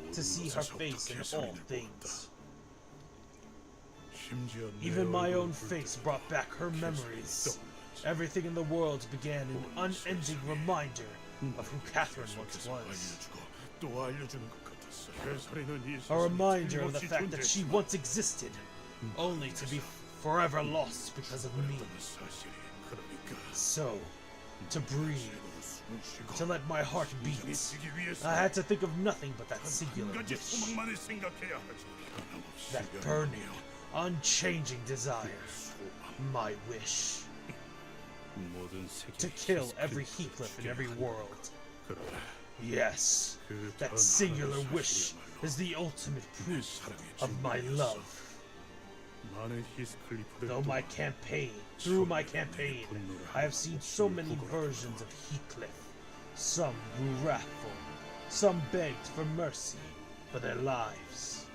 her face in all things. Even my own face brought back her memories. Everything in the world began an unending reminder of who Catherine once was. 또 알려주는 것 같았어. 캐서린은 이 A reminder 세상에 of the 끊임없이 fact that she 존재했지만 once existed, only to be forever lost because of me. 그랬다는 사실이 그러니까 So, to breathe, to let my heart beat, 지기 위해서 I had to think of nothing but that 한 singular 가지 wish. 소망만을 생각해야 하지. 변함없이 That burning, unchanging desire. My wish. 모든 세계 To kill every Heathcliff in every world. 그래. Yes, 그 that 다른 singular 하나의 wish 사실이야말로 is the ultimate proof 사랑의 of my 증거였어. love. 많은 히스클리프들 Though my campaign, through my campaign, I have seen so many versions of Heathcliff. Some grew wrathful, some begged for mercy for their lives.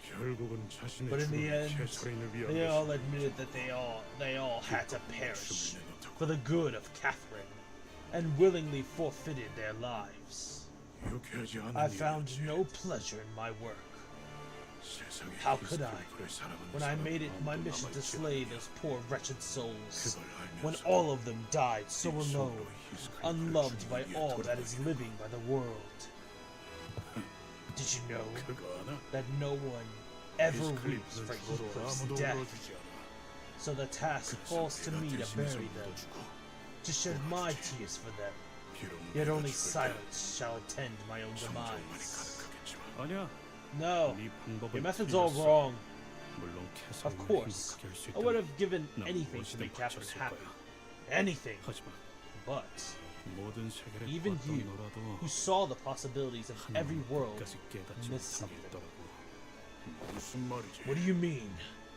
결국은 자신의 But in the 죽음이 end, 캐서린을 위한 they 것이 all admitted that they all had to perish for the good of Catherine, and willingly forfeited their lives. 유쾌하지 않은 I found 일이었지. no pleasure in my work. 세상에 How could I, 히스클리프를 사랑하는 when I 사람은 made it my 아무도 mission to 남아있지 slay 않냐. those poor wretched souls, 그걸 when 알면서 all of them died so 네 alone, 손으로 히스클리프를 unloved by 죽이기 위해 all that is 돌아가야 living by the world? Did you know 그거 아나? that no one ever weeps 히스클리프를 for 죽어도 Heathcliff's 아무도 death? 울어주지 않아. So the task 그래서 falls to 내가 me to 대신해서 bury them, 울어주고 to shed my tears for them. 비록 Yet 내가 only 죽을 때 silence shall attend my own 정정만이 demise. 가득하겠지만 아니야. No, 네 방법은 your method's all 틀렸어. wrong. 물론 Of 캐서린을 course, 행복하게 할수 I would 있다면 have given 난 anything to 무엇이든 make Catherine 바쳤을 happy. 거야. Anything. 하지만 But 모든 세계를 Even you, 뻗어놓으라도 who saw the possibilities of 한 every world, 번까지 깨닫지 missed 못하게 something. 있더라고. 무슨 말이지? What do you mean?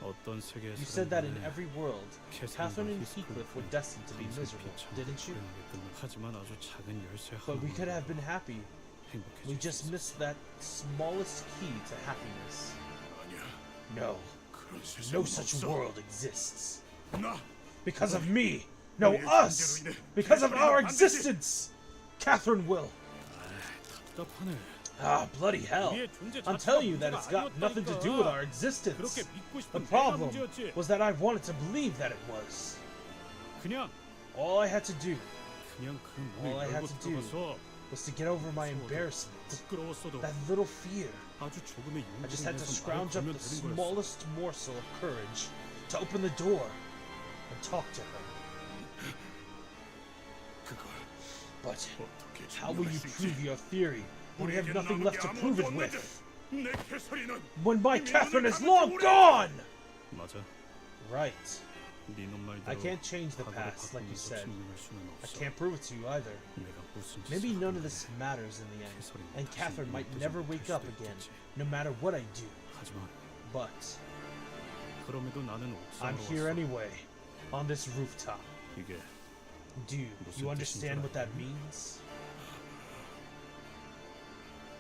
어떤 세계의 You said that in 사람들은 every world, Catherine and Heathcliff were destined to be miserable, didn't you? 하지만 아주 작은 열쇠 But we could 하나만으로 have been happy. 행복해질 We 수 just 있었어. missed that smallest key to happiness. 아니야. No, 그런 no 세상은 such 없어. world exists. 나 Because of me! No, us! Because of our existence! Catherine will. 답답하네. Ah, bloody hell. 우리의 존재 I'm 자체가 telling you that 문제가 it's got nothing to do with our existence. 그렇게 믿고 The 싶은 내가 problem 문제였지. was that I wanted to believe that it was. 그냥 All I had to do 그냥 그 All I 문을 had 열고 to do 들어가서 was to get over my embarrassment. 부끄러웠어도 That little fear. 아주 조금의 I just 용기를 had to 내서 말을 scrounge up 걸면 the 되는 거였어. smallest morsel of courage to open the door and talk to her. 그걸 But 어떻게 how will you 증명할 수 있지? prove your theory when you have 우리에겐 nothing 남은 left 게 to prove it 아무것도 with? 없는데 내 캐서린은 When my 이미 Catherine 눈을 is 감은 long 지 gone! 맞아. Right. 네놈 말대로 I can't change the 과거를 past, like you 바꾸면서 said. 증명할 수는 I 없어. can't prove it to you either. 내가 무슨 짓을 Maybe none of 하든 this matters in the end, 캐서린은 and 다시 Catherine might 눈을 never 뜨지 wake 못할 up 수도 again, 있겠지. no matter what I do. 하지만 But 그럼에도 나는 I'm 옥상으로 here 왔어. anyway, on this rooftop. 이게 Do you understand what that means?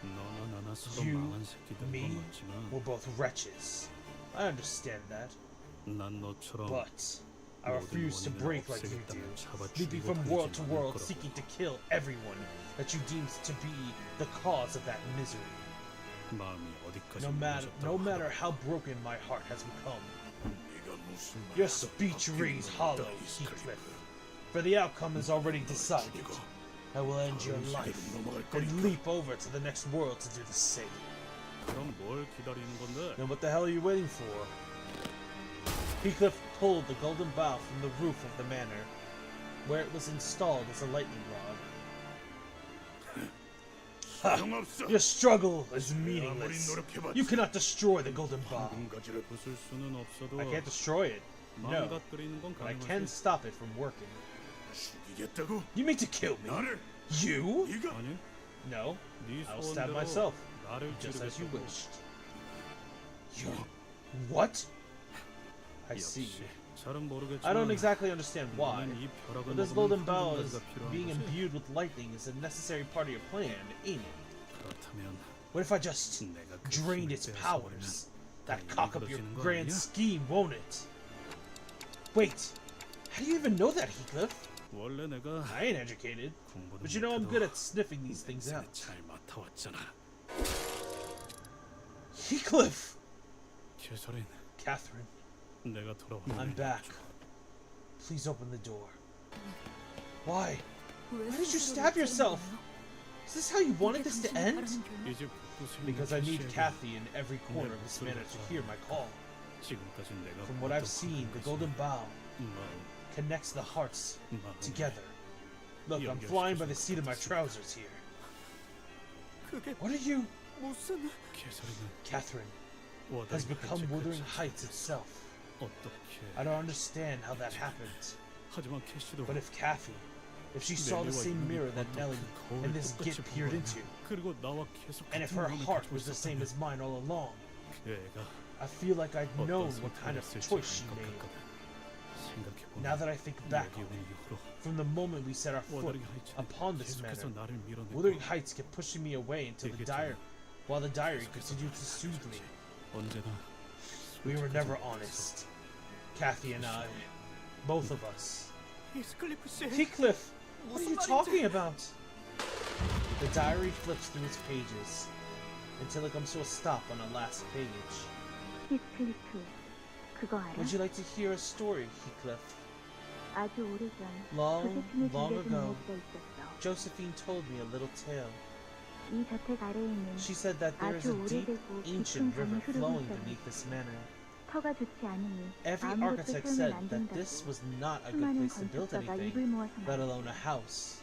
너나 나나 서로 You, 망한 새끼들인 me, 건 맞지만 we're both wretches. I understand that, 난 너처럼 but I refuse to break like you do, leaping from world to world seeking to kill everyone that you deem to be the cause of that misery. 마음이 어디까지 No matter how broken my heart has become. 네가 무슨 말을 Your 하든 speech 바뀌는 rings 건 hollow, 없다, 이스크리프. Heathcliff. For the outcome is already decided. 죽이고 I will end your 다음 life 세계로 넘어갈 and 거니까. leap over to the next world to do the same. 그럼 뭘 기다리는 건데? Then what the hell are you waiting for? Heathcliff pulled the golden bough from the roof of the manor, where it was installed as a lightning rod. Ha! 소용없어. Your struggle is 아무리 meaningless. 노력해봤자 You cannot destroy the golden bough. 가지를 부술 수는 없어도 I can't destroy it, no, 망가뜨리는 건 but I can 가능하지. stop it from working. 죽이겠다고? You mean to kill me? 나를 You? 네가 아니, No, 네 I will stab 소원대로 myself, 나를 just as you 찌르겠다고. wished. You... What? I see. 역시 잘은 모르겠지만 I don't exactly understand why, 너는 이 벼락을 but this 먹으면 golden 큰 bough 군대가 is 필요한 being 거지? imbued with lightning is a necessary part of your plan, ain't it? 그렇다면 What if I just 내가 그 drained 힘을 its 빼앗아버리면 powers? That 당연히 cock up your 그러지는 거 grand 아니야? scheme, won't it? Wait, how do you even know that, Heathcliff? 원래 내가 I ain't educated, 공부는 but you know I'm 못해도 good at sniffing these things 냄새는 out. 잘 맡아왔잖아. Heathcliff! 캐서린, Catherine, 내가 돌아와. I'm back. Please open the door. Why? Why did you stab yourself? Is this how you wanted this to end? 이제 북부생의 Because I need 캐시에게 Kathy in every corner of this manor to hear my call. 지금까지 내가 From what I've 봤던 seen, the 것은 golden bough 마음, connects the hearts 마음이 together. Look, I'm flying by the seat of my trousers here. 그게 What are you? 무슨 캐서린은 Catherine 워다리 has become 한채 Wuthering 끝이 Heights itself. 어떻게? I don't understand how that happened. 하지만 캐시도 But if Kathy, if she saw the same mirror that Nellie and this git peered into, 그리고 나와 계속 and if 같은 her 마음을 heart 가지고 was the same 있었다면 as mine all along, 그 애가 I feel like I'd known 어떤 what kind of 선택을 choice she 했을지 made. 것 같거든. 생각해보면 Now that I think back 여기 on 온 it, 이후로 from the moment we set our foot 워다리 하이츠는 upon this 계속해서 manor, 나를 밀어내고 Wuthering Heights kept pushing me away until the 얘기했잖아. diary, while the diary continued to soothe me. 언제나 We were 솔직하지 never 못했어. honest. Kathy and I, both of us. 이스클리프 씨 Heathcliff, what are you 무슨 talking about? The diary flips through its pages until it comes to a stop on the last page. 히스클리프, 그거 알아? Would you like to hear a story, Heathcliff? 아주 오래전 Long, 조세핀이 long 들려준 ago, 이야기가 있었어. Josephine told me a little tale. 이 저택 아래에 있는 She said that there is 아주 a deep, 오래되고 깊은 ancient river 강이 흐르고 flowing 있다는 beneath this manor. 터가 좋지 않으니 Every 아무것도 architect 세우면 said 안 that 된다고 this was not a good 수많은 place to build 건축가가 anything, 입을 모아서 let 말이야. alone a house.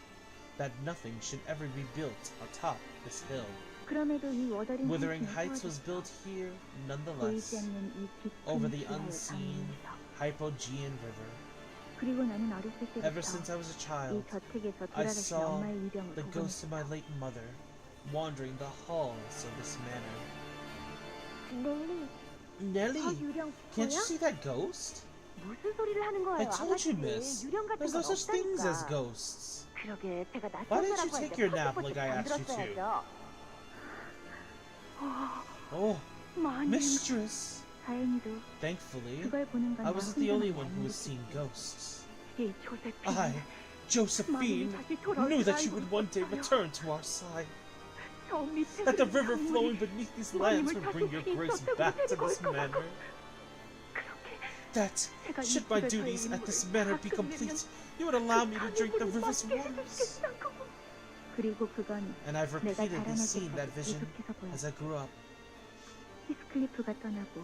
That nothing should ever be built atop this hill. 그럼에도 이 워더링 Wuthering 하이츠는 Heights was built 세워졌어. here, 보이지 nonetheless, 않는 이 깊은 over the 지하의 unseen 방문에서 Hypogean River. 그리고 나는 어렸을 Ever 때부터 since I was a 이 child, 저택에서 I 돌아가신 saw 엄마의 유령을 the 보곤 ghost of my 했어. late mother wandering the halls of this manor. 넬리, 저 Nelly, 유령 can't you 보여? see that ghost? 무슨 소리를 하는 I 거예요, told you, 아가씨. miss. 유령 같은 There's 건 no such things as 없다니까. ghosts. 그러게 제가 Why didn't 낯선 you 사람과 take your nap like I asked you to? 만들었어야죠. Oh, 마님, mistress! 다행히도 Thankfully, 그걸 보는 건 I 나 wasn't the only 혼자만이 one who was 아니었지. seeing ghosts. 이 조세핀, I, Josephine, 마님이 다시 돌아올 knew 줄 that you 알고 would one day 있었어요. return to our side. 저 밑에 That the 흐르는 river 강물이 flowing beneath these lands would bring your grace back to this manor. 그렇게 That, 제가 이 should my 집에서의 duties at 임무를 this manor be 다 complete, 끝내면 you would allow me 그 to drink the 강물을 river's 마시게 waters. 해주겠다고. 그리고 그건 And I've 내가 repeatedly 자라날 seen that 때까지 vision 계속해서 as I grew up. 히스클리프가 떠나고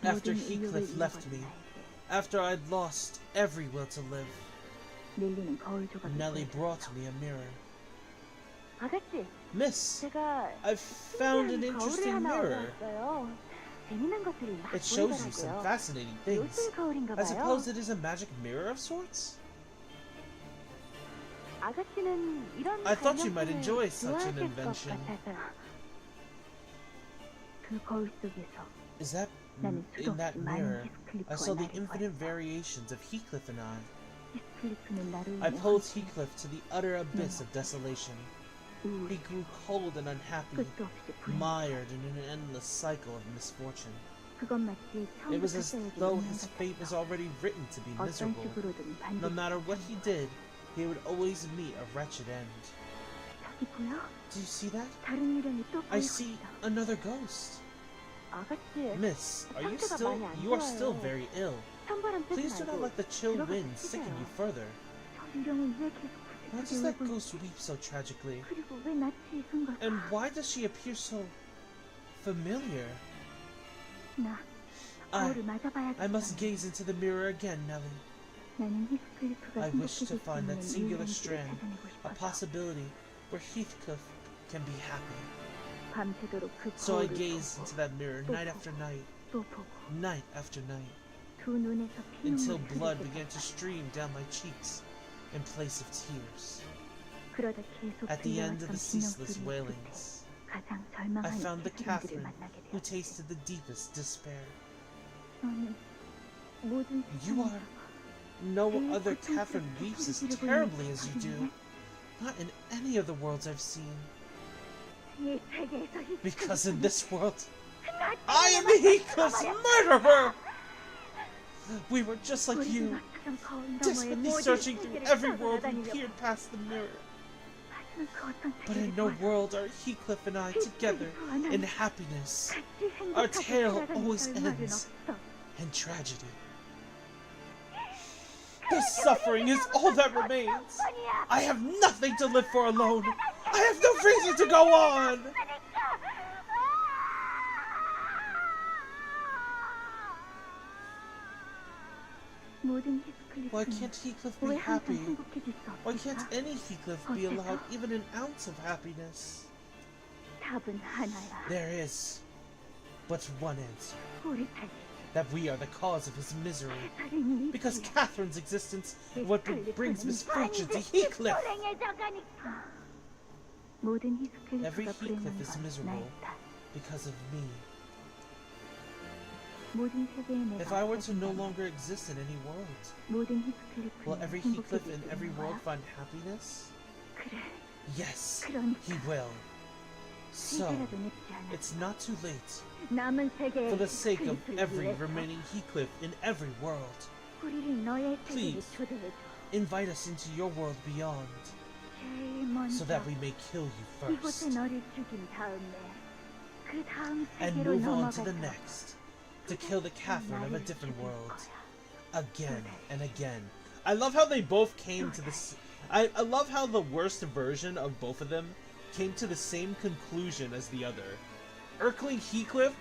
After 모든 의욕을 Heathcliff left me, 잃어버린 나에게 after I'd lost every will to live, 넬리는 거울 조각을 Nellie 보여줬어. brought me a mirror. 아가씨, Miss, 제가 I've found an 신기한 거울을 interesting 하나 mirror. 얻어왔어요. 재미난 것들이 막 It shows you some 보이더라고요. fascinating things. 요술 거울인가 I 봐요. suppose it is a magic mirror of sorts? 아가씨는 이런 I thought you might 발명품을 enjoy such an 좋아하실 것 invention. 같아서요. 그 거울 속에서 Is that 나는 수도 in that 없이 mirror? 많은 I 히스클리프와 saw the 나를 infinite 보았어. variations of Heathcliff and I. 히스클리프는 나를 I 위해 pulled 헌신, Heathcliff to the utter abyss of desolation. He 우울해, grew cold and unhappy, 끝도 없이 불행해. mired in an endless cycle of misfortune. 그건 마치 It was as 처음부터 though 써야지 his fate was already written to be 어떤 miserable. 식으로든 No 반드시 matter what he did, he would always meet a wretched end. 저기 보여? Do you see that? 다른 유령이 또 I 보이고 see 있어. another ghost. 아가씨, Miss, are you 상태가 still? 많이 안 You are still 좋아요. very ill. 찬바람 쐬지 Please do not 말고 let the chill 들어가서 wind sicken you 쉬세요. further. 저 유령은 왜 계속 Why 부지런히 does that 울고 ghost 있지? weep so tragically? 그리고 왜 낯이 익은 걸까? And why does she appear so familiar? 나 거울을 맞아봐야겠어. I must gaze into the mirror again, Nellie. 나는 히스클리프가 I wish to 행복해질 수 find that 있는 singular 유일한 길을 strand, 찾아내고 a 싶어서 possibility where Heathcliff can be happy. 밤새도록 그 So I 거울을 gazed into 보고 that mirror night after night, 또 보고 night after night, 두 눈에서 until 피눈물이 blood 흐르게 began to 됐다. stream down my cheeks in place of tears. 그러다 계속 At the end of 들려왔던 the ceaseless 비명소리의 끝에 wailings, 가장 I 절망한 found the 캐서린들을 Catherine 만나게 who 되었지. tasted the deepest despair. 너는 모든 You 세상에서 are. No 제일 other 고통스럽게 Catherine weeps as 소리 지르고 terribly 있는 as you do. 캐서린이네. Not in any of the worlds I've seen. 이 세계에서 Because in this world, 나 I am Heathcliff's murderer! We were just like 우리도 you, 너처럼 거울 너머의 desperately 모든 searching through 세계를 every world we 떠나다니려고. peered past the mirror. 하지만 그 어떤 But in 세계를 no 보아도 world are Heathcliff and I together 히스클리프와 나는 in happiness 같이 Our 행복하게 tale 살아가는 always 결말은 ends. 없어. and tragedy. The suffering is all that remains. I have nothing to live for alone. I have no reason to go on. 모든 Why 히스클리프는 can't Heathcliff be 왜 항상 happy? 행복해질 수 Why 없을까? can't any Heathcliff be allowed even an ounce of happiness? 답은 하나야. There is but one answer. 우리 삶이 That we are the cause of his misery. 살인이 Because 있기에 Catherine's existence is what brings 히스클리프는 misfortune to 반드시 Heathcliff. 불행해져가니까. 모든 Every 히스클리프가 Heathcliff 불행한 is 건 miserable 나의 탓. because of me. 모든 세계에 내가 If I were to no 없어진다면 longer exist in any world, 모든 will 히스클리프는 every Heathcliff 행복해질 in 수 every 있는 world 거야. find happiness? 그래, Yes, 그러니까 he will. So, 이제라도 늦지 않아. it's not too late. 남은 세계의 For the sake of 히스클리프를 every 위해서 remaining Heathcliff in every world, 우리를 너의 세계에 Please. 초대해줘. invite us into your world beyond, 제일 먼저 so that we may kill you 이곳에 first, 너를 죽인 다음에 그 다음 and 세계로 move on to 넘어가서 the next, to kill the Catherine of a 나를 different 죽일 world, 거야. again and again. I love how they both came to this. I love how the worst version of both of them came to the same conclusion as the other. Erkling Heathcliff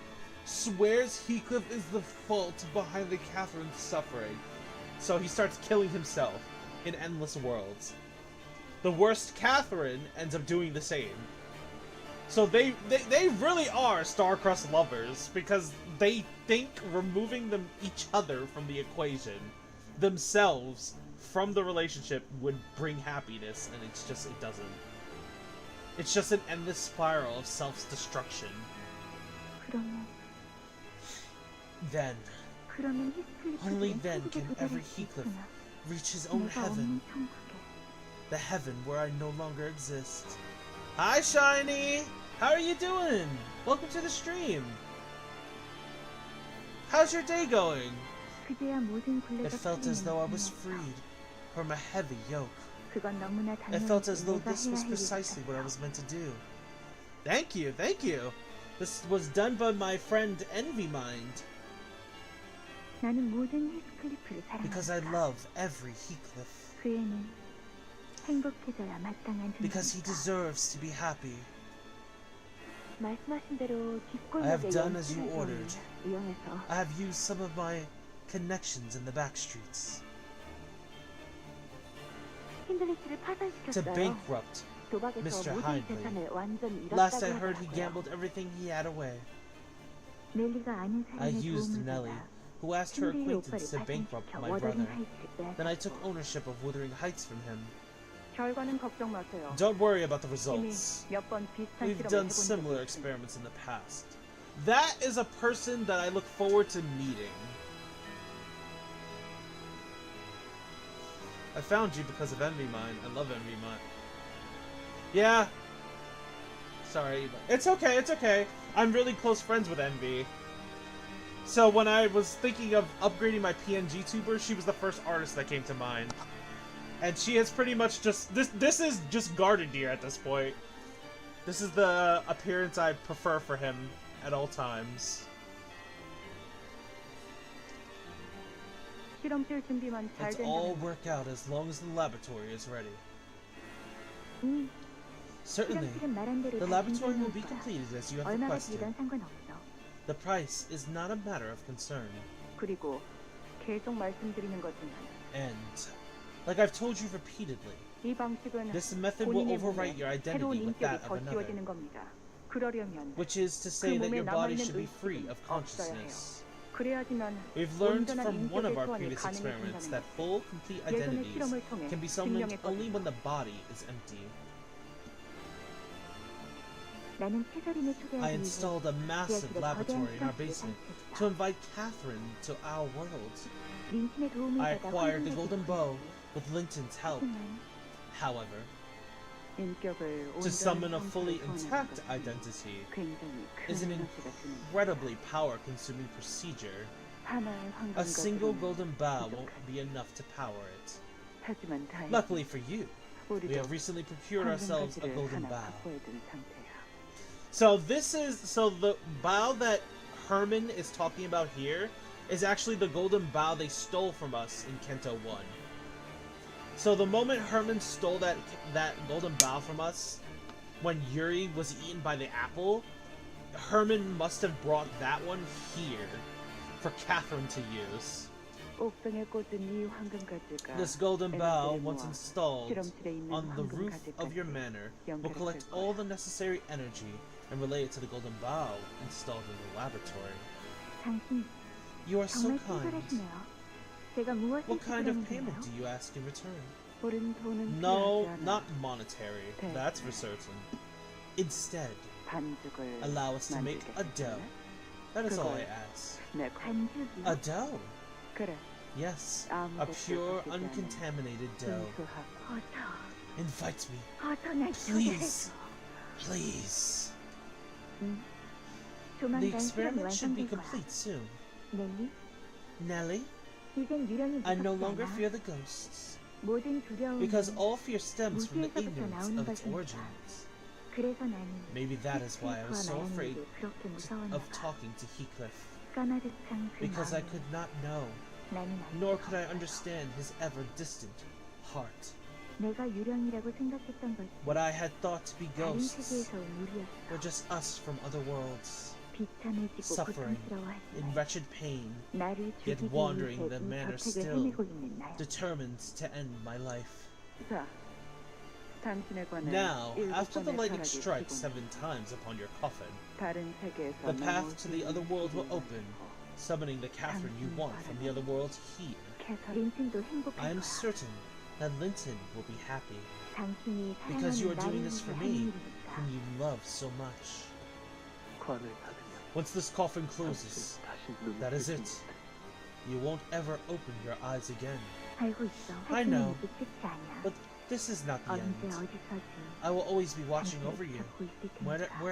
swears Heathcliff is the fault behind the Catherine's suffering, so he starts killing himself in endless worlds. The worst Catherine ends up doing the same. So they really are star-crossed lovers because they think removing them each other from the equation themselves from the relationship would bring happiness, and it doesn't. It's just an endless spiral of self-destruction. Then, only then can every Heathcliff reach his own heaven. The heaven where I no longer exist. Hi, Shiny! How are you doing? Welcome to the stream. How's your day going? It felt as though I was freed from a heavy yoke. It felt as though this was precisely what I was meant to do. Thank you, thank you. This was done by my friend Envy Mind. Because I love every Heathcliff. Because he deserves to be happy. I have done as you ordered. I have used some of my connections in the back streets to bankrupt Mr. Hindley. Last I heard, he gambled everything he had away. I used Nellie, who asked her acquaintance to bankrupt my brother. Then I took ownership of Wuthering Heights from him. Don't worry about the results. We've done similar experiments in the past. That is a person that I look forward to meeting. I found you because of Envy Mine. I love Envy Mine. Yeah. Sorry, but it's okay, it's okay. I'm really close friends with Envy. So when I was thinking of upgrading my PNG tuber, she was the first artist that came to mind. And she is pretty much just... This is just Gardevoir at this point. This is the appearance I prefer for him at all times. Let's all work out as long as the laboratory is ready. Certainly, the laboratory will be completed as you have requested. The price is not a matter of concern. And, like I've told you repeatedly, this method will overwrite your identity with that of another, which is to say that your body should be free of consciousness. We've learned from one of our previous experiments that full, complete identities can be summoned only when the body is empty. I installed a massive laboratory in our basement to invite Catherine to our world. I acquired the golden bow with Linton's help. However, to summon a fully intact identity is an incredibly power-consuming procedure. A single golden bow won't be enough to power it. Luckily for you, we have recently procured ourselves a golden bow. So the bow that Herman is talking about here is actually the golden bow they stole from us in Kento 1. So the moment Herman stole that golden bow from us, when Yuri was eaten by the apple, Herman must have brought that one here for Catherine to use. This golden bow, once installed on the roof of your manor, will collect all the necessary energy and relay it to the golden bow installed in the laboratory. You are so kind. What kind of payment do you ask in return? No, not monetary, that's for certain. Instead, allow us to make a dough. That is all I ask. A dough? Yes, a pure, uncontaminated dough. Invite me. Please. Please. The experiment should be complete soon. Nellie? I no longer fear the ghosts, because all fear stems from the ignorance of its origins. Maybe that is why I was so afraid of talking to Heathcliff, because I could not know, nor could I understand his ever-distant heart. What I had thought to be ghosts were just us from other worlds, suffering in wretched pain, yet wandering the manor still, determined to end my life. Now, after the lightning strikes 7 times upon your coffin, the path to the other world will open, summoning the Catherine you want from the other world here. 캐서 린튼도 행복할 I am 거야. certain that Linton will be happy 당신이 because you are 사랑하는 doing 나를 this for 위해 한 me, 일이니까. whom you love so much. 관을 닫으면 Once this coffin closes, 다시 눈을 that is 뜰 it. 수 없다. You won't ever open your eyes again. 알고 있어. I know. 하지만 이게 끝이 아니야. But this is not the 언제 end. 어디서든 I will always be watching 당신을 over you, 지켜볼 수 있으니까.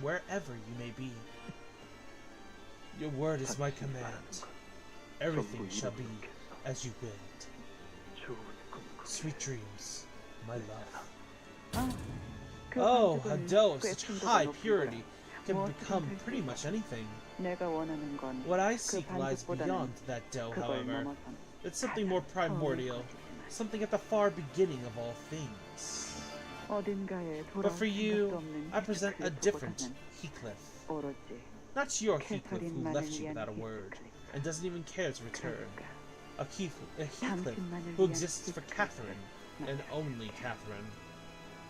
wherever you may be. Your word is my 당신이 바라는 command. 것, Everything 전부 shall be 이루어지겠어. as you willed. 좋은 꿈 꾸게. Sweet dreams, my love. 그 Oh, a 반죽은 dough of 꽤 such 순도가 high 높은 purity can 무엇이든 become 할수 pretty 있어. much anything. 내가 원하는 건 What I 그 seek lies 반죽보다는 beyond that dough, 그걸 however. 넘어선 It's something more primordial, something at the far beginning of all things. 어딘가에 But for 돌아올 you, 생각도 없는 I present a different 히스클리프보다는 Heathcliff. 오로지 Not your Heathcliff who 캐서린만을 left you 위한 without a word 히스클리프. and doesn't even care to return. 그러니까 A Heathcliff 당신만을 who 위한 exists for 히스클리프. Catherine and 맞아. only Catherine.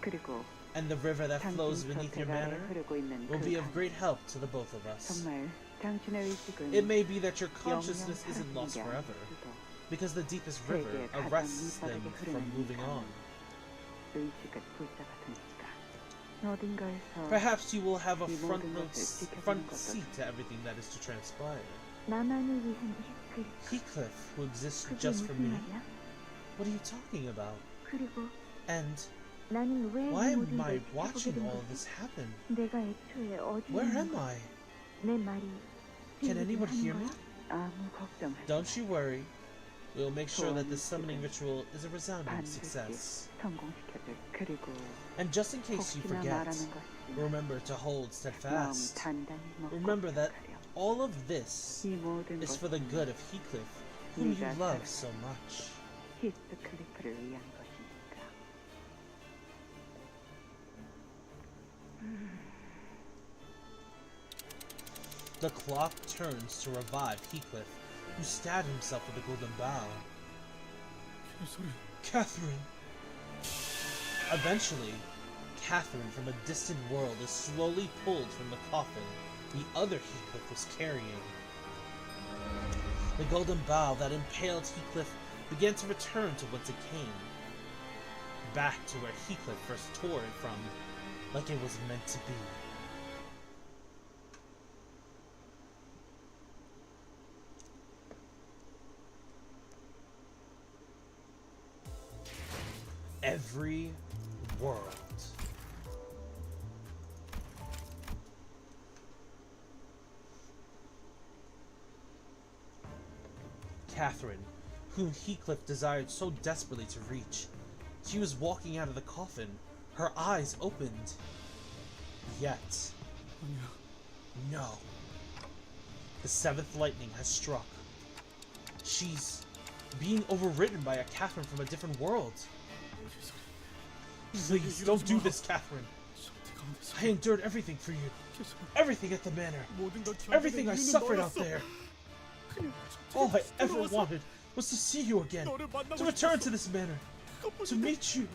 그리고 And the river that flows 당신 beneath your 저택 아래 manor 흐르고 있는 will 그 be of 강. great help to the both of us. 정말 당신의 의식은 It may be that your 영영 consciousness isn't 사라지는 lost 게 forever, 아닐지도. because the deepest river 세계의 가장 arrests them 밑바닥에 from 흐르는 moving 이 on. 강은 의식은 불자 같으니까 어딘가에서 Perhaps you will have a 이 front 모든 것을 지켜보는 front 것도 seat to everything that is to transpire. 나만을 위한 히스클리프. Heathcliff, who exists 그게 just for 무슨 me? 말이야? What are you talking about? 그리고 And 나는 왜 why 이 am 모든 I 걸 지켜보게 watching 된 all of 거지? this happen? 내가 애초에 어디 Where 있는 am 거야? I? 내 말이 Can 들리긴 anyone 하는 hear me? 거야? 아무 걱정하지 Don't you worry. We'll make sure that 소원이 this summoning 지금 ritual is a resounding 반드시 success. 성공시켜줄. 그리고 And just in case you 혹시나 forget, 말하는 것이지만 remember to hold 마음 steadfast. 단단히 먹고 Remember that 시작하렴. all of this 이 모든 is for the 것은 good of Heathcliff, whom you 네가 love 사랑하는 so much. 히스클리프를 위한 것이니까. The clock turns to revive Heathcliff, who stabbed himself with a golden bow. Catherine! Eventually, Catherine from a distant world is slowly pulled from the coffin the other Heathcliff was carrying. The golden bow that impaled Heathcliff began to return to whence it came. Back to where Heathcliff first tore it from, like it was meant to be. Every world. Catherine, whom Heathcliff desired so desperately to reach. She was walking out of the coffin, her eyes opened. Yet, no. The seventh lightning has struck. She's being overridden by a Catherine from a different world. Please, don't do this, Catherine. I endured everything for you. Everything at the manor. Everything I suffered out there. All I ever wanted was to see you again. To return to this manor. To meet you.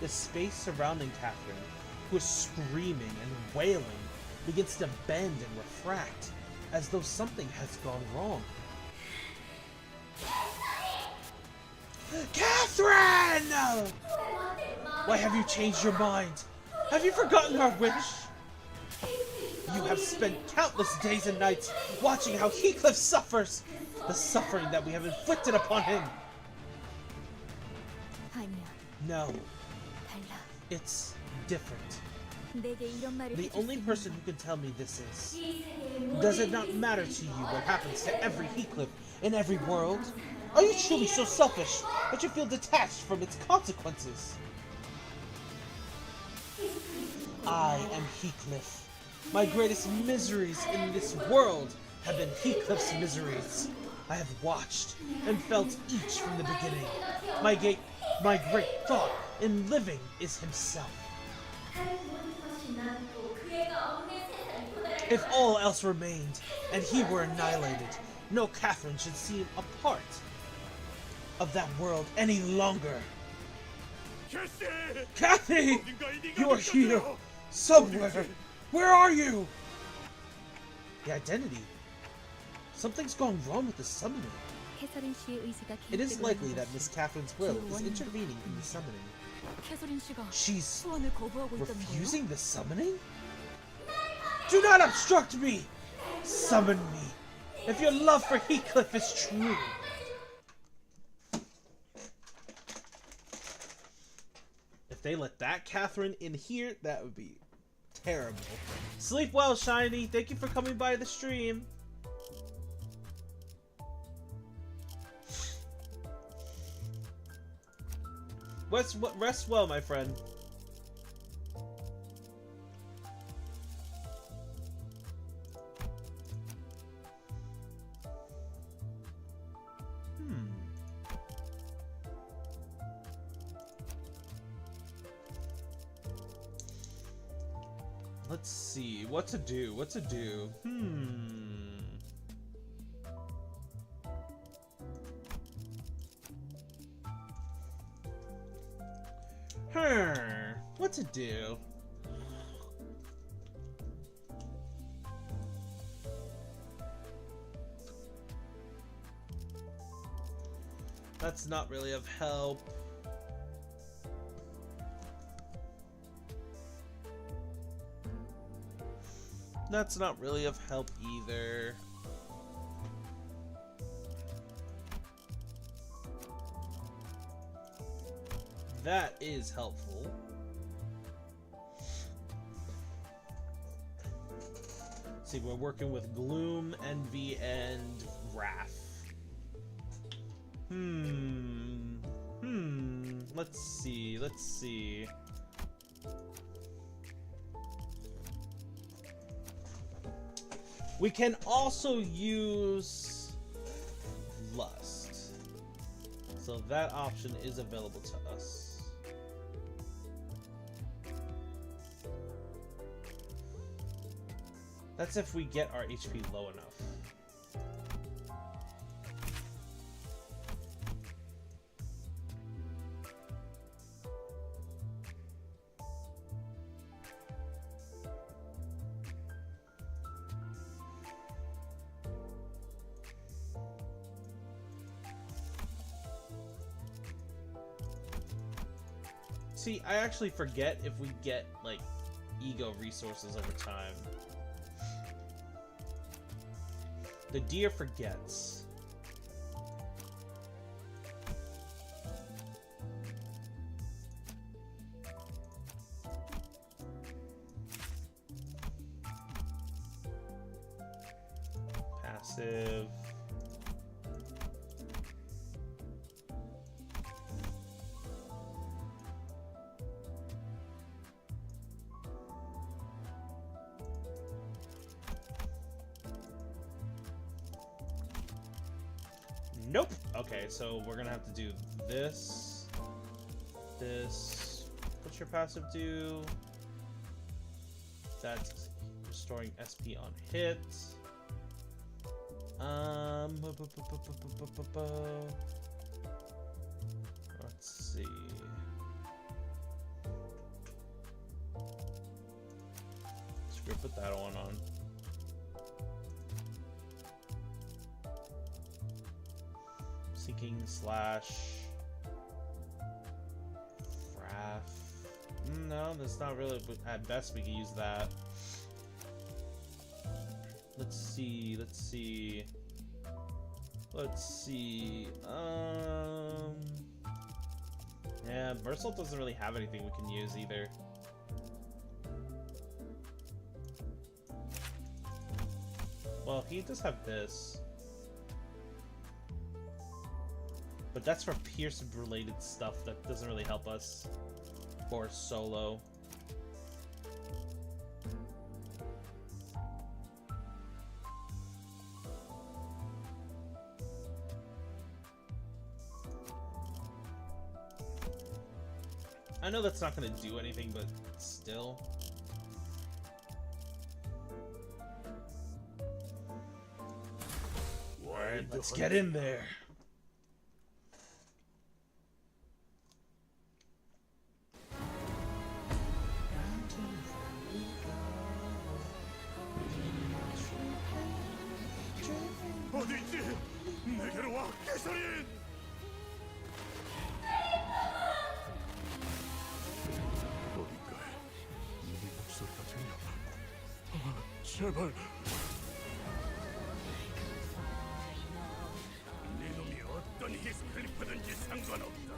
The space surrounding Catherine, who is screaming and wailing, begins to bend and refract, as though something has gone wrong. Catherine! Why have you changed your mind? Have you forgotten our wish? You have spent countless days and nights watching how Heathcliff suffers, the suffering that we have inflicted upon him. 아니야, No, 달라. it's different. 내게 이런 말을 The 해줄 only 수 있는 person who can tell me this is, does it not matter to you what happens to every Heathcliff in every world? Are you truly so selfish that you feel detached from its consequences? I am Heathcliff. My greatest miseries in this world have been Heathcliff's miseries. I have watched and felt each from the beginning. My great thought in living is himself. If all else remained, and he were annihilated, no Catherine should seem a part of that world any longer. Kathy! You are here! Somewhere! Where are you? The identity Something's gone wrong with the summoning. 캐서린 씨의 의지가 It is 개입되고 likely 있는 that 것이 Miss Catherine's will is intervening in the summoning. 캐서린 씨가 She's 수원을 거부하고 있다는 거예요? refusing the summoning? Do not obstruct me! Summon me! If your love for Heathcliff is true! If they let that Catherine in here, that would be terrible. Sleep well, Shiny. Thank you for coming by the stream. Rest well, my friend. Let's see. What to do? What to do? What to do? That's not really of help. That's not really of help either. That is helpful. See, we're working with Gloom, Envy, and Wrath. Let's see. We can also use Lust. So that option is available to us. That's if we get our HP low enough. See, I actually forget if we get, like, ego resources over time. The deer forgets. Passive. Nope. Okay, so we're gonna have to do this. This. What's your passive do? That's restoring SP on hit. Let's see. Screw, put that one on. Seeking slash Wrath. No, that's not really, but at best we can use that. Let's see. Yeah, Versal doesn't really have anything we can use either. Well, he does have this. But that's for Pierce-related stuff that doesn't really help us. Or solo. I know that's not going to do anything, but still. Alright, let's get in there. 어디지? 내게로 와, 개소린! 어딘가에 네 목소리가 들려. 제발. 네 놈이 어떤 히스클리프든지 상관없다.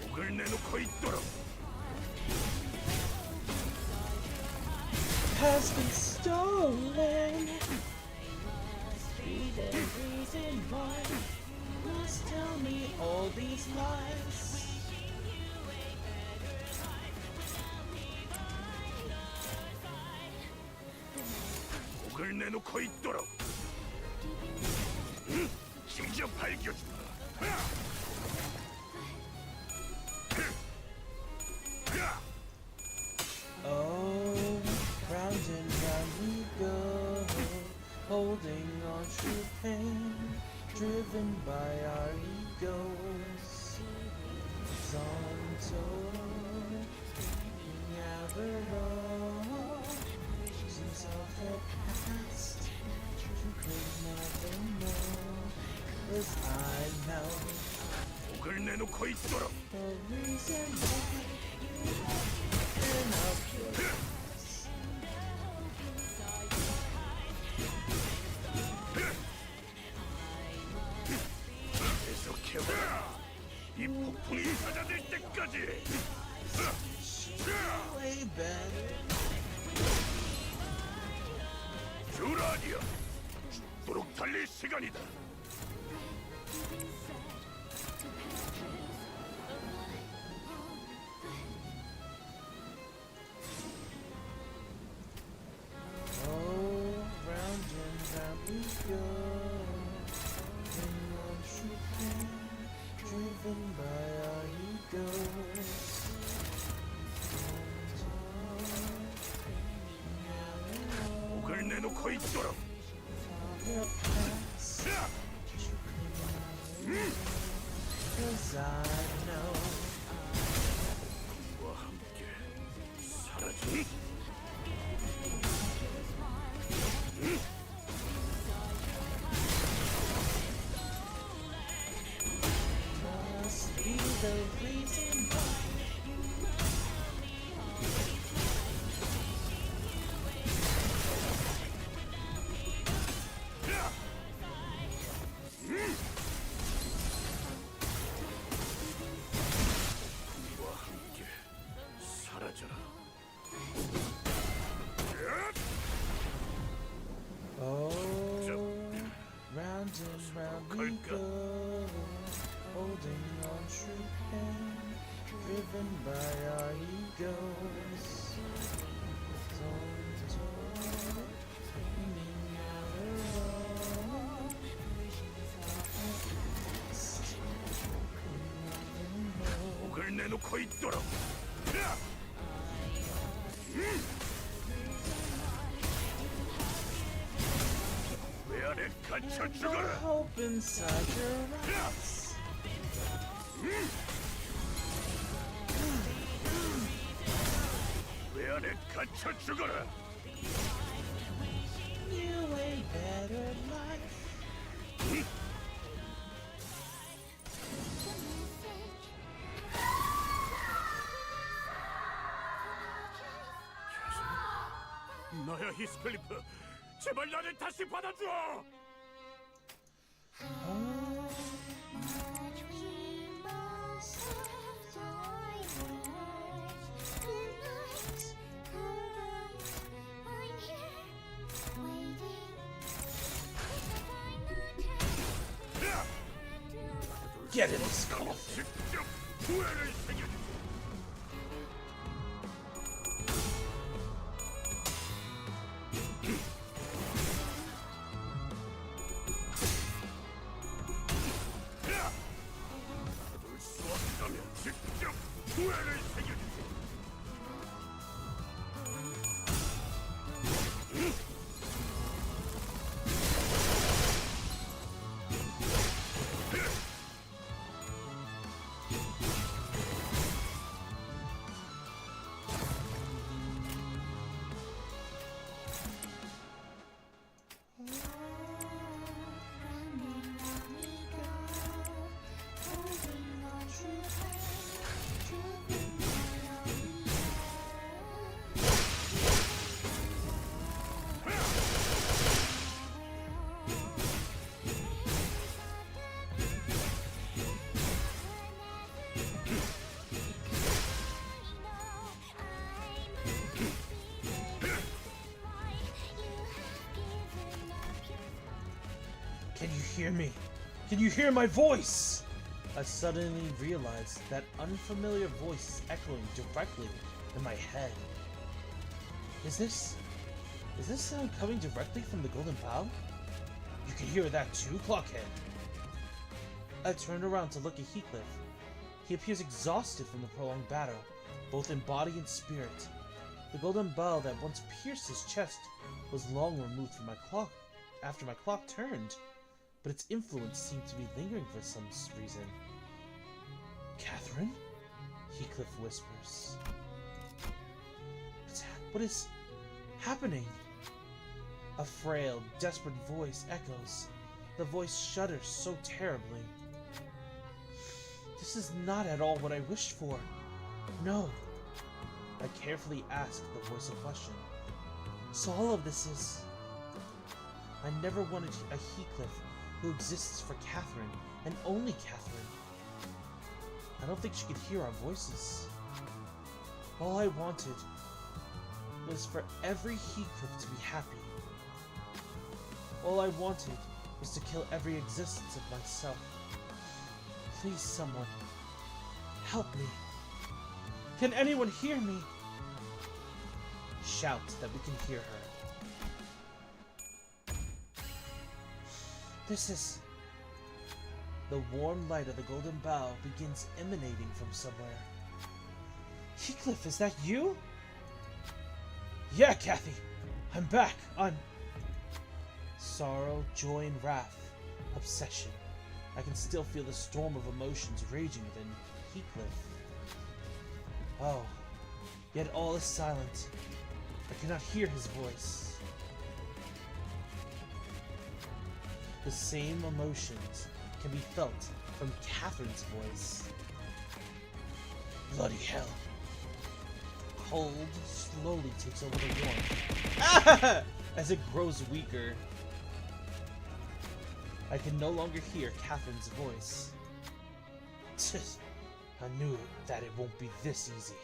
목을 내놓고 있도록. Has been stolen. Be the reason why you must tell me all these lies. 목을 내놓고 있도록. 직접 밝혀준다. Oh, round and round we go, holding on to pain, driven by our egos. Untold, never wrong, visions of the past, you could never know, 'cause I know 목을 내놓고 있도록. the reason why and I'll kill us. 계속해봐. 이 폭풍이 잦아들 때까지. Way better. 주라니야. 죽도록 달릴 시간이다. Oh, round and round we go, in one true pain, driven by our egos. 목을 내놓고 있도록. The past, 'cause I know 와 함께 사라진. must be the reason why. 와 함께 사라져라. Oh, round and round we go, holding on true pain, driven by our egos. Untold, meaning our own. 목을 내놓고 있도록. 왜 안에 갇혀 The 죽어라. hope inside your eyes. 왜 안에 갇혀 죽어라. You a better life. 나야 히스클리프. 제발 나를 다시 받아줘. Get it, Skull. 직접 후회를 새겨주지. 받을 수 없다면 직접 후회를 새겨주지. hear me? Can you hear my voice? I suddenly realized that unfamiliar voice is echoing directly in my head. Is this sound coming directly from the Golden Bough? You can hear that too, Clockhead. I turned around to look at Heathcliff. He appears exhausted from the prolonged battle, both in body and spirit. The golden bough that once pierced his chest was long removed from my clock after my clock turned, but its influence seemed to be lingering for some reason. Catherine? Heathcliff whispers. What is happening? A frail, desperate voice echoes. The voice shudders so terribly. This is not at all what I wished for. No. I carefully asked the voice a question. So all of this is... I never wanted a Heathcliff who exists for Catherine, and only Catherine. I don't think she could hear our voices. All I wanted was for every Heathcliff to be happy. All I wanted was to kill every existence of myself. Please, someone, help me. Can anyone hear me? Shout that we can hear her. This is... The warm light of the golden bough begins emanating from somewhere. Heathcliff, is that you? Yeah, Kathy. I'm back. Sorrow, joy, and wrath. Obsession. I can still feel the storm of emotions raging within Heathcliff. Oh, yet all is silent. I cannot hear his voice. The same emotions can be felt from Catherine's voice. Bloody hell. Cold slowly takes over the warmth as it grows weaker. I can no longer hear Catherine's voice. I knew that it won't be this easy.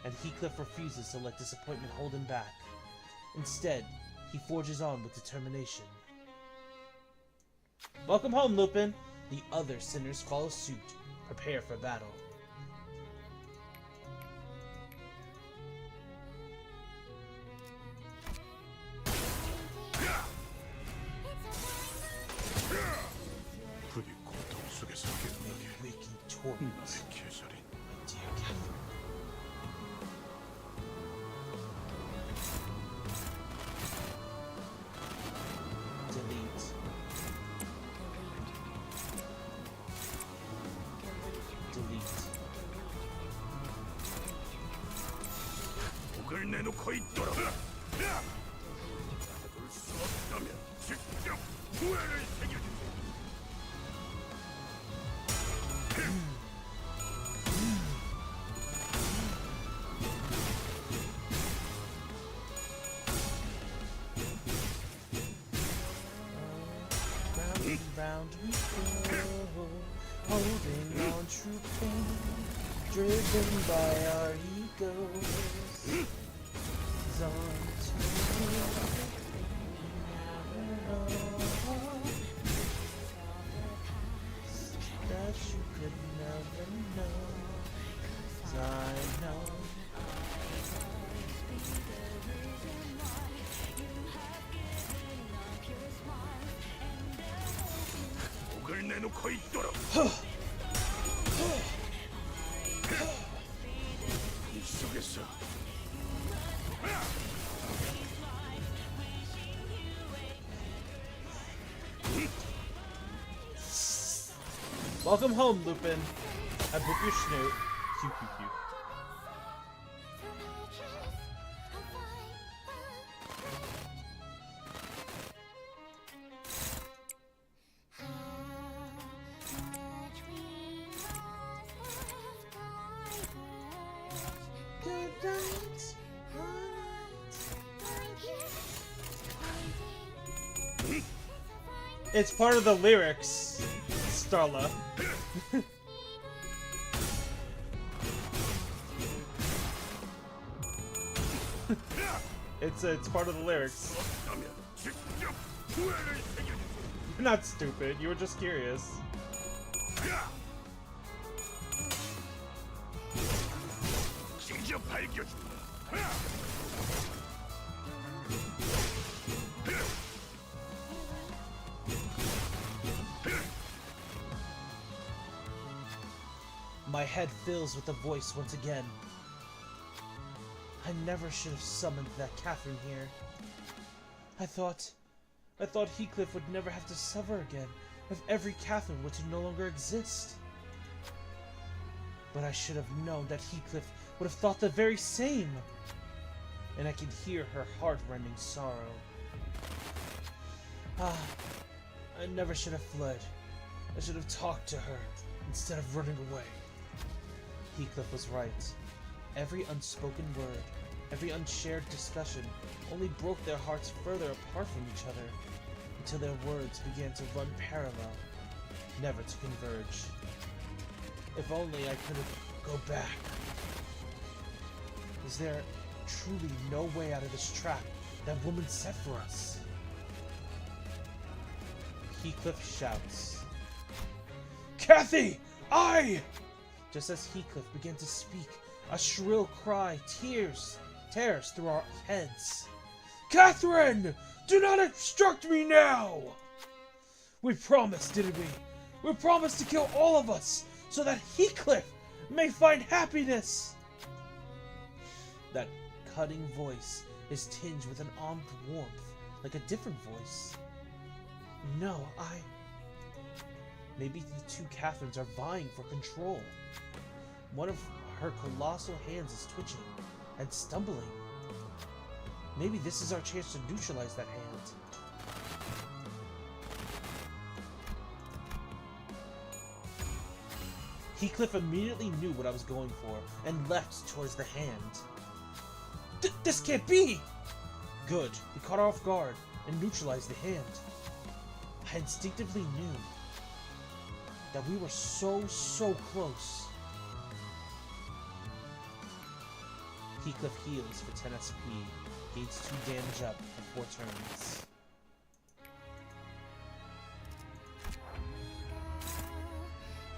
And Heathcliff refuses to let disappointment hold him back. Instead, he forges on with determination. Welcome home, Lupin! The other sinners follow suit. Prepare for battle. 부디 고통 속에서 깨어나게 Waking torment. 나의 개살인 Dear Catherine. Delete. Delete. 목을 내놓고 있도록 받을 수 없다면 직접 후회를 새겨주세요. Round and round we go, holding on true pain, driven by our egos. On to that you could never know. 'Cause I know. 목을 내놓고 있도록 이 속에서 Welcome home, Lupin. I book your snoot. Pew pew pew. It's part of the lyrics, Starla. It's part of the lyrics. 없다면 직접 후회를 새겨주세요. not stupid. You were just curious. 직접 밝혀준다. My head fills with the voice once again. I never should have summoned that Catherine here. I thought Heathcliff would never have to suffer again if every Catherine were to no longer exist. But I should have known that Heathcliff would have thought the very same. And I could hear her heart-rending sorrow. Ah, I never should have fled. I should have talked to her instead of running away. Heathcliff was right. Every unspoken word, every unshared discussion only broke their hearts further apart from each other, until their words began to run parallel, never to converge. If only I could go back. Is there truly no way out of this trap that woman set for us? Heathcliff shouts, "Kathy! I!" Just as Heathcliff began to speak, a shrill cry tears through our heads. "Catherine! Do not obstruct me now! We promised, didn't we? We promised to kill all of us, so that Heathcliff may find happiness!" That cutting voice is tinged with an armed warmth, like a different voice. No, Maybe the two Catherines are vying for control. One of her colossal hands is twitching and stumbling. Maybe this is our chance to neutralize that hand. Heathcliff immediately knew what I was going for and leapt towards the hand. This can't be! Good, we caught her off guard and neutralized the hand. I instinctively knew that we were so close. Heathcliff heals for 10 SP, gains 2 damage up for 4 turns.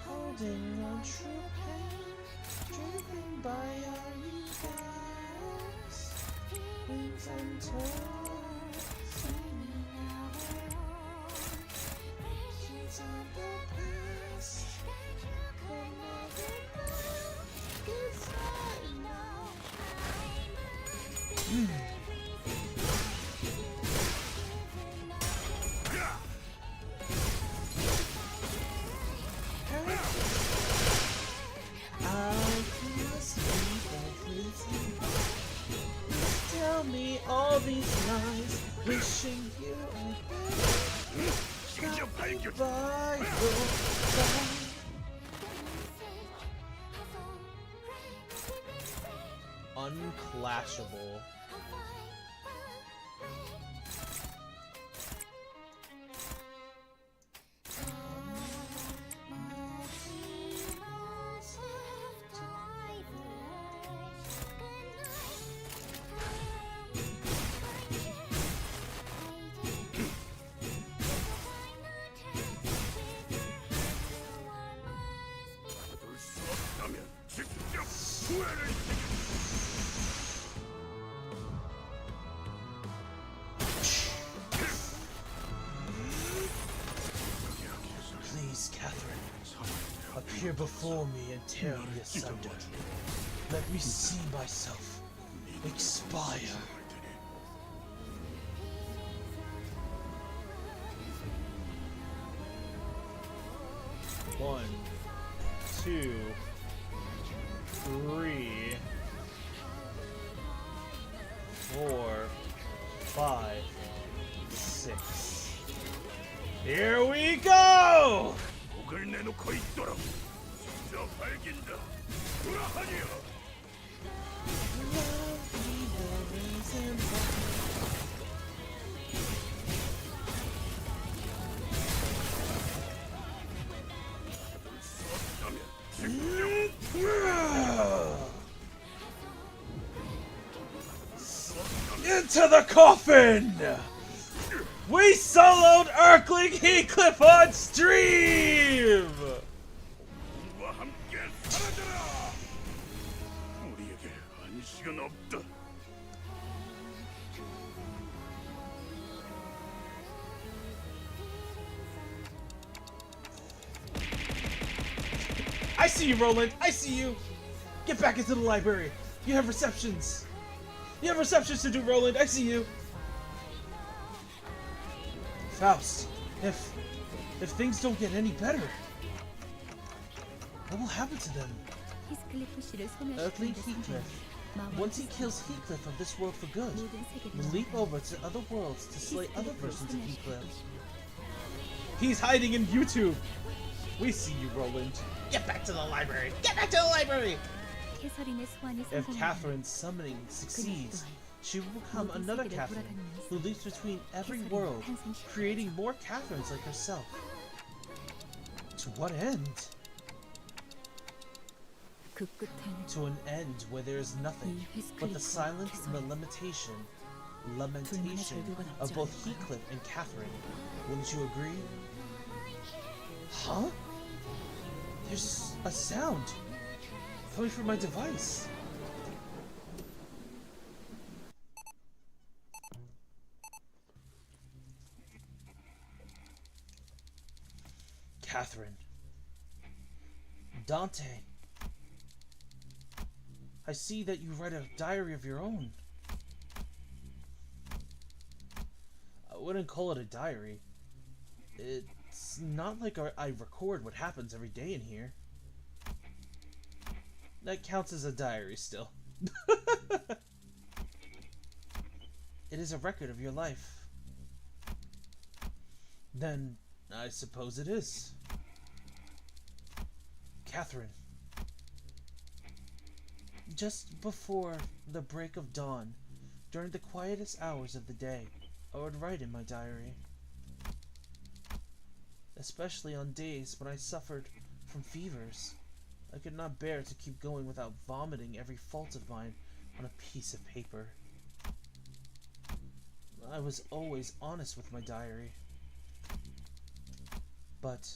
Holding on true pain, driven by our egos, wings and toes, singing our own visions of the past that you could never know, 'cause I know I must be tell me all these lies, wishing you goodbye, goodbye. Unclashable. Please, Catherine, appear before me and tear me asunder. Let me see myself expire. One, 2, 3, 4, 5, 6. Here we go! 목을 내놓고 있도록 진짜 밝긴다. 돌아가니요. Into the coffin! We soloed Earthling Heathcliff on stream! 우리와 함께 사라져라. 우리에게 안식은 없다. I see you, Roland. I see you. Get back into the library. You have receptions. You have receptions to do, Roland. I see you. Faust, if things don't get any better, what will happen to them? 히스클리프 씨를 Earthling 소멸시키는 Heathcliff. 마음을 Once he kills Heathcliff of this world for good, 모든 세계를 will leap over to other worlds to slay other 히스클리프를 versions of 소멸시킬 Heathcliff. 것이다. He's hiding in YouTube. We see you, Roland. Get back to the library. Get back to the library. 캐서린의 소환이 If 성공하면 Catherine's summoning succeeds, she will become another Catherine, who leaps between every world, creating more Catherines like herself. To what end? 그 끝엔 To an end where there is nothing but the silence and the lamentation of both Heathcliff and Catherine. Wouldn't you agree? Huh? There's a sound coming from my device. Catherine. Dante. I see that you write a diary of your own. I wouldn't call it a diary. It's not like I record what happens every day in here. That counts as a diary still. It is a record of your life. Then, I suppose it is. Catherine. Just before the break of dawn, during the quietest hours of the day, I would write in my diary. Especially on days when I suffered from fevers. I could not bear to keep going without vomiting every fault of mine on a piece of paper. I was always honest with my diary. But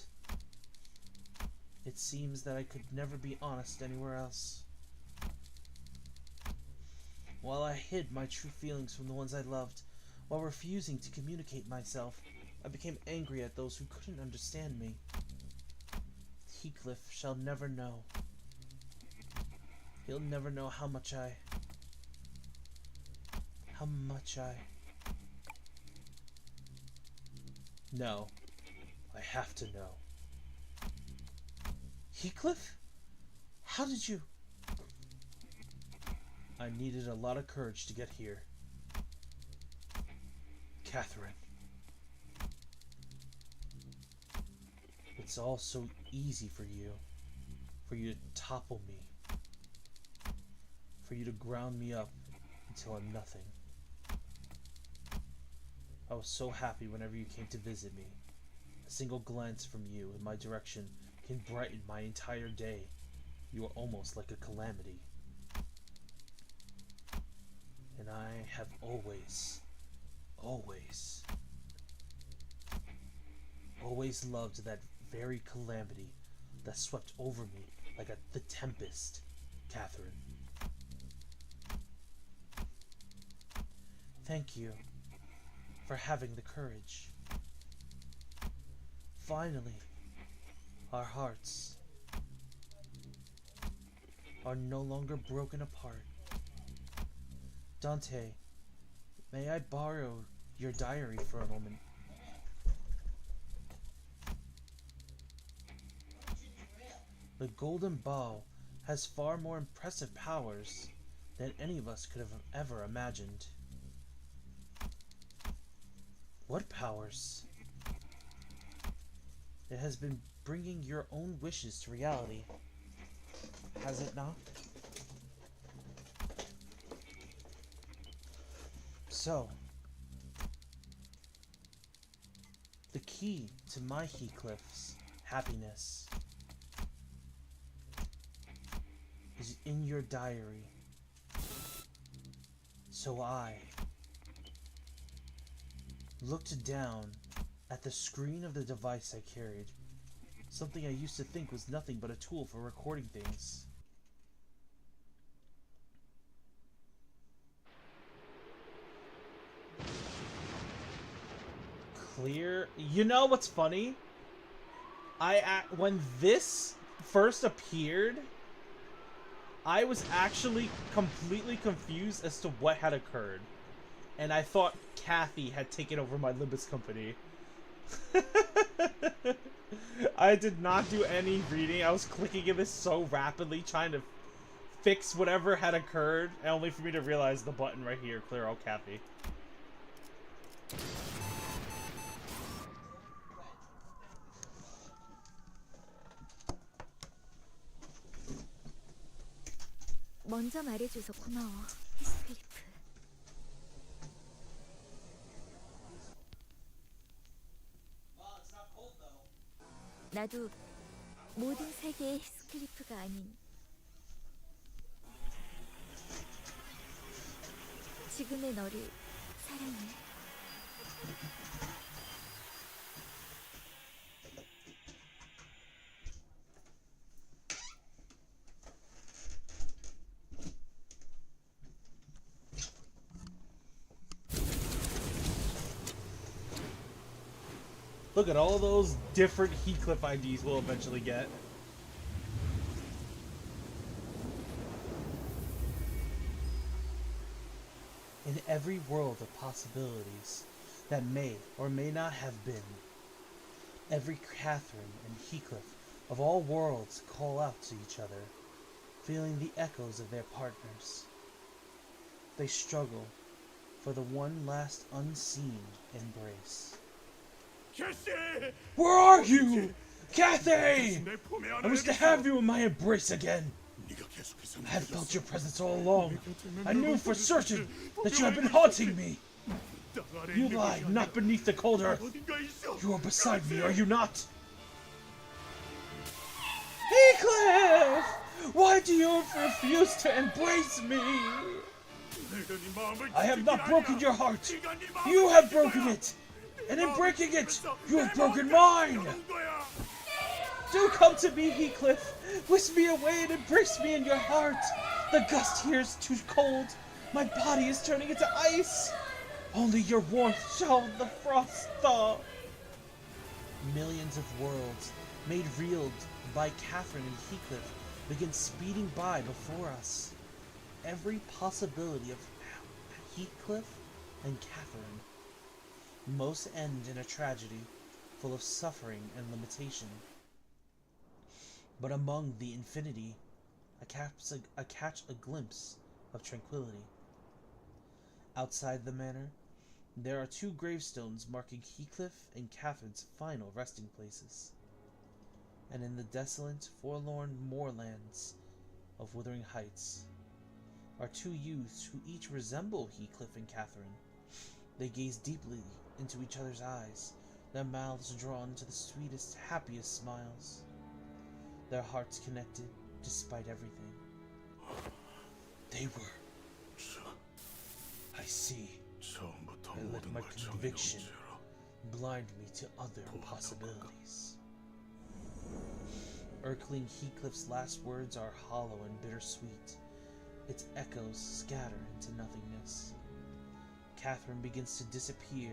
it seems that I could never be honest anywhere else. While I hid my true feelings from the ones I loved, while refusing to communicate myself, I became angry at those who couldn't understand me. Heathcliff shall never know. He'll never know how much I... No. I have to know. Heathcliff? How did you... I needed a lot of courage to get here. Catherine. It's all so easy for you to topple me, for you to ground me up until I'm nothing. I was so happy whenever you came to visit me. A single glance from you in my direction can brighten my entire day. You are almost like a calamity. And I have always loved that very calamity that swept over me like the tempest, Catherine. Thank you for having the courage. Finally, our hearts are no longer broken apart. Dante, may I borrow your diary for a moment? The Golden Ball has far more impressive powers than any of us could have ever imagined. What powers? It has been bringing your own wishes to reality, has it not? So, the key to my Heathcliff's happiness is in your diary. So looked down at the screen of the device I carried. Something I used to think was nothing but a tool for recording things. Clear. You know what's funny? When this first appeared, I was actually completely confused as to what had occurred. And I thought Kathy had taken over my Limbus company. I did not do any reading. I was clicking in this so rapidly, trying to fix whatever had occurred, only for me to realize the button right here, clear all Kathy. 먼저 말해줘서 고마워, 히스클리프. 나도 모든 세계의 히스클리프가 아닌 지금의 너를 사랑해. Look at all those different Heathcliff IDs we'll eventually get. In every world of possibilities that may or may not have been, every Catherine and Heathcliff of all worlds call out to each other, feeling the echoes of their partners. They struggle for the one last unseen embrace. Where are you? Kathy! I wish to have you in my embrace again. I have felt your presence all along. I knew for certain that you have been haunting me. You lie not beneath the cold earth. You are beside me, are you not? Heathcliff! Why do you refuse to embrace me? I have not broken your heart. You have broken it. And in breaking it, you have broken mine! Do come to me, Heathcliff! Whisk me away and embrace me in your heart! The gust here is too cold. My body is turning into ice! Only your warmth shall the frost thaw! Millions of worlds, made real by Catherine and Heathcliff, begin speeding by before us. Every possibility of Heathcliff and Catherine. Most end in a tragedy, full of suffering and limitation. But among the infinity, I catch a glimpse of tranquility. Outside the manor, there are two gravestones marking Heathcliff and Catherine's final resting places. And in the desolate, forlorn moorlands of Wuthering Heights are two youths who each resemble Heathcliff and Catherine. They gaze deeply into each other's eyes, their mouths drawn to the sweetest, happiest smiles. Their hearts connected despite everything. They were. I see. And let my conviction blind me to other possibilities. Erkling Heathcliff's last words are hollow and bittersweet. Its echoes scatter into nothingness. Catherine begins to disappear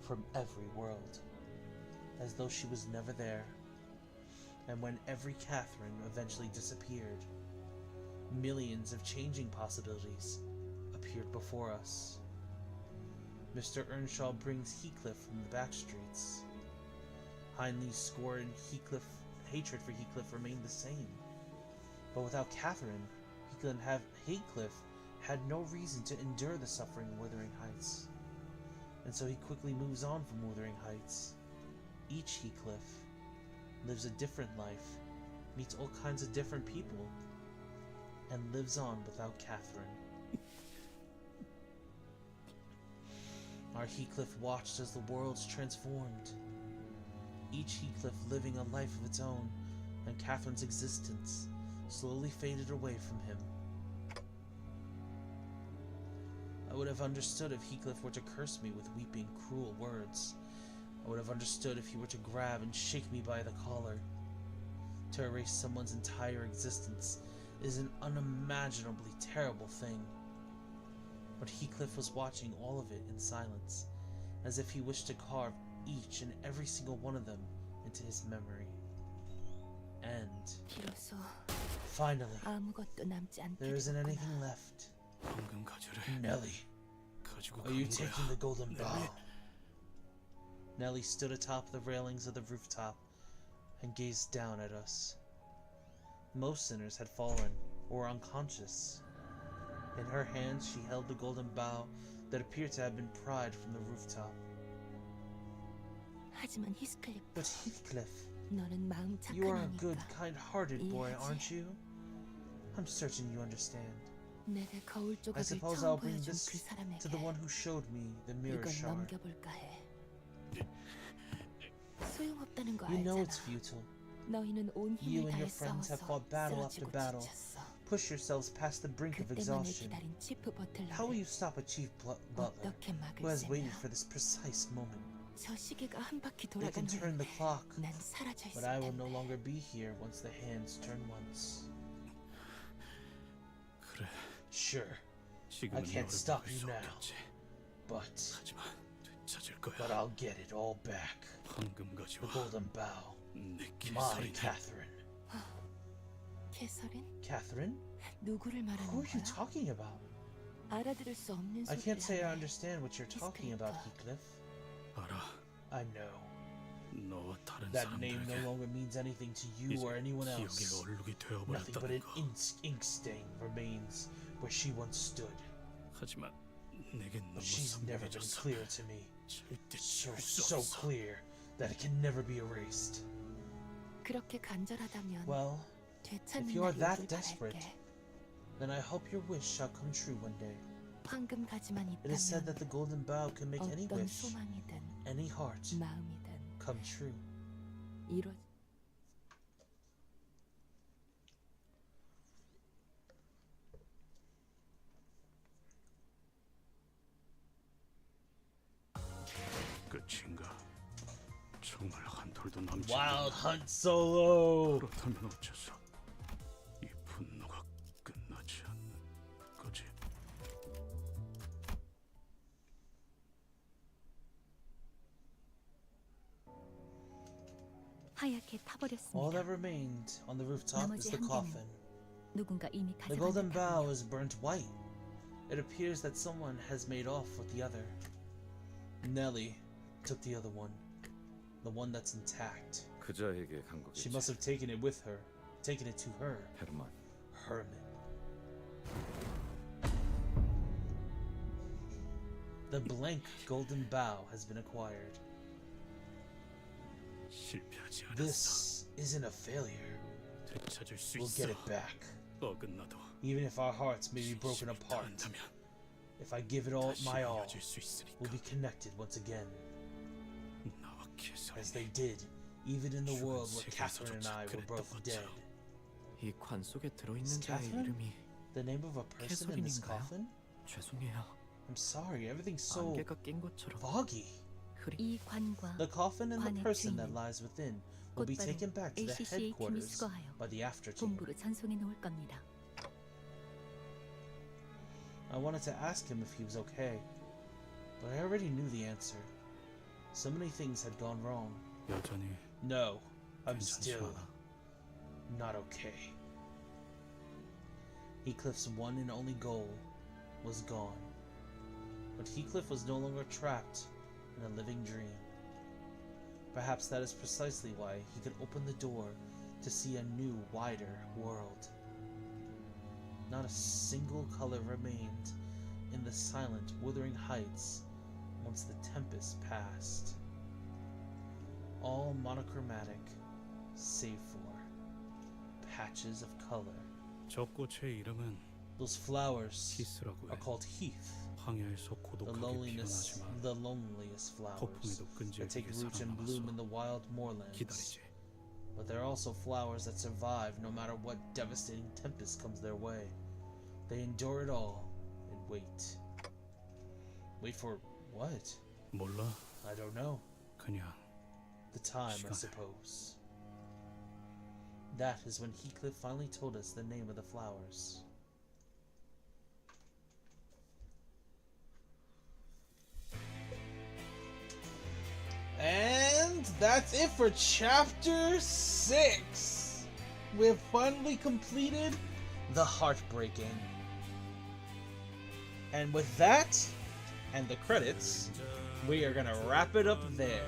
from every world, as though she was never there. And when every Catherine eventually disappeared, millions of changing possibilities appeared before us. Mr. Earnshaw brings Heathcliff from the back streets. Hindley's scorn and hatred for Heathcliff remained the same. But without Catherine, Heathcliff had no reason to endure the suffering of Wuthering Heights. And so he quickly moves on from Wuthering Heights. Each Heathcliff lives a different life, meets all kinds of different people, and lives on without Catherine. Our Heathcliff watched as the worlds transformed, each Heathcliff living a life of its own, and Catherine's existence slowly faded away from him. I would have understood if Heathcliff were to curse me with weeping, cruel words. I would have understood if he were to grab and shake me by the collar. To erase someone's entire existence is an unimaginably terrible thing. But Heathcliff was watching all of it in silence, as if he wished to carve each and every single one of them into his memory. And 비로소 finally, 아무것도 남지 않게 there isn't 되었구나. anything left. 황금 가지를 Nellie, 가지고 are you 가는 taking the 거야. golden bow? Nellie. Nellie stood atop the railings of the rooftop and gazed down at us. Most sinners had fallen or were unconscious. In her hands she held the golden bow that appeared to have been pried from the rooftop. 하지만 히스클리프, But Heathcliff, 너는 마음 착한 you are a good, 아니까 kind-hearted boy, 이해하지. aren't you? I'm certain you understand. 내게 거울 I 조각을 suppose 처음 I'll bring 보여준 this 그 사람에게 to the one who showed me the mirror 이건 shard. 넘겨볼까 해. 소용없다는 거 You know 알잖아. it's futile. 너희는 온 You 힘을 and 다해 your friends have 싸워서 fought battle after 쓰러지고 battle. 지쳤어. Push yourselves past the brink of 그때만을 exhaustion. 기다린 치프 How will 버틀러를 you stop a chief butler 어떻게 who has 막을 waited 세며 for this precise moment? 저 시계가 한 바퀴 They can 돌아간 turn the 후에 clock, 난 사라져 but 있을 I will no 텐데. longer be here once the hands turn once. 그래. Sure, 지금은 I can't 너를 stop 막을 you 수 now. 없겠지. but 하지만 되찾을 거야. I'll get it all back. 황금 The 가지와 golden bow. 내 My 개살이네. Catherine. 캐서린? Catherine? 누구를 말하는 Who are you 거야? talking about? 알아들을 수 없는 I can't say I 소리를 하네. understand what you're talking about, Heathcliff. 알아. I know. 너와 다른 That name no 사람들에게 longer means anything to you or anyone 기억의 else. 얼룩이 Nothing but 되어버렸다는 an 거. ink stain remains where she once stood. 하지만 내겐 너무 But she's never been 선명해졌어. clear to me. 절대 So, 지울 수 so 없어. clear that it can never be erased. 그렇게 간절하다면 Well, 되찾는 if you are 날이 that 오길 desperate, 바랄게. then I hope your wish shall come true one day. 황금 가지만 It is said 있다면 that the golden bow can make any 어떤 wish, 소망이든 any heart, 마음이든 come true. 이루어. 끝인가? 정말 한 톨도 남지 Wild 않았나? Hunt Solo! 그렇다면 어째서 이 분노가 끝나지 않는 거지? 하얗게 All 타버렸습니다. that remained on the rooftop is 나머지 the 한 coffin. 개는 누군가 이미 The golden 가져간 bow 듯하군요. is burnt white. It appears that someone has made off with the other. Nellie took the other one. The one that's intact. 그자에게 간 She 거겠지. must have taken it with her. Taken it to her. 헤르만. Herman. The blank golden bow has been acquired. 실패하지 않았어. This isn't a failure. 되찾을 수 We'll 있어. get it back. 어긋나도 Even if our hearts may be broken 진심을 apart. 다한다면 If I give it all 다시 my all, 이어질 수 있으니까. we'll be connected once again. 나와 As they 개살이네. did, even in the 죽은 world where 세계에서도 Catherine and I were 그랬던 both dead. 것처럼. 이 관 속에 Is 들어있는 자의 Catherine 이름이 the name of a person in this 캐서린인가요? coffin? 죄송해요. I'm sorry, everything's so 안개가 낀 것처럼 foggy. 흐리. 이 관과 The coffin and the 관의 person that 주인은 lies within will be 곧바로 taken back to the ACCA 팀이 headquarters 수거하여 by the after team. 본부로 전송해 놓을 겁니다. I wanted to ask him if he was okay, but I already knew the answer. So many things had gone wrong. 여전히 No, I'm 괜찮지 still 않아. not okay. Heathcliff's one and only goal was gone. But Heathcliff was no longer trapped in a living dream. Perhaps that is precisely why he could open the door to see a new, wider world. Not a single color remained in the silent, withering heights once the tempest passed. All monochromatic, save for patches of color. 저 꽃의 이름은 Those flowers 히스라고 are 해. called heath, 황야에서 the 고독하게 loneliness, 피어나지만 the loneliest flowers 폭풍에도 that take 끈질기게 root and bloom in 살아남아서 the wild moorlands. 기다리지. But there are also flowers that survive no matter what devastating tempest comes their way. They endure it all and wait. Wait for what? 몰라. I don't know. 그냥 The time, I 시간을. suppose. That is when Heathcliff finally told us the name of the flowers. And that's it for Chapter 6! We've finally completed the Heartbreaking. And with that, and the credits, we are gonna wrap it up there.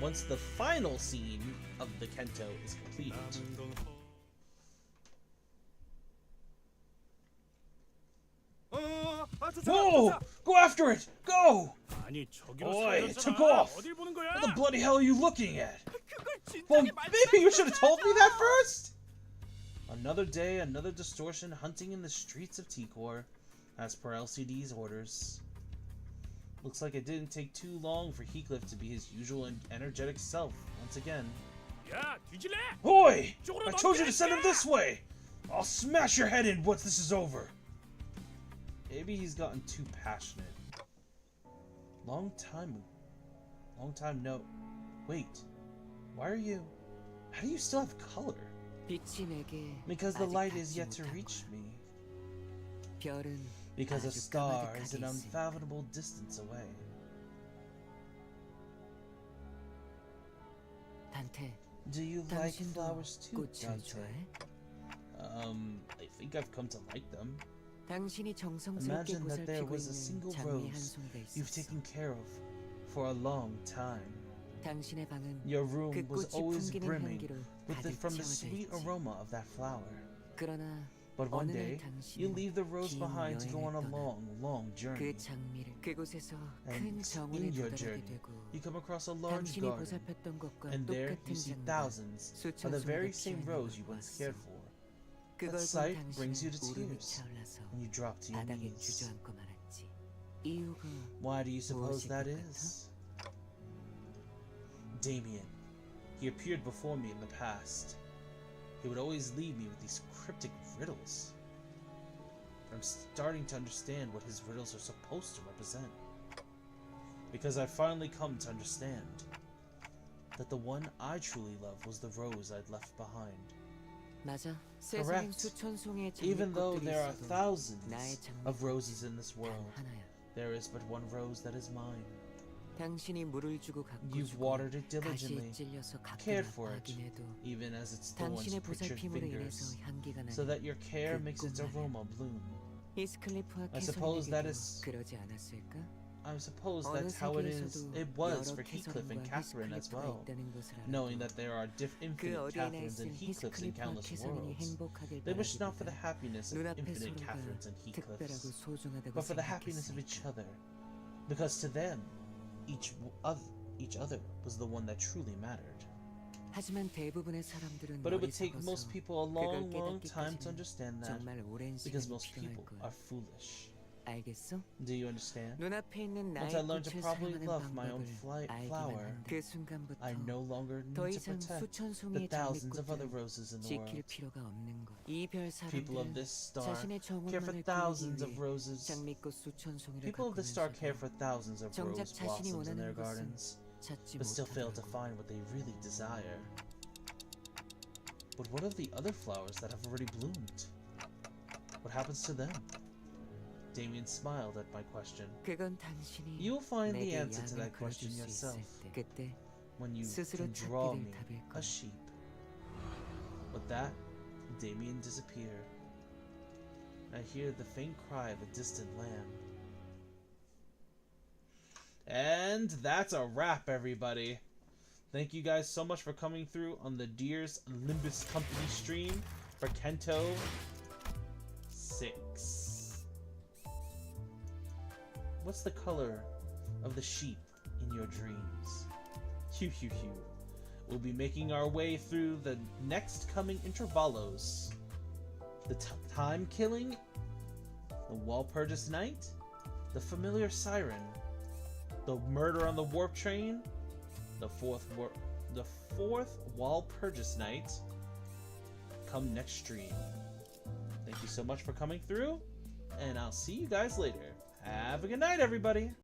Once the final scene of the Kento is completed. Whoa! Go after it! Go! 아니 저기로 Boy, it took 사라졌잖아. off! 어딜 보는 거야? What the bloody hell are you looking at? 그걸 진작에 Well, 말씀하지 maybe you should have told me that 마세요. first! Another day, another distortion hunting in the streets of T-Core, as per LCD's orders. Looks like it didn't take too long for Heathcliff to be his usual and energetic self once again. 야, 뒤질래? Hoy! 이쪽으로 I told you to 넘겨, send him 야! this way! I'll smash your head in once this is over! Maybe he's gotten too passionate. Long time no. Wait. Why are you... How do you still have color? 빛이 내게 Because the 아직 light is 닿지 yet to 못한 reach 거야. me. 별은 Because a 아주 star is an 까마득하게 있으니까. unfathomable distance away. 단테, Do you like 당신도 flowers too, 꽃을 Dante? 좋아해? I think I've come to like them. 당신이 정성스럽게 Imagine that there 보살피고 was a 있는 single 장미 한 rose 송이가 you've 있었어. taken care of for a long time. 당신의 방은 Your room 그 was 꽃이 always 풍기는 brimming 향기로 가득 from the 채워져 sweet 있지. aroma of that flower. 그러나 But one 어느 날 day, you 당신은 leave the rose 긴 behind to go on a 여행을 떠나 long, long journey. 그 장미를 그곳에서 큰 And 정원에 in your 도달하게 journey, 되고 you come across a large 당신이 garden. 보살폈던 것과 And there you 똑같은 see 장미가 thousands of the very same rose you once cared for. 그걸 That 본 sight brings you 당신은 to 울음이 tears, 차올라서 and you drop to your 바닥에 knees. 주저앉고 말았지. 이유가 Why do you suppose 무엇일 that 것 같아? is? Damien. He appeared before me in the past. He would always leave me with these cryptic riddles. But I'm starting to understand what his riddles are supposed to represent. Because I've finally come to understand that the one I truly loved was the rose I'd left behind. 맞아. 세상엔 Correct. 수천 송이의 Even though 장미꽃들이 there are 있어도 thousands 나의 of 장미꽃은 roses in this world, 단 하나야. there is but one rose that is mine. 당신이 물을 주고 You've 가꾸시고 watered it 가시에 diligently, 찔려서 cared 가끔 for it, 아파하긴 해도 even as its thorns 당신의 prick your 보살핌으로 인해서 fingers, 향기가 so 나는 that your care 그 makes its 꽃 말이야. aroma bloom. 히스클리프와 I suppose that is- 캐서린에게도 그러지 않았을까? I suppose 어느 that's how it is. 세계에서도 It was 여러 for Heathcliff and 캐서린과 Catherine as 히스클리프가 well, 있다는 것을 knowing 알아도 that there are 그 infinite 어디에나 Catherines 있을 and Heathcliffs in 히스클리프와 countless 캐서린이 worlds. 행복하길 They wish not for the 바라기보다 happiness of 눈앞의 infinite 서로가 Catherines and 특별하고 Heathcliffs, 소중하다고 but for the happiness of each 생각했으니까. other. Because to them, each other was the one that truly mattered. 하지만 대부분의 사람들은 But it would take 어리석어서 most people a long, 그걸 long time to 깨닫기까지는 understand that, 정말 오랜 because 시간이 most people 필요할 are 거야. foolish. 알겠어? Do you understand? 눈앞에 있는 Once 나의 I learned to 꽃을 properly 사랑하는 love my own 방법을 알기만 flower, 한다. 그 순간부터 I no longer 더 need to 이상 protect 수천 the 송이의 thousands of other 장미꽃들을 roses in the 지킬 world. 필요가 없는 것. 이별 People of 사람들은 this star 자신의 care for 정원만을 thousands 꾸미기 of 위해 roses. 장미꽃 수천 송이를 People of this star care 가꾸면서도 for thousands of 정작 rose 자신이 blossoms in their 원하는 것은 gardens, 찾지 but still fail to 못하더라고. find what they really desire. But what of the other flowers that have already bloomed? What happens to them? Damien smiled at my question. 그건 당신이 You'll find the 내게 answer to 양을 that 그려줄 question 수 yourself 있을 때 그때 when you 스스로 can draw 찾게 me 될 답일 a 거야. sheep. With that, Damien disappeared. I hear the faint cry of a distant lamb. And that's a wrap, everybody. Thank you guys so much for coming through on the Deer's Limbus Company stream for Kento 6. What's the color of the sheep in your dreams? Hugh. We'll be making our way through the next coming intervalos. The time killing, the Walpurgis Night, the familiar siren, the murder on the warp train, the fourth Walpurgis Night. Come next stream. Thank you so much for coming through, and I'll see you guys later. Have a good night, everybody.